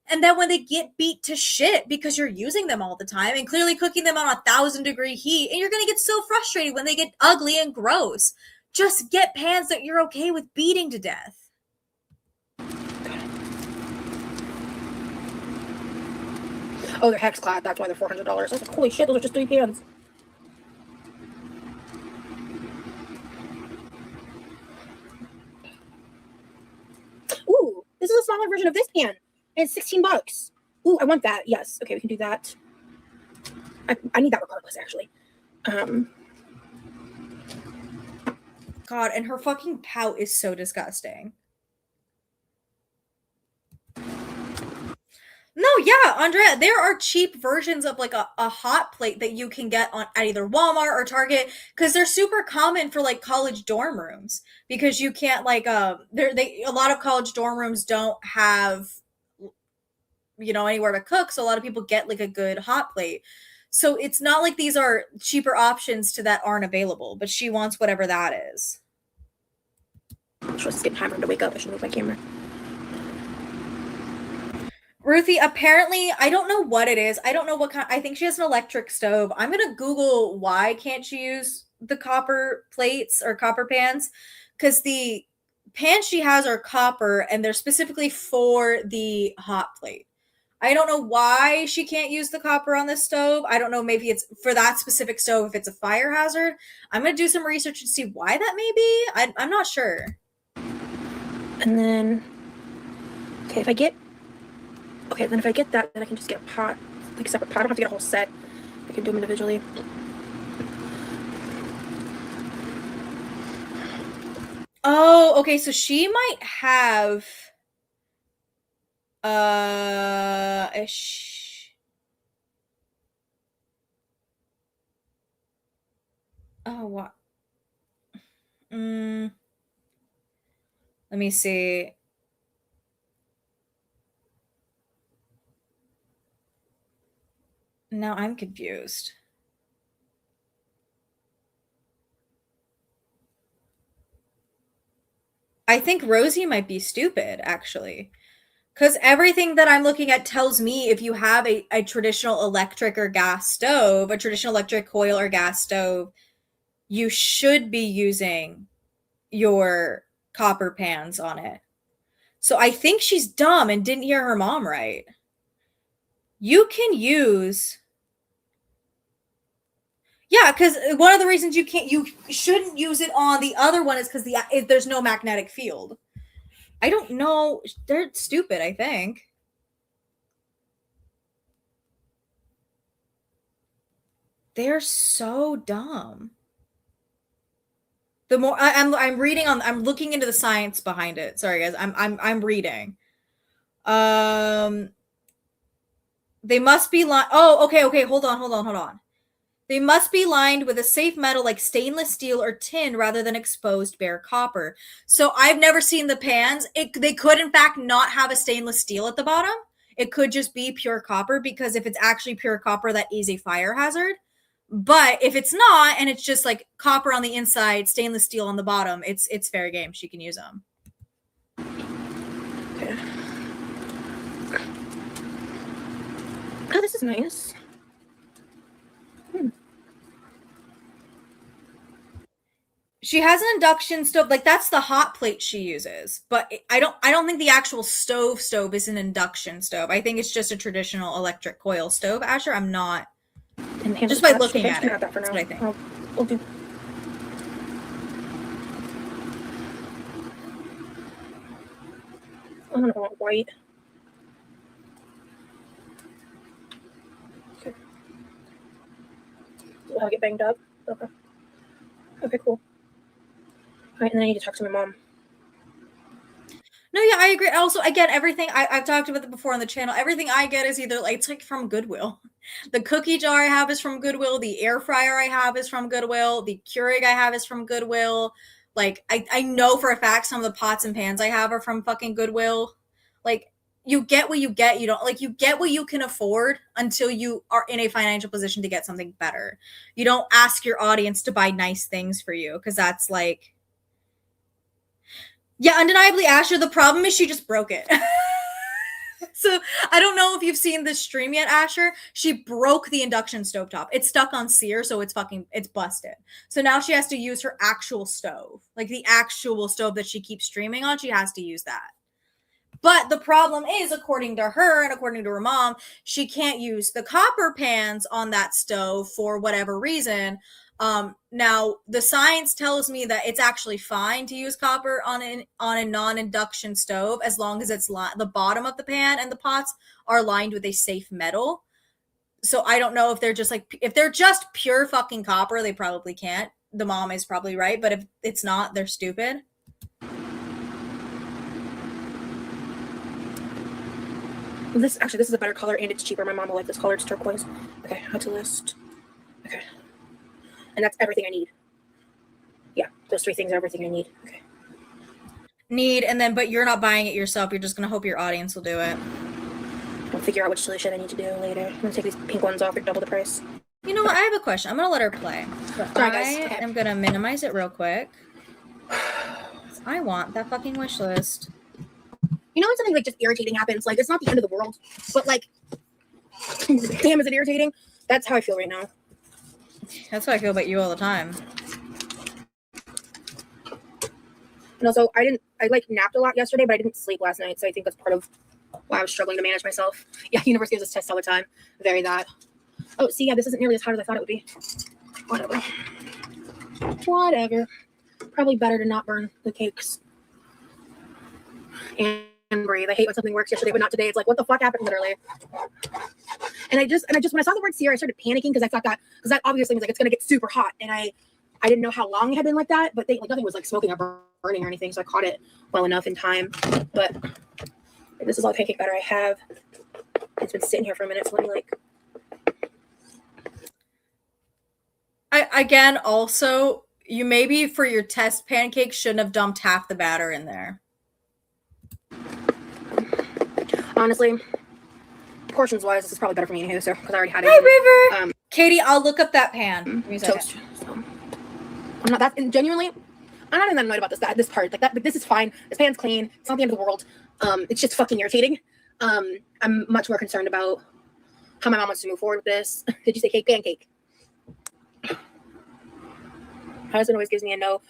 and then when they get beat to shit because you're using them all the time and clearly cooking them on 1,000-degree heat, and you're going to get so frustrated when they get ugly and gross. Just get pans that you're okay with beating to death. Oh, they're hex clad. That's why they're $400. I was like, holy shit, those are just 3 pans. Ooh, this is a smaller version of this pan. And it's $16. Ooh, I want that. Yes. Okay, we can do that. I need that regardless, actually. God, and her fucking pout is so disgusting. No, yeah, Andrea, there are cheap versions of like a hot plate that you can get at either Walmart or Target because they're super common for like college dorm rooms because you can't like a lot of college dorm rooms don't have anywhere to cook, so a lot of people get like a good hot plate. So it's not like these are cheaper options to that aren't available, but she wants whatever that is. Just getting hammered to wake up. I should move my camera. Ruthie, apparently, I don't know what it is. I don't know what kind. I think she has an electric stove. I'm gonna Google why can't she use the copper plates or copper pans, because the pans she has are copper and they're specifically for the hot plate. I don't know why she can't use the copper on this stove. I don't know. Maybe it's for that specific stove if it's a fire hazard. I'm gonna do some research and see why that may be. I'm not sure. And then, okay, if I get that, then I can just get a pot, like a separate pot. I don't have to get a whole set. I can do them individually. Oh, okay. So she might have oh, what? Let me see. Now I'm confused. I think Rosie might be stupid, actually. Because everything that I'm looking at tells me if you have a traditional electric or gas stove, a traditional electric coil or gas stove, you should be using your copper pans on it. So I think she's dumb and didn't hear her mom right. You can use. Yeah, because one of the reasons you shouldn't use it on the other one is because there's no magnetic field. I don't know. They're stupid, I think. They're so dumb. The more I'm reading I'm looking into the science behind it. Sorry guys, I'm reading. They must be okay, hold on. They must be lined with a safe metal like stainless steel or tin rather than exposed bare copper. So I've never seen the pans. They could in fact not have a stainless steel at the bottom. It could just be pure copper, because if it's actually pure copper, that is a fire hazard. But if it's not, and it's just like copper on the inside, stainless steel on the bottom, it's fair game. She can use them. Okay. Oh, this is nice. She has an induction stove, like that's the hot plate she uses. But I don't think the actual stove is an induction stove. I think it's just a traditional electric coil stove. Asher, I'm not. Just by looking at it, that's what I think. We'll do. I don't want white. Okay. Will I get banged up? Okay. Okay, cool. All right, and then I need to talk to my mom. No, yeah, I agree. Also, again, everything I've talked about it before on the channel. Everything I get is either it's like from Goodwill. The cookie jar I have is from Goodwill. The air fryer I have is from Goodwill. The Keurig I have is from Goodwill. Like I know for a fact some of the pots and pans I have are from fucking Goodwill. Like you get what you get. You don't like, you get what you can afford until you are in a financial position to get something better. You don't ask your audience to buy nice things for you, because that's like, yeah, undeniably Asher, the problem is she just broke it. So I don't know if you've seen this stream yet, Asher. She broke the induction stovetop. It's stuck on sear, so it's busted. So now she has to use her actual stove, like the actual stove that she keeps streaming on. She has to use that. But the problem is, according to her and according to her mom, she can't use the copper pans on that stove for whatever reason. Now the science tells me that it's actually fine to use copper on a non-induction stove, as long as it's the bottom of the pan and the pots are lined with a safe metal. So I don't know if they're just like, if they're just pure fucking copper, they probably can't. The mom is probably right, but if it's not, they're stupid. This is a better color and it's cheaper. My mom will like this color. It's turquoise. Okay, how to list. Okay. And that's everything I need. Yeah, those 3 things are everything I need. Okay. And then, but you're not buying it yourself. You're just going to hope your audience will do it. I'll figure out which solution I need to do later. I'm going to take these pink ones off for double the price. You know what? I have a question. I'm going to let her play. Sorry, guys. Okay. I'm going to minimize it real quick. I want that fucking wish list. You know when something like just irritating happens? Like, it's not the end of the world, but like, damn, is it irritating? That's how I feel right now. That's how I feel about you all the time. And also, I like napped a lot yesterday, but I didn't sleep last night, so I think that's part of why I was struggling to manage myself. Yeah, university gives us tests all the time. Very that. Oh, see, yeah, this isn't nearly as hot as I thought it would be. Whatever. Probably better to not burn the cakes. And breathe. I hate when something works yesterday, but not today. It's like, what the fuck happened, literally? And I just when I saw the word sear, I started panicking because I thought because that obviously means like it's gonna get super hot, and I didn't know how long it had been like that, but nothing was like smoking or burning or anything, so I caught it well enough in time. But this is all the pancake batter I have. It's been sitting here for a minute, so let me like. Again, also, you maybe for your test pancakes shouldn't have dumped half the batter in there. Honestly, portions wise, this is probably better for me anyway, so because I already had it. Hi, River. Katie, I'll look up that pan. Toast. So, I'm not that genuinely. I'm not even that annoyed about this part. Like that. Like, this is fine. This pan's clean. It's not the end of the world. It's just fucking irritating. I'm much more concerned about how my mom wants to move forward with this. Did you say cake pancake? My husband always gives me a no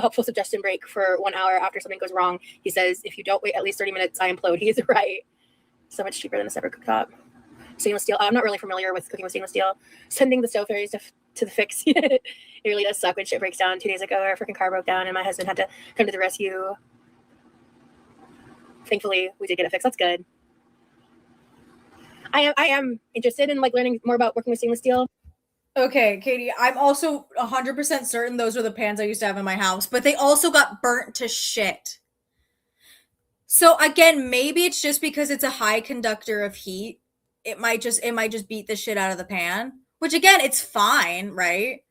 helpful suggestion break for 1 hour after something goes wrong. He says, if you don't wait at least 30 minutes, I implode. He's right. So much cheaper than a separate cooktop. Stainless steel. I'm not really familiar with cooking with stainless steel. Sending the stove fairies to the fix. It really does suck when shit breaks down. 2 days ago, our freaking car broke down and my husband had to come to the rescue. Thankfully, we did get it fixed. That's good. I am interested in like learning more about working with stainless steel. Okay, Katie, I'm also 100% certain those were the pans I used to have in my house, but they also got burnt to shit. So again, maybe it's just because it's a high conductor of heat. It might just beat the shit out of the pan, which again, it's fine, right?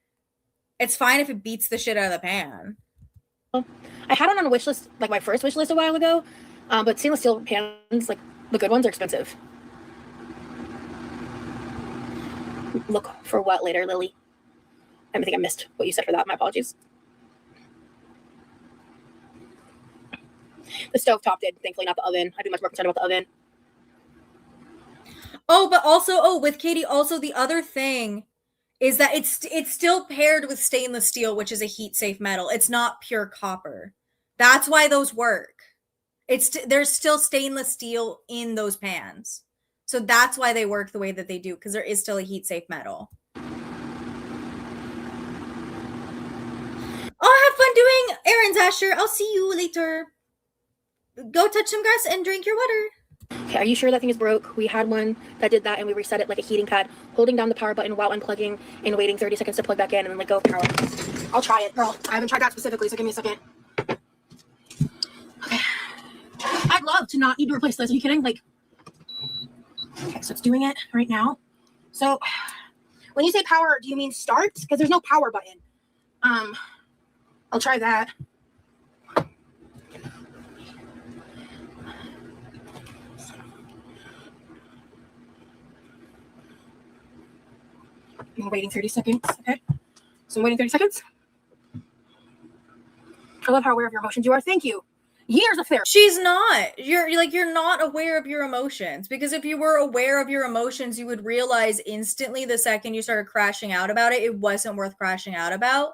It's fine if it beats the shit out of the pan. I had it on a wish list, like my first wish list a while ago, but stainless steel pans, like the good ones, are expensive. Look for what later, Lily? I think I missed what you said for that. My apologies. The stove top did, thankfully, not the oven. I'd be much more concerned about the oven. Oh, but also, with Katie, also the other thing is that it's still paired with stainless steel, which is a heat safe metal. It's not pure copper. That's why those work. There's still stainless steel in those pans. So that's why they work the way that they do, because there is still a heat safe metal. Oh, have fun doing errands, Asher. I'll see you later. Go touch some grass and drink your water. Okay, are you sure that thing is broke? We had one that did that and we reset it like a heating pad, holding down the power button while unplugging and waiting 30 seconds to plug back in and then let go of power. I'll try it, girl. I haven't tried that specifically, so give me a second. Okay. I'd love to not need to replace this. Are you kidding? Like, okay, so it's doing it right now. So when you say power, do you mean start? Because there's no power button. I'll try that. I'm waiting 30 seconds. Okay. So I'm waiting 30 seconds. I love how aware of your emotions you are. Thank you. Years of therapy. She's not. You're not aware of your emotions, because if you were aware of your emotions, you would realize instantly the second you started crashing out about it, it wasn't worth crashing out about.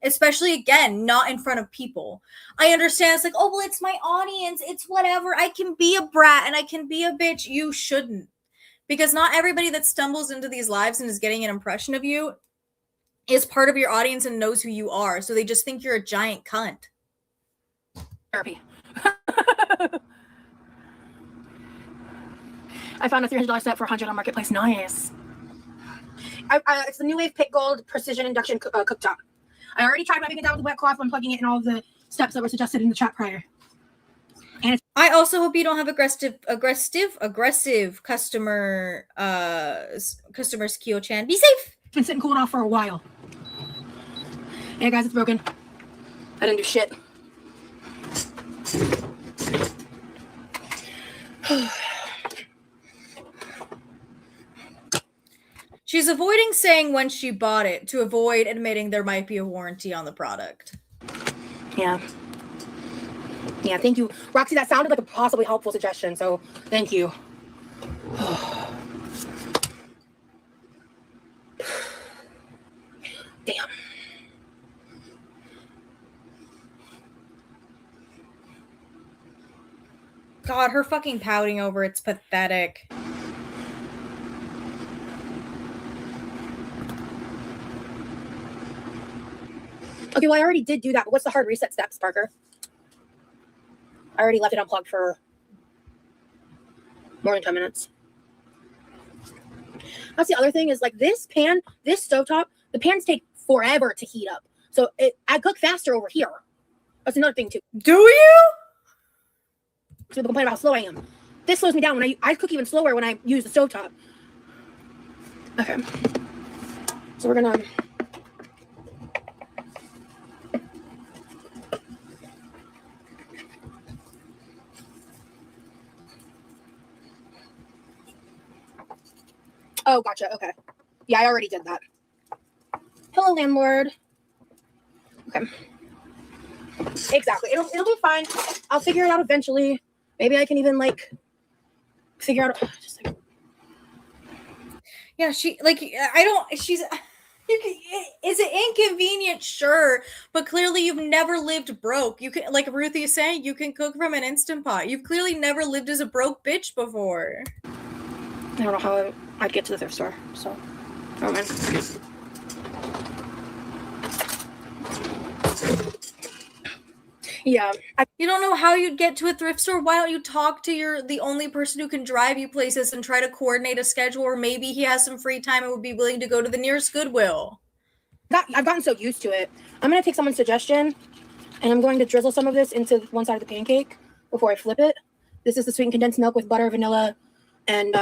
Especially, again, not in front of people. I understand it's like, oh, well, it's my audience. It's whatever. I can be a brat and I can be a bitch. You shouldn't. Because not everybody that stumbles into these lives and is getting an impression of you is part of your audience and knows who you are. So they just think you're a giant cunt. Therapy. I found a $300 set for $100 on Marketplace. Nice. It's the New Wave Pit Gold Precision Induction Cooktop. I already tried rubbing it down with wet cloth when plugging it in all of the steps that were suggested in the chat prior. And I also hope you don't have aggressive customers. Kyo-chan, be safe. It's been sitting cooled off for a while. Yeah, guys, it's broken. I didn't do shit. She's avoiding saying when she bought it to avoid admitting there might be a warranty on the product. Yeah. Yeah, thank you. Roxy, that sounded like a possibly helpful suggestion, so thank you. Damn. God, her fucking pouting over it's pathetic. Okay, well, I already did do that, but what's the hard reset steps, Parker? I already left it unplugged for more than 10 minutes. That's the other thing is, like, this stovetop, the pans take forever to heat up. So I cook faster over here. That's another thing, too. Do you? So people complain about how slow I am. This slows me down when I cook even slower when I use the stovetop. Okay. So we're gonna... Oh, gotcha. Okay. Yeah, I already did that. Hello, landlord. Okay. Exactly. It'll be fine. I'll figure it out eventually. Maybe I can even, like, figure out... Just like... Yeah, she's... Is it inconvenient? Sure. But clearly you've never lived broke. You can, like Ruthie is saying, you can cook from an Instant Pot. You've clearly never lived as a broke bitch before. I don't know how I'd get to the thrift store, so... Never mind. Yeah. You don't know how you'd get to a thrift store? Why don't you talk to the only person who can drive you places and try to coordinate a schedule, or maybe he has some free time and would be willing to go to the nearest Goodwill. I've gotten so used to it. I'm going to take someone's suggestion, and I'm going to drizzle some of this into one side of the pancake before I flip it. This is the sweetened condensed milk with butter, vanilla, and...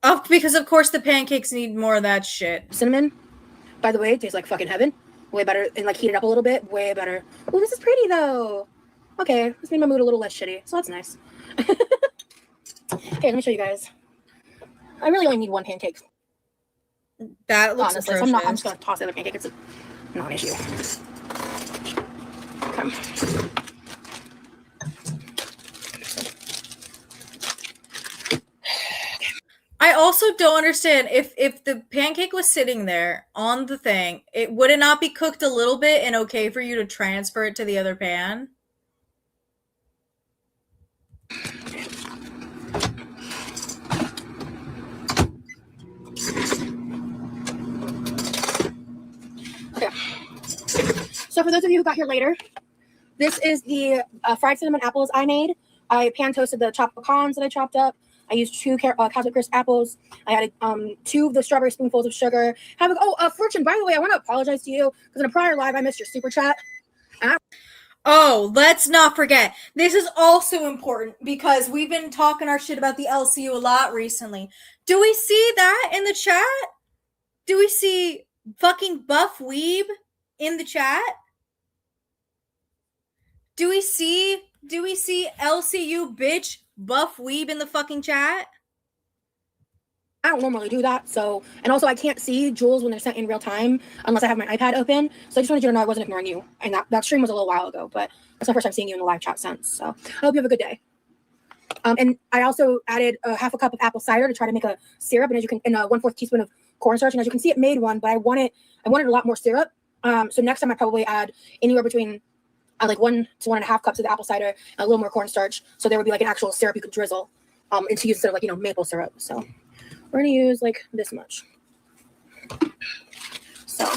Oh, because of course the pancakes need more of that shit. Cinnamon. By the way, it tastes like fucking heaven. Way better, and like heat it up a little bit. Way better. Oh, this is pretty though. Okay, this made my mood a little less shitty, so that's nice. Hey, let me show you guys. I really only need one pancake. That looks honestly, atrocious. So I'm just gonna toss the other pancake. It's a non-issue. Okay. I also don't understand if the pancake was sitting there on the thing, would it not be cooked a little bit and okay for you to transfer it to the other pan? Okay. So for those of you who got here later, this is the fried cinnamon apples I made. I pan toasted the chopped pecans that I chopped up. I used 2 Cosmic Crisp apples. I added 2 of the strawberry spoonfuls of sugar. Fortune, by the way, I want to apologize to you because in a prior live, I missed your super chat. Oh, let's not forget. This is also important because we've been talking our shit about the LCU a lot recently. Do we see that in the chat? Do we see fucking Buff Weeb in the chat? Do we see LCU bitch Buff Weeb in the fucking chat? I don't normally do that. So, and also I can't see Jules when they're sent in real time unless I have my iPad open. So I just wanted you to know I wasn't ignoring you. And that stream was a little while ago, but that's my first time seeing you in the live chat since. So I hope you have a good day. And I also added half a cup of apple cider to try to make a syrup, and as you can, and 1/4 teaspoon of cornstarch. And as you can see, it made one, but I wanted a lot more syrup. So next time I probably add anywhere between like 1 to 1.5 cups of the apple cider and a little more cornstarch. So there would be like an actual syrup you could drizzle into use instead of like, maple syrup. So we're gonna use like this much. So.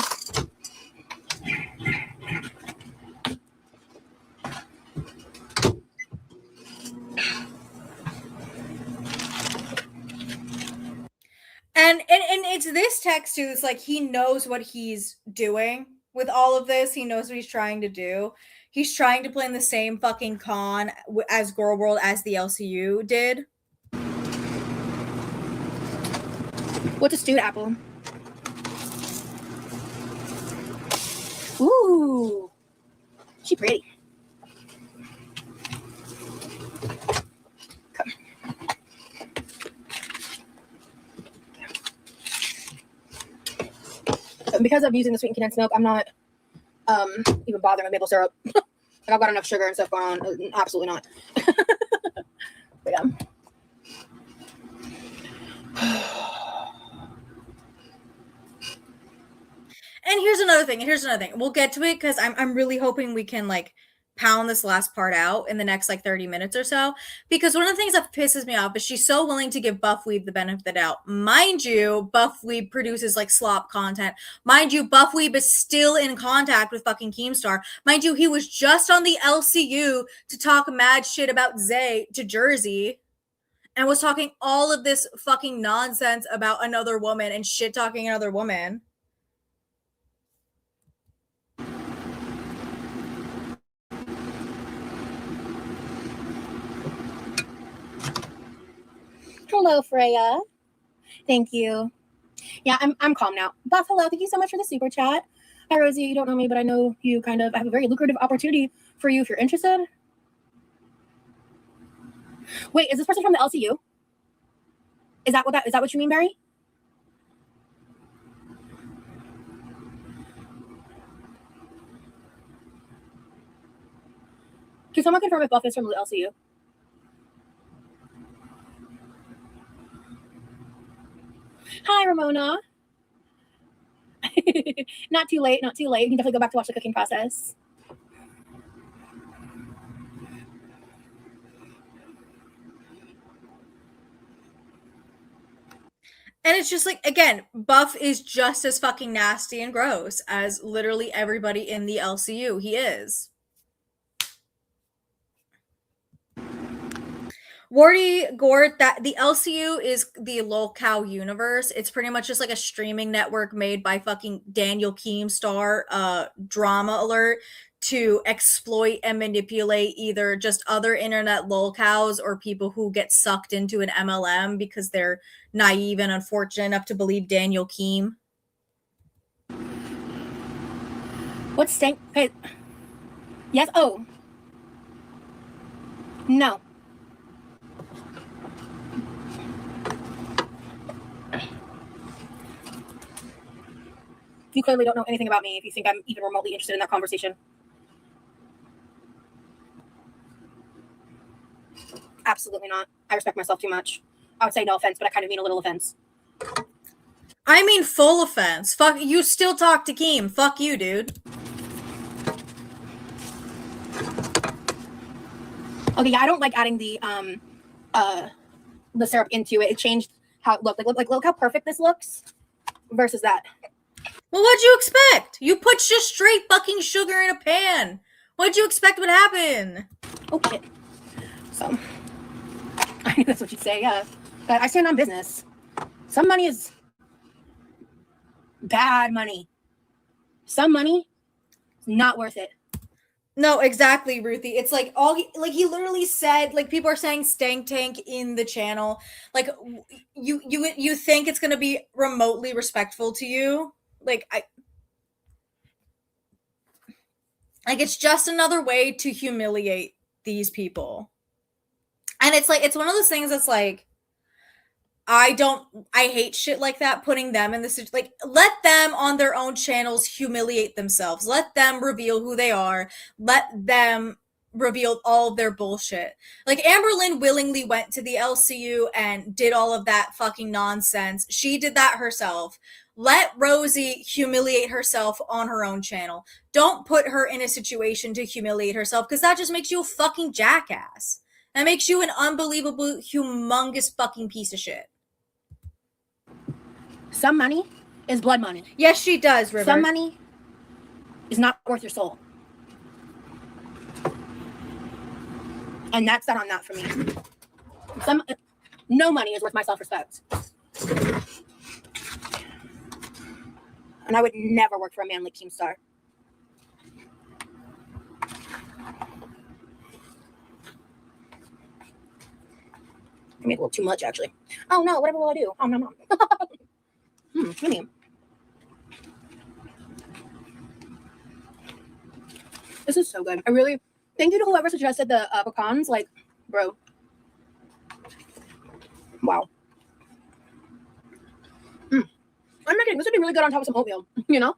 And it's this text too. It's like he knows what he's doing with all of this. He knows what he's trying to do. He's trying to play in the same fucking con as Girl World as the LCU did. What's a stewed apple? Ooh, she pretty. Okay. Because I'm using the sweetened condensed milk, I'm not even bothering with maple syrup. Like I've got enough sugar and stuff going on. Absolutely not. But yeah. And here's another thing. We'll get to it because I'm really hoping we can like pound this last part out in the next like 30 minutes or so. Because one of the things that pisses me off is she's so willing to give Buff Weeb the benefit of the doubt. Mind you, Buff Weeb produces like slop content. Mind you, Buff Weeb is still in contact with fucking Keemstar. Mind you, he was just on the LCU to talk mad shit about Zay to Jersey. And was talking all of this fucking nonsense about another woman and shit talking another woman. Hello, Freya. Thank you. Yeah, I'm calm now. Buff, hello. Thank you so much for the super chat. Hi, Rosie. You don't know me, but I know you kind of. I have a very lucrative opportunity for you if you're interested. Wait, is this person from the LCU? Is that what you mean, Barry? Can someone confirm if Buff is from the LCU? Hi, Ramona. Not too late. You can definitely go back to watch the cooking process. And it's just like, again, Buff is just as fucking nasty and gross as literally everybody in the LCU. He is. Wardy Gort, that the LCU is the lolcow universe. It's pretty much just like a streaming network made by fucking Daniel Keemstar, drama alert, to exploit and manipulate either just other internet lolcows or people who get sucked into an MLM because they're naive and unfortunate enough to believe Daniel Keem. What's stank? Okay. Yes. Oh. No. You clearly don't know anything about me if you think I'm even remotely interested in that conversation. Absolutely not. I respect myself too much. I would say no offense, but I kind of mean a little offense. I mean full offense. Fuck, you still talk to Keem. Fuck you, dude. Okay, yeah, I don't like adding the syrup into it. It changed how it looked. Like look how perfect this looks versus that. Well, what'd you expect? You put just straight fucking sugar in a pan. What'd you expect would happen? Okay. So, I knew that's what you'd say, yeah. But I stand on business. Some money is bad money. Some money is not worth it. No, exactly, Ruthie. It's like he literally said, like, people are saying stank tank in the channel. Like, you think it's gonna be remotely respectful to you? Like, it's just another way to humiliate these people. And it's like, it's one of those things that's like, I hate shit like that, putting them in this, like, let them on their own channels humiliate themselves. Let them reveal who they are. Let them reveal all of their bullshit. Like, Amberlynn willingly went to the LCU and did all of that fucking nonsense. She did that herself. Let Rosie humiliate herself on her own channel. Don't put her in a situation to humiliate herself, because that just makes you a fucking jackass. That makes you an unbelievable, humongous fucking piece of shit. Some money is blood money. Yes, she does, River. Some money is not worth your soul. And that's that on that for me. No money is worth my self-respect. And I would never work for a man like Keemstar. I made a little too much, actually. Oh no, whatever will I do? Oh no. Yummy. This is so good. I really thank you to whoever suggested the pecans. Like, bro. Wow. I'm not kidding. This would be really good on top of some oatmeal, you know?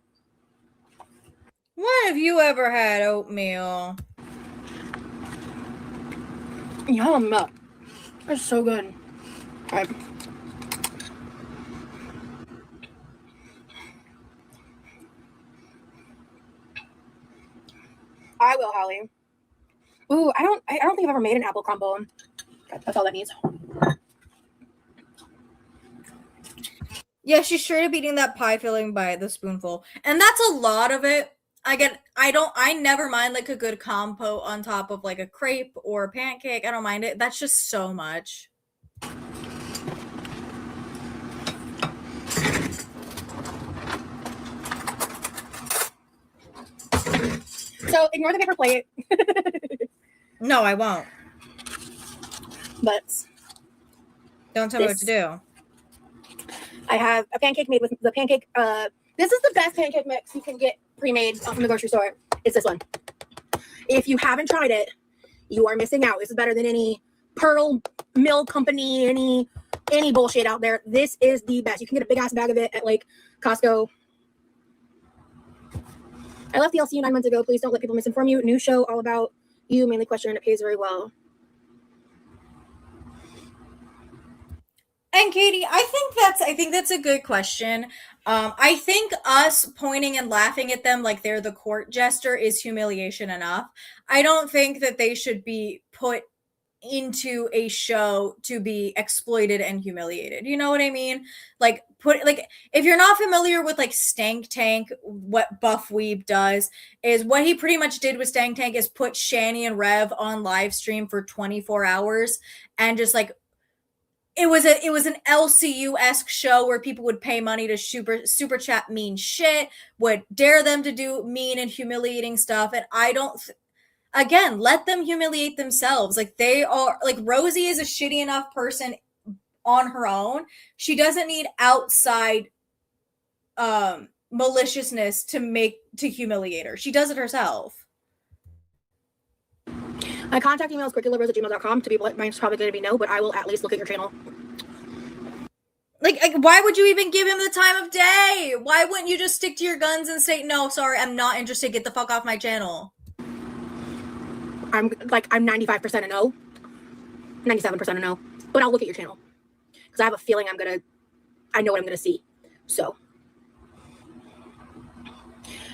When have you ever had oatmeal? Yum. It's so good. All right. I will, Holly. Ooh, I don't think I've ever made an apple crumble. That's all that needs. Yeah, she's straight up eating that pie filling by the spoonful. And that's a lot of it. I never mind like a good compote on top of like a crepe or a pancake. I don't mind it. That's just so much. So ignore the paper plate. No, I won't. But don't tell me what to do. I have a pancake made with the pancake. This is the best pancake mix you can get pre-made from the grocery store. It's this one. If you haven't tried it, you are missing out. This is better than any Pearl Mill Company, any bullshit out there. This is the best. You can get a big ass bag of it at like Costco. I left the LCU 9 months ago. Please don't let people misinform you. New show all about you, mainly question, and it pays very well. And Katie, I think that's a good question. I think us pointing and laughing at them like they're the court jester is humiliation enough. I don't think that they should be put into a show to be exploited and humiliated. You know what I mean? Like if you're not familiar with like Stank Tank, what Buff Weeb does is what he pretty much did with Stank Tank is put Shani and Rev on live stream for 24 hours and just like it was an LCU-esque show where people would pay money to super chat mean shit, would dare them to do mean and humiliating stuff. And I don't again, let them humiliate themselves. Like they are like Rosie is a shitty enough person on her own. She doesn't need outside maliciousness to humiliate her. She does it herself. My contact email is quickyliverse@gmail.com. To people, mine's probably going to be no, but I will at least look at your channel. Like, why would you even give him the time of day? Why wouldn't you just stick to your guns and say, no, sorry, I'm not interested. Get the fuck off my channel. I'm 95% a no, 97% a no, but I'll look at your channel because I have a feeling I know what I'm going to see. So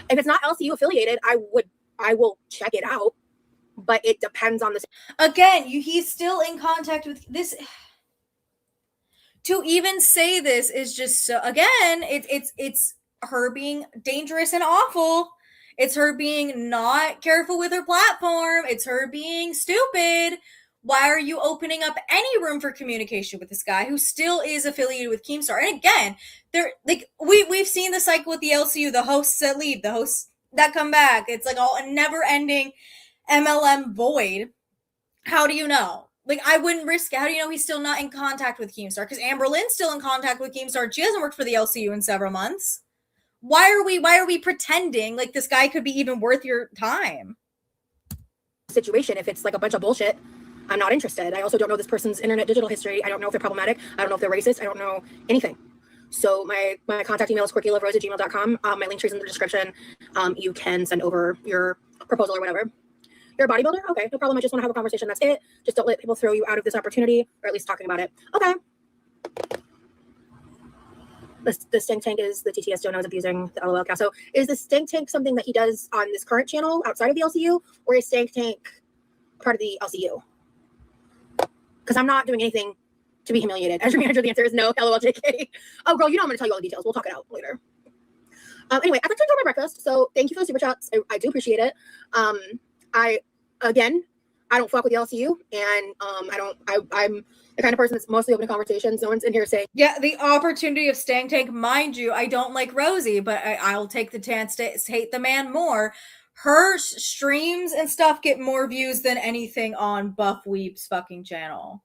if it's not LCU affiliated, I will check it out. But it depends on the. Again, he's still in contact with this. To even say this is just so. Again, it's her being dangerous and awful. It's her being not careful with her platform. It's her being stupid. Why are you opening up any room for communication with this guy who still is affiliated with Keemstar? And again, they're like we've seen the cycle with the LCU. The hosts that leave, the hosts that come back. It's like all a never-ending MLM void. How do you know? Like, I wouldn't risk it. How do you know he's still not in contact with Keemstar? Because Amberlynn's still in contact with Keemstar. She hasn't worked for the LCU in several months. Why are we pretending like this guy could be even worth your time? Situation, if it's like a bunch of bullshit, I'm not interested. I also don't know this person's internet digital history. I don't know if they're problematic. I don't know if they're racist. I don't know anything. So my contact email is quirkyloverosie@gmail.com. My link tree is in the description. You can send over your proposal or whatever. You're a bodybuilder? Okay, no problem. I just want to have a conversation. That's it. Just don't let people throw you out of this opportunity, or at least talking about it. Okay. The stink tank is the TTS Jonah is abusing the LOL cow. So is the stink tank something that he does on this current channel outside of the LCU, or is stink tank part of the LCU? Because I'm not doing anything to be humiliated. As your manager, the answer is no. LOL JK. Oh, girl, you know I'm going to tell you all the details. We'll talk it out later. Anyway, I'd like to enjoy my breakfast. So thank you for the super chats. I do appreciate it. I don't fuck with the LCU, and I'm the kind of person that's mostly open to conversations. No one's in here saying, yeah, the opportunity of stank tank, mind you, I don't like Rosie, but I'll take the chance to hate the man more. Her streams and stuff get more views than anything on Buff Weep's fucking channel.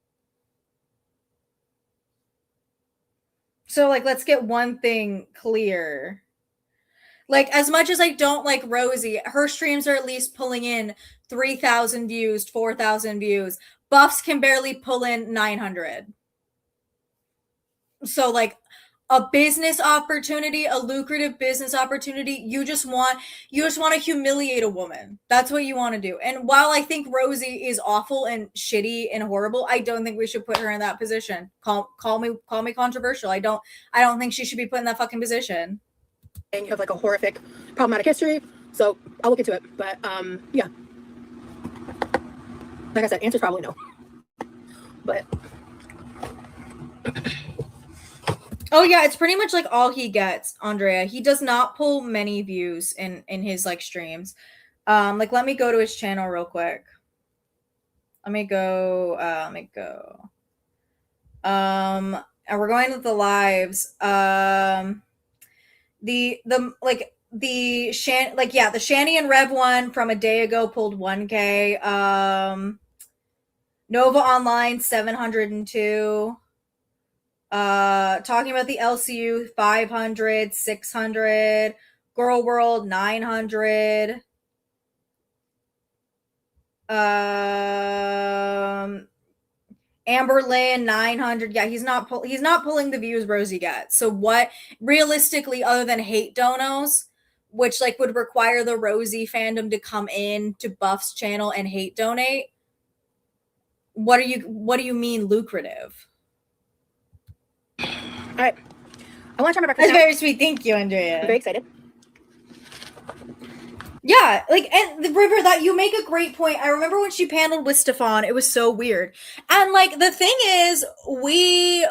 So, like, let's get one thing clear. Like, as much as I don't like Rosie, her streams are at least pulling in 3,000 views, 4,000 views. Buffs can barely pull in 900. So, like, a business opportunity, a lucrative business opportunity, you just want to humiliate a woman. That's what you want to do. And while I think Rosie is awful and shitty and horrible, I don't think we should put her in that position. Call me controversial. I don't think she should be put in that fucking position. and you have like a horrific problematic history. So I'll look into it. But yeah. Like I said, answer's probably no. But oh yeah, it's pretty much like all he gets, Andrea. He does not pull many views in his like streams. Like let me go to his channel real quick. Let me go. And we're going to the lives. The Shanny and Rev one from a day ago pulled 1K. Nova Online 702. Talking about the LCU 500, 600. Girl World 900. Amber Lynn 900. Yeah, he's not pulling the views Rosie gets. So what realistically, other than hate donos, which like would require the Rosie fandom to come in to Buff's channel and hate donate, what do you mean lucrative? All right, I want to try my breakfast. That's very sweet. Thank you, Andrea. I'm very excited. Yeah, like, and the River, that you make a great point. I remember when she paneled with Stefan, it was so weird. And like the thing is, we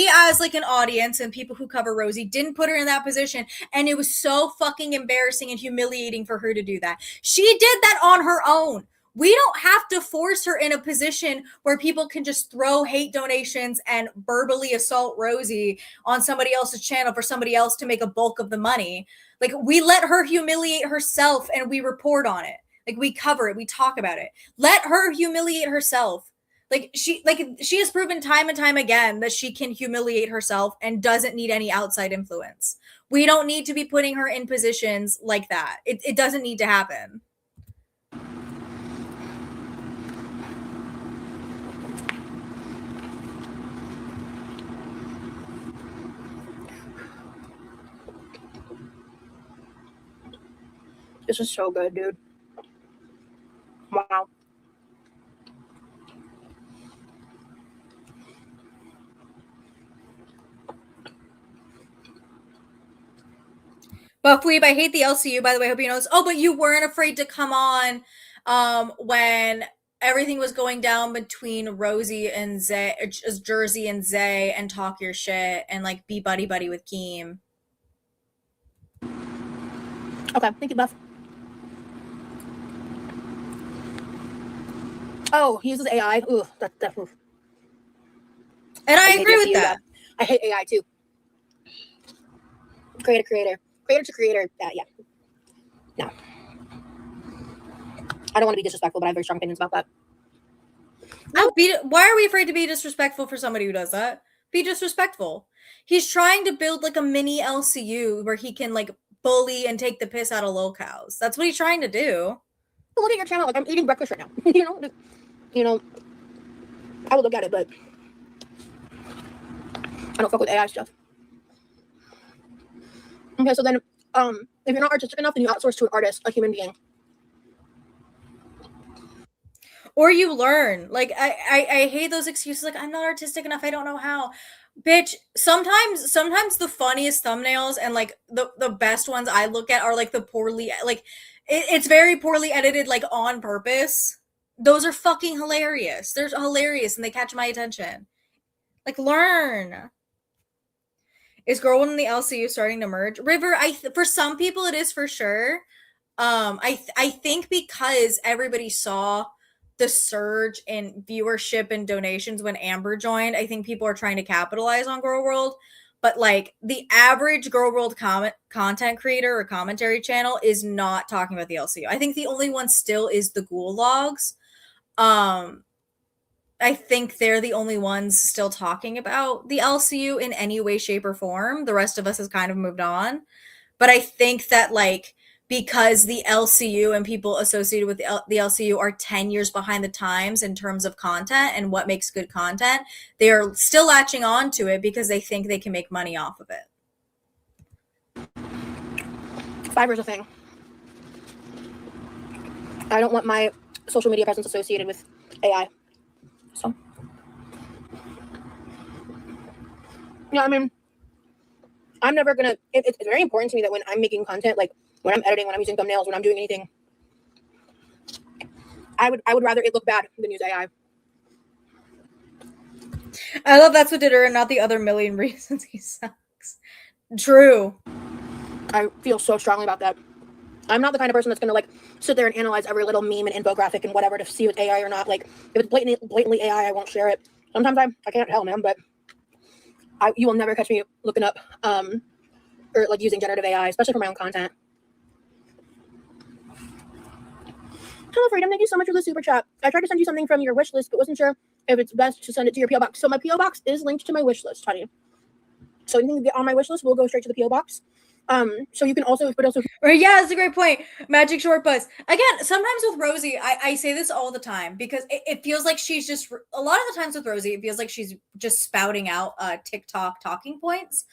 as like an audience and people who cover Rosie didn't put her in that position, and it was so fucking embarrassing and humiliating for her to do that. She did that on her own. We don't have to force her in a position where people can just throw hate donations and verbally assault Rosie on somebody else's channel for somebody else to make a bulk of the money. Like, we let her humiliate herself and we report on it. Like, we cover it. We talk about it. Let her humiliate herself. Like, she has proven time and time again that she can humiliate herself and doesn't need any outside influence. We don't need to be putting her in positions like that. It doesn't need to happen. This is so good, dude. Wow. Buff Weeb, I hate the LCU, by the way. I hope you know this. Oh, but you weren't afraid to come on when everything was going down between Rosie and Zay, Jersey and Zay, and talk your shit and like be buddy with Keem. Okay, thank you, Buff. Oh, he uses AI. Ooh, that. Ooh. And I agree with that. I hate AI too. Creator to creator. Yeah. No. I don't want to be disrespectful, but I have very strong opinions about that. Why are we afraid to be disrespectful for somebody who does that? Be disrespectful. He's trying to build like a mini LCU where he can like bully and take the piss out of locals. That's what he's trying to do. Look at your channel. Like, I'm eating breakfast right now. you know, I would look at it, but I don't fuck with AI stuff. Okay, so then, if you're not artistic enough, then you outsource to an artist, a human being. Or you learn. Like I hate those excuses. Like I'm not artistic enough. I don't know how. Bitch, sometimes the funniest thumbnails and like the best ones I look at are like the poorly like it's very poorly edited, like on purpose. Those are fucking hilarious. They're hilarious and they catch my attention. Like learn. Is Girl One in the LCU starting to merge? River, for some people it is for sure. I think because everybody saw the surge in viewership and donations when Amber joined, I think people are trying to capitalize on Girl World. But like the average Girl World content creator or commentary channel is not talking about the LCU. I think the only one still is the Ghoul Logs. I think they're the only ones still talking about the LCU in any way, shape, or form. The rest of us has kind of moved on. But I think that, like, because the LCU and people associated with the LCU are 10 years behind the times in terms of content and what makes good content, they are still latching on to it because they think they can make money off of it. Fiverr's a thing. I don't want my social media presence associated with AI. So, yeah, I mean, I'm never gonna. It's very important to me that when I'm making content, like when I'm editing, when I'm using thumbnails, when I'm doing anything, I would rather it look bad than use AI. I love that's what did her and not the other million reasons he sucks. True. I feel so strongly about that. I'm not the kind of person that's gonna like sit there and analyze every little meme and infographic and whatever to see if it's AI or not. Like if it's blatantly AI, I won't share it. Sometimes I can't tell, man, but you will never catch me looking up or like using generative AI, especially for my own content. Hello, Freedom. Thank you so much for the super chat. I tried to send you something from your wish list, but wasn't sure if it's best to send it to your PO box. So my PO box is linked to my wish list, honey. So anything you get on my wish list will go straight to the PO box. So you can also, but also, yeah, that's a great point. Magic Short Bus. Again, sometimes with Rosie, I say this all the time because it feels like she's just, a lot of the times with Rosie, it feels like she's just spouting out TikTok talking points.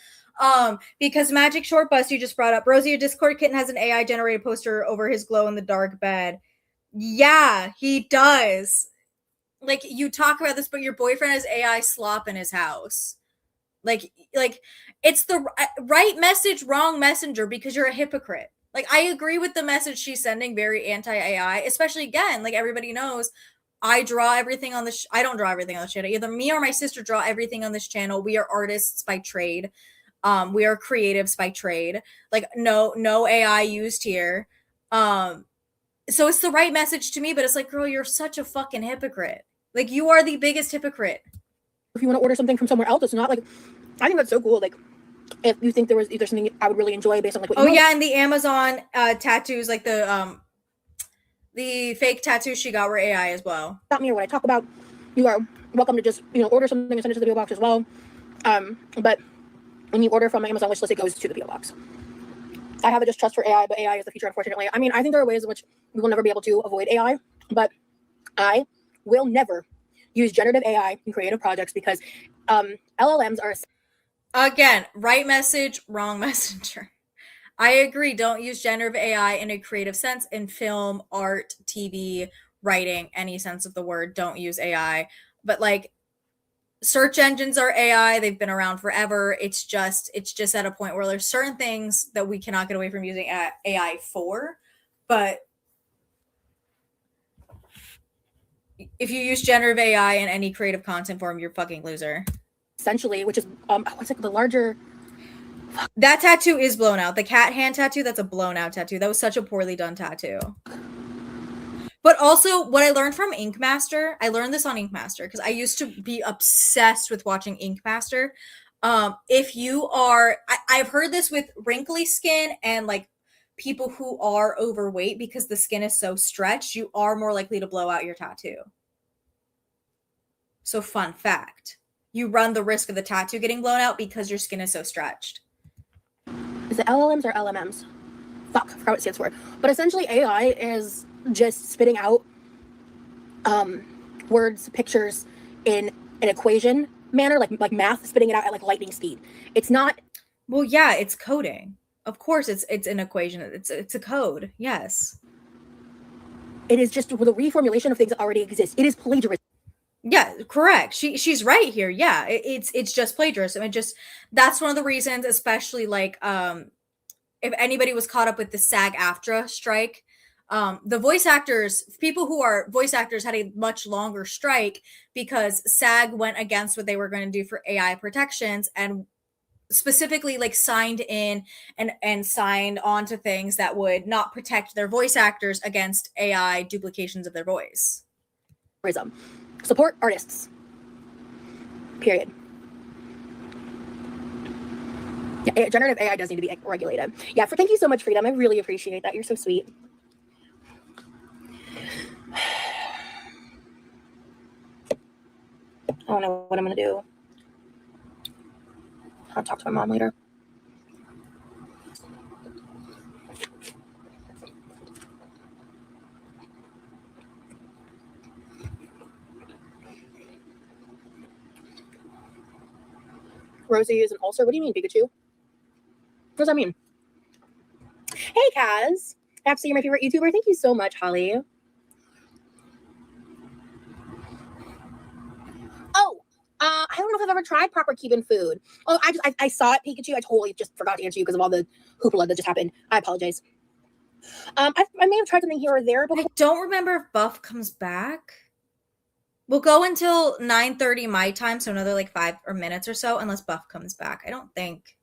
Because Magic Short Bus, you just brought up, Rosie, your Discord kitten has an AI generated poster over his glow in the dark bed. Yeah, he does. Like, you talk about this, but your boyfriend has AI slop in his house. Like it's the right message, wrong messenger because you're a hypocrite. Like I agree with the message she's sending, very anti-AI, especially again, like everybody knows, I draw everything on this. I don't draw everything on this channel. Either me or my sister draw everything on this channel. We are artists by trade. We are creatives by trade. Like no AI used here. So it's the right message to me, but it's like, girl, you're such a fucking hypocrite. Like you are the biggest hypocrite. If you want to order something from somewhere else, it's not like, I think that's so cool. Like, if you think there was either something I would really enjoy based on like what you know. Yeah, and the Amazon tattoos, like the fake tattoos she got were AI as well. About me or what I talk about, you are welcome to just order something and send it to the PO box as well. But when you order from my Amazon wishlist, it goes to the PO box. I have a distrust for AI, but AI is the future, unfortunately. I mean, I think there are ways in which we will never be able to avoid AI, but I will never use generative AI in creative projects because LLMs are... Again, right message, wrong messenger. I agree. Don't use generative AI in a creative sense in film, art, TV, writing, any sense of the word. Don't use AI. But like search engines are AI. They've been around forever. It's just at a point where there's certain things that we cannot get away from using AI for. But if you use generative AI in any creative content form, you're a fucking loser. Essentially, which is what's it, the larger... That tattoo is blown out. The cat hand tattoo, that's a blown out tattoo. That was such a poorly done tattoo. But also, what I learned from Ink Master, I learned this on Ink Master because I used to be obsessed with watching Ink Master. If you are, I've heard this with wrinkly skin and like people who are overweight because the skin is so stretched, you are more likely to blow out your tattoo. So fun fact, you run the risk of the tattoo getting blown out because your skin is so stretched. Is it LLMs or LMMs? Fuck, I forgot what it stands for. But essentially AI is just spitting out words, pictures in an equation manner, like math, spitting it out at like lightning speed. It's not. Well, yeah, it's coding. Of course, it's an equation. It's a code. Yes. It is just the reformulation of things that already exist. It is plagiarism. Yeah, correct. She's right here. Yeah, it's just plagiarism. It just that's one of the reasons, especially like if anybody was caught up with the SAG-AFTRA strike, the voice actors, people who are voice actors, had a much longer strike because SAG went against what they were going to do for AI protections and specifically like signed in and signed on to things that would not protect their voice actors against AI duplications of their voice. Support artists. Period. Yeah, generative AI does need to be regulated. Yeah, thank you so much, Freedom. I really appreciate that. You're so sweet. I don't know what I'm gonna do. I'll talk to my mom later. Rosie is an ulcer. What do you mean, Pikachu? What does that mean? Hey, Kaz. Absolutely, you're my favorite YouTuber. Thank you so much, Holly. Oh, I don't know if I've ever tried proper Cuban food. Oh, I saw it, Pikachu. I totally just forgot to answer you because of all the hoopla that just happened. I apologize. I may have tried something here or there before. I don't remember if Buff comes back. We'll go until 9:30 my time, so another like 5 or minutes or so, unless Buff comes back. I don't think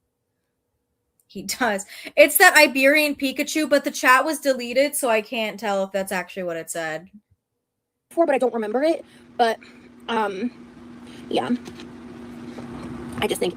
he does. It's that Iberian Pikachu, but the chat was deleted, so I can't tell if that's actually what it said. But I don't remember it. But yeah. I just think,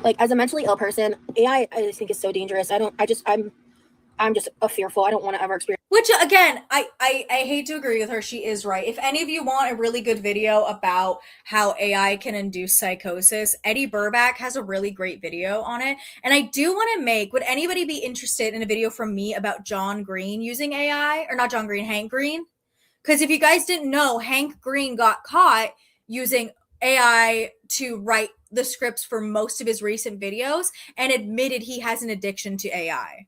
like, as a mentally ill person, AI I just think is so dangerous. I'm just fearful. I don't want to ever experience. Which again, I hate to agree with her. She is right. If any of you want a really good video about how AI can induce psychosis, Eddie Burback has a really great video on it. And I do want to would anybody be interested in a video from me about John Green using AI? Or not John Green, Hank Green? Because if you guys didn't know, Hank Green got caught using AI to write the scripts for most of his recent videos and admitted he has an addiction to AI.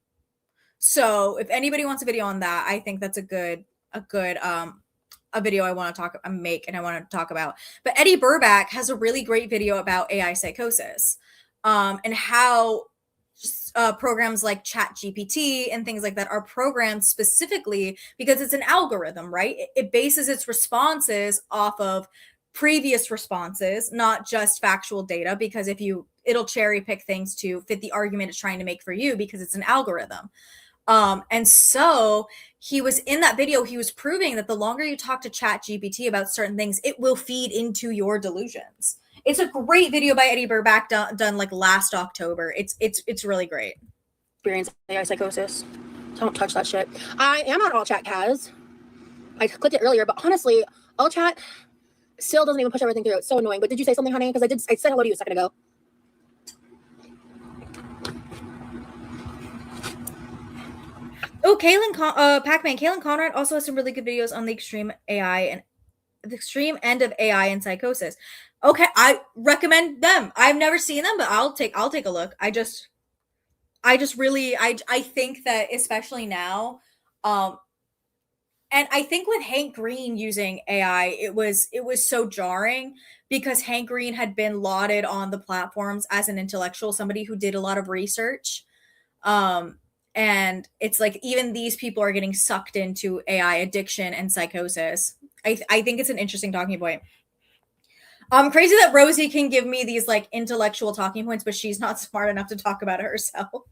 So if anybody wants a video on that, I think that's a good video I want to make and I want to talk about. But Eddie Burback has a really great video about AI psychosis, and how programs like ChatGPT and things like that are programmed specifically because it's an algorithm, right? It bases its responses off of previous responses, not just factual data, because it'll cherry pick things to fit the argument it's trying to make for you because it's an algorithm. And so he was in that video, he was proving that the longer you talk to ChatGPT about certain things, it will feed into your delusions. It's a great video by Eddie Burback done like last October. It's really great. Experience AI psychosis. Don't touch that shit. I am on All Chat, Kaz. I clicked it earlier, but honestly, All Chat still doesn't even push everything through. It's so annoying. But did you say something, honey? Because I said hello to you a second ago. Oh, Pac-Man. Kaylin Conrad also has some really good videos on the extreme AI and the extreme end of AI and psychosis. Okay, I recommend them. I've never seen them, but I'll take a look. I just really I think that especially now, and I think with Hank Green using AI, it was so jarring because Hank Green had been lauded on the platforms as an intellectual, somebody who did a lot of research. And it's like even these people are getting sucked into AI addiction and psychosis. I think it's an interesting talking point. Crazy that Rosie can give me these like intellectual talking points, but she's not smart enough to talk about it herself.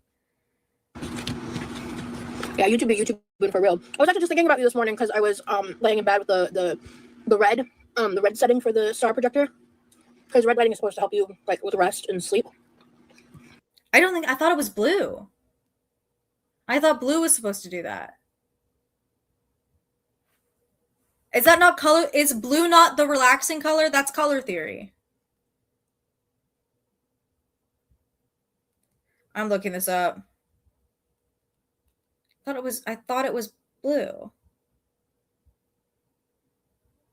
Yeah, YouTube for real. I was actually just thinking about you this morning because I was laying in bed with the red setting for the star projector. Because red lighting is supposed to help you like with rest and sleep. I thought it was blue. I thought blue was supposed to do that. Is that not color? Is blue not the relaxing color? That's color theory. I'm looking this up. I thought it was blue.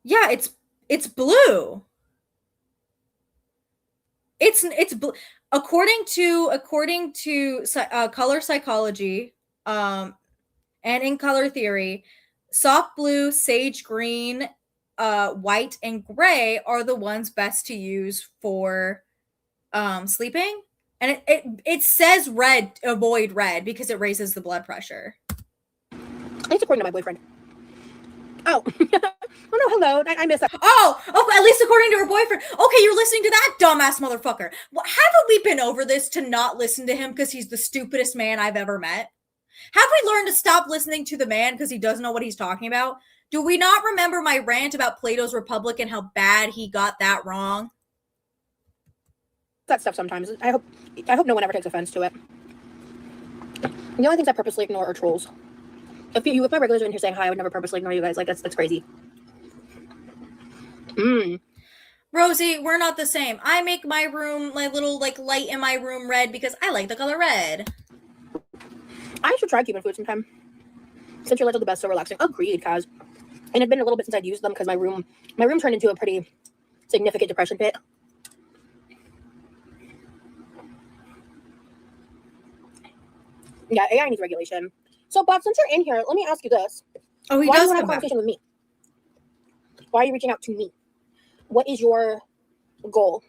Yeah, it's blue. It's according to color psychology, and in color theory, soft blue, sage green, white, and gray are the ones best to use for sleeping. And it says red, avoid red, because it raises the blood pressure. It's according to my boyfriend. Oh. Oh no, hello. I missed that. Oh, at least according to her boyfriend. Okay, you're listening to that dumbass motherfucker. Well, haven't we been over this to not listen to him because he's the stupidest man I've ever met? Have we learned to stop listening to the man because he doesn't know what he's talking about? Do we not remember my rant about Plato's Republic and how bad he got that wrong? That stuff sometimes. I hope no one ever takes offense to it. The only things I purposely ignore are trolls. If my regulars are in here saying hi, I would never purposely ignore you guys. Like, that's crazy. Rosie, we're not the same. I make my room, my little like light in my room red because I like the color red. I should try Cuban food sometime. Since your lights are the best, so relaxing. Agreed, Kaz. And it's been a little bit since I'd used them because my room turned into a pretty significant depression pit. Yeah, AI needs regulation. So, Bob, since you're in here, let me ask you this. Oh, he Why do does you want to have a come back. conversation with me? Why are you reaching out to me? What is your goal?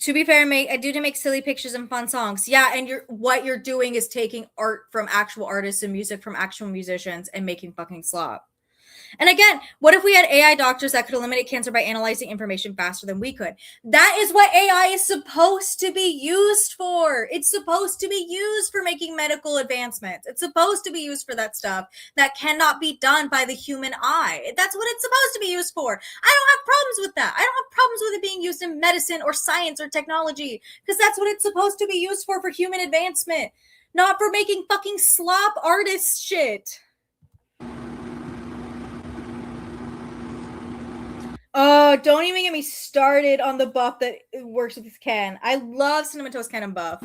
To be fair, I do make silly pictures and fun songs. Yeah, and what you're doing is taking art from actual artists and music from actual musicians and making fucking slop. And again, what if we had AI doctors that could eliminate cancer by analyzing information faster than we could? That is what AI is supposed to be used for. It's supposed to be used for making medical advancements. It's supposed to be used for that stuff that cannot be done by the human eye. That's what it's supposed to be used for. I don't have problems with that. I don't have problems with it being used in medicine or science or technology, because that's what it's supposed to be used for human advancement, not for making fucking slop artist shit. Oh, don't even get me started on the buff that works with Ken. I love Cinnamon Toast Ken and Buff.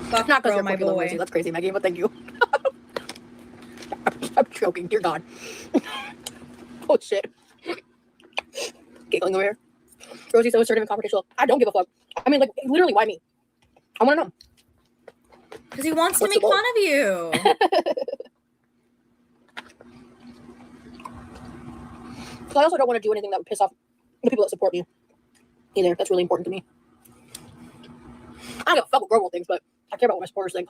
Buff, Not because bro, my boy. Rosie. That's crazy, Maggie, but thank you. I'm joking. Dear God. Oh, shit. Giggling over here. Rosie's so assertive and confrontational. I don't give a fuck. I mean, like, literally, why me? I want to know. Because he wants to make fun of you. I also don't want to do anything that would piss off the people that support me either. That's really important to me. I don't give a fuck what Girl thinks, but I care about what my supporters think.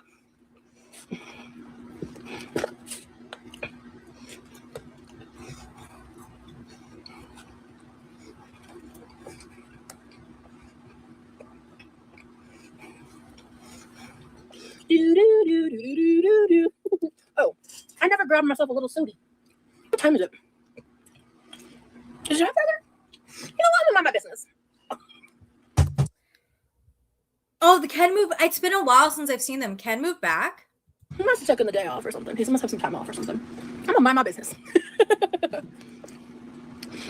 Oh, I never grabbed myself a little sody. What time is it? Is that further? You know what? I'm not my business. Oh, the Ken move. It's been a while since I've seen them. Ken move back? He must have taken the day off or something. He must have some time off or something. I'm gonna mind my business.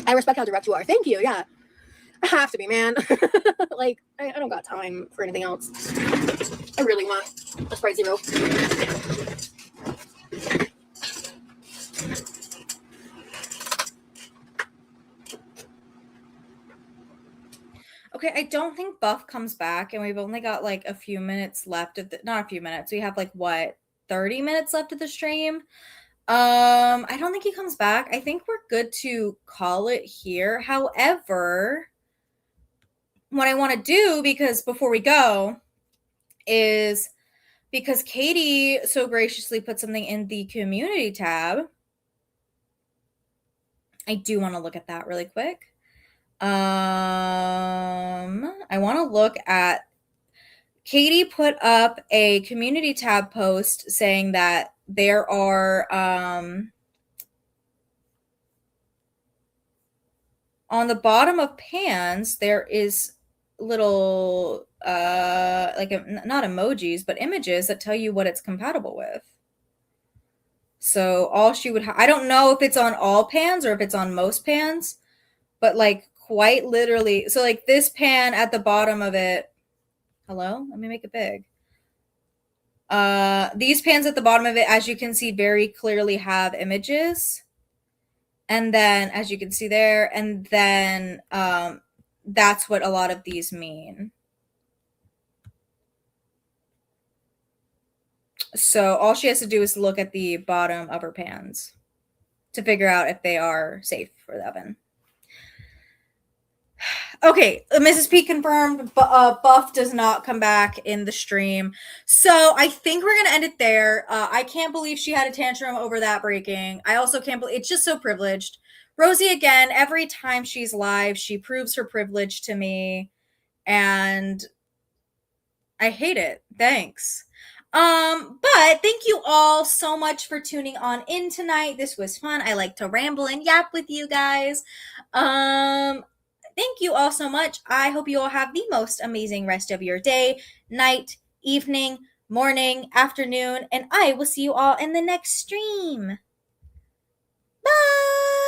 I respect how direct you are. Thank you. Yeah. I have to be, man. Like, I don't got time for anything else. I really want a Sprite Zero. Okay, I don't think Buff comes back, and we've only got like a few minutes left of not a few minutes. We have like what, 30 minutes left of the stream. I don't think he comes back. I think we're good to call it here. However, what I want to do, because before we go, is because Katie so graciously put something in the community tab. I do want to look at that really quick. I want to look at Katie put up a community tab post saying that there are on the bottom of pans there is little like not emojis but images that tell you what it's compatible with. So all she would I don't know if it's on all pans or if it's on most pans, but like quite literally, so like this pan at the bottom of it, hello, let me make it big. These pans at the bottom of it, as you can see, very clearly have images. And then, as you can see there, and then that's what a lot of these mean. So all she has to do is look at the bottom of her pans to figure out if they are safe for the oven. Okay, Mrs. P confirmed, but Buff does not come back in the stream. So I think we're going to end it there. I can't believe she had a tantrum over that breaking. I also can't believe it's just so privileged. Rosie, again, every time she's live, she proves her privilege to me. And I hate it. Thanks. But thank you all so much for tuning on in tonight. This was fun. I like to ramble and yap with you guys. Thank you all so much. I hope you all have the most amazing rest of your day, night, evening, morning, afternoon, and I will see you all in the next stream. Bye!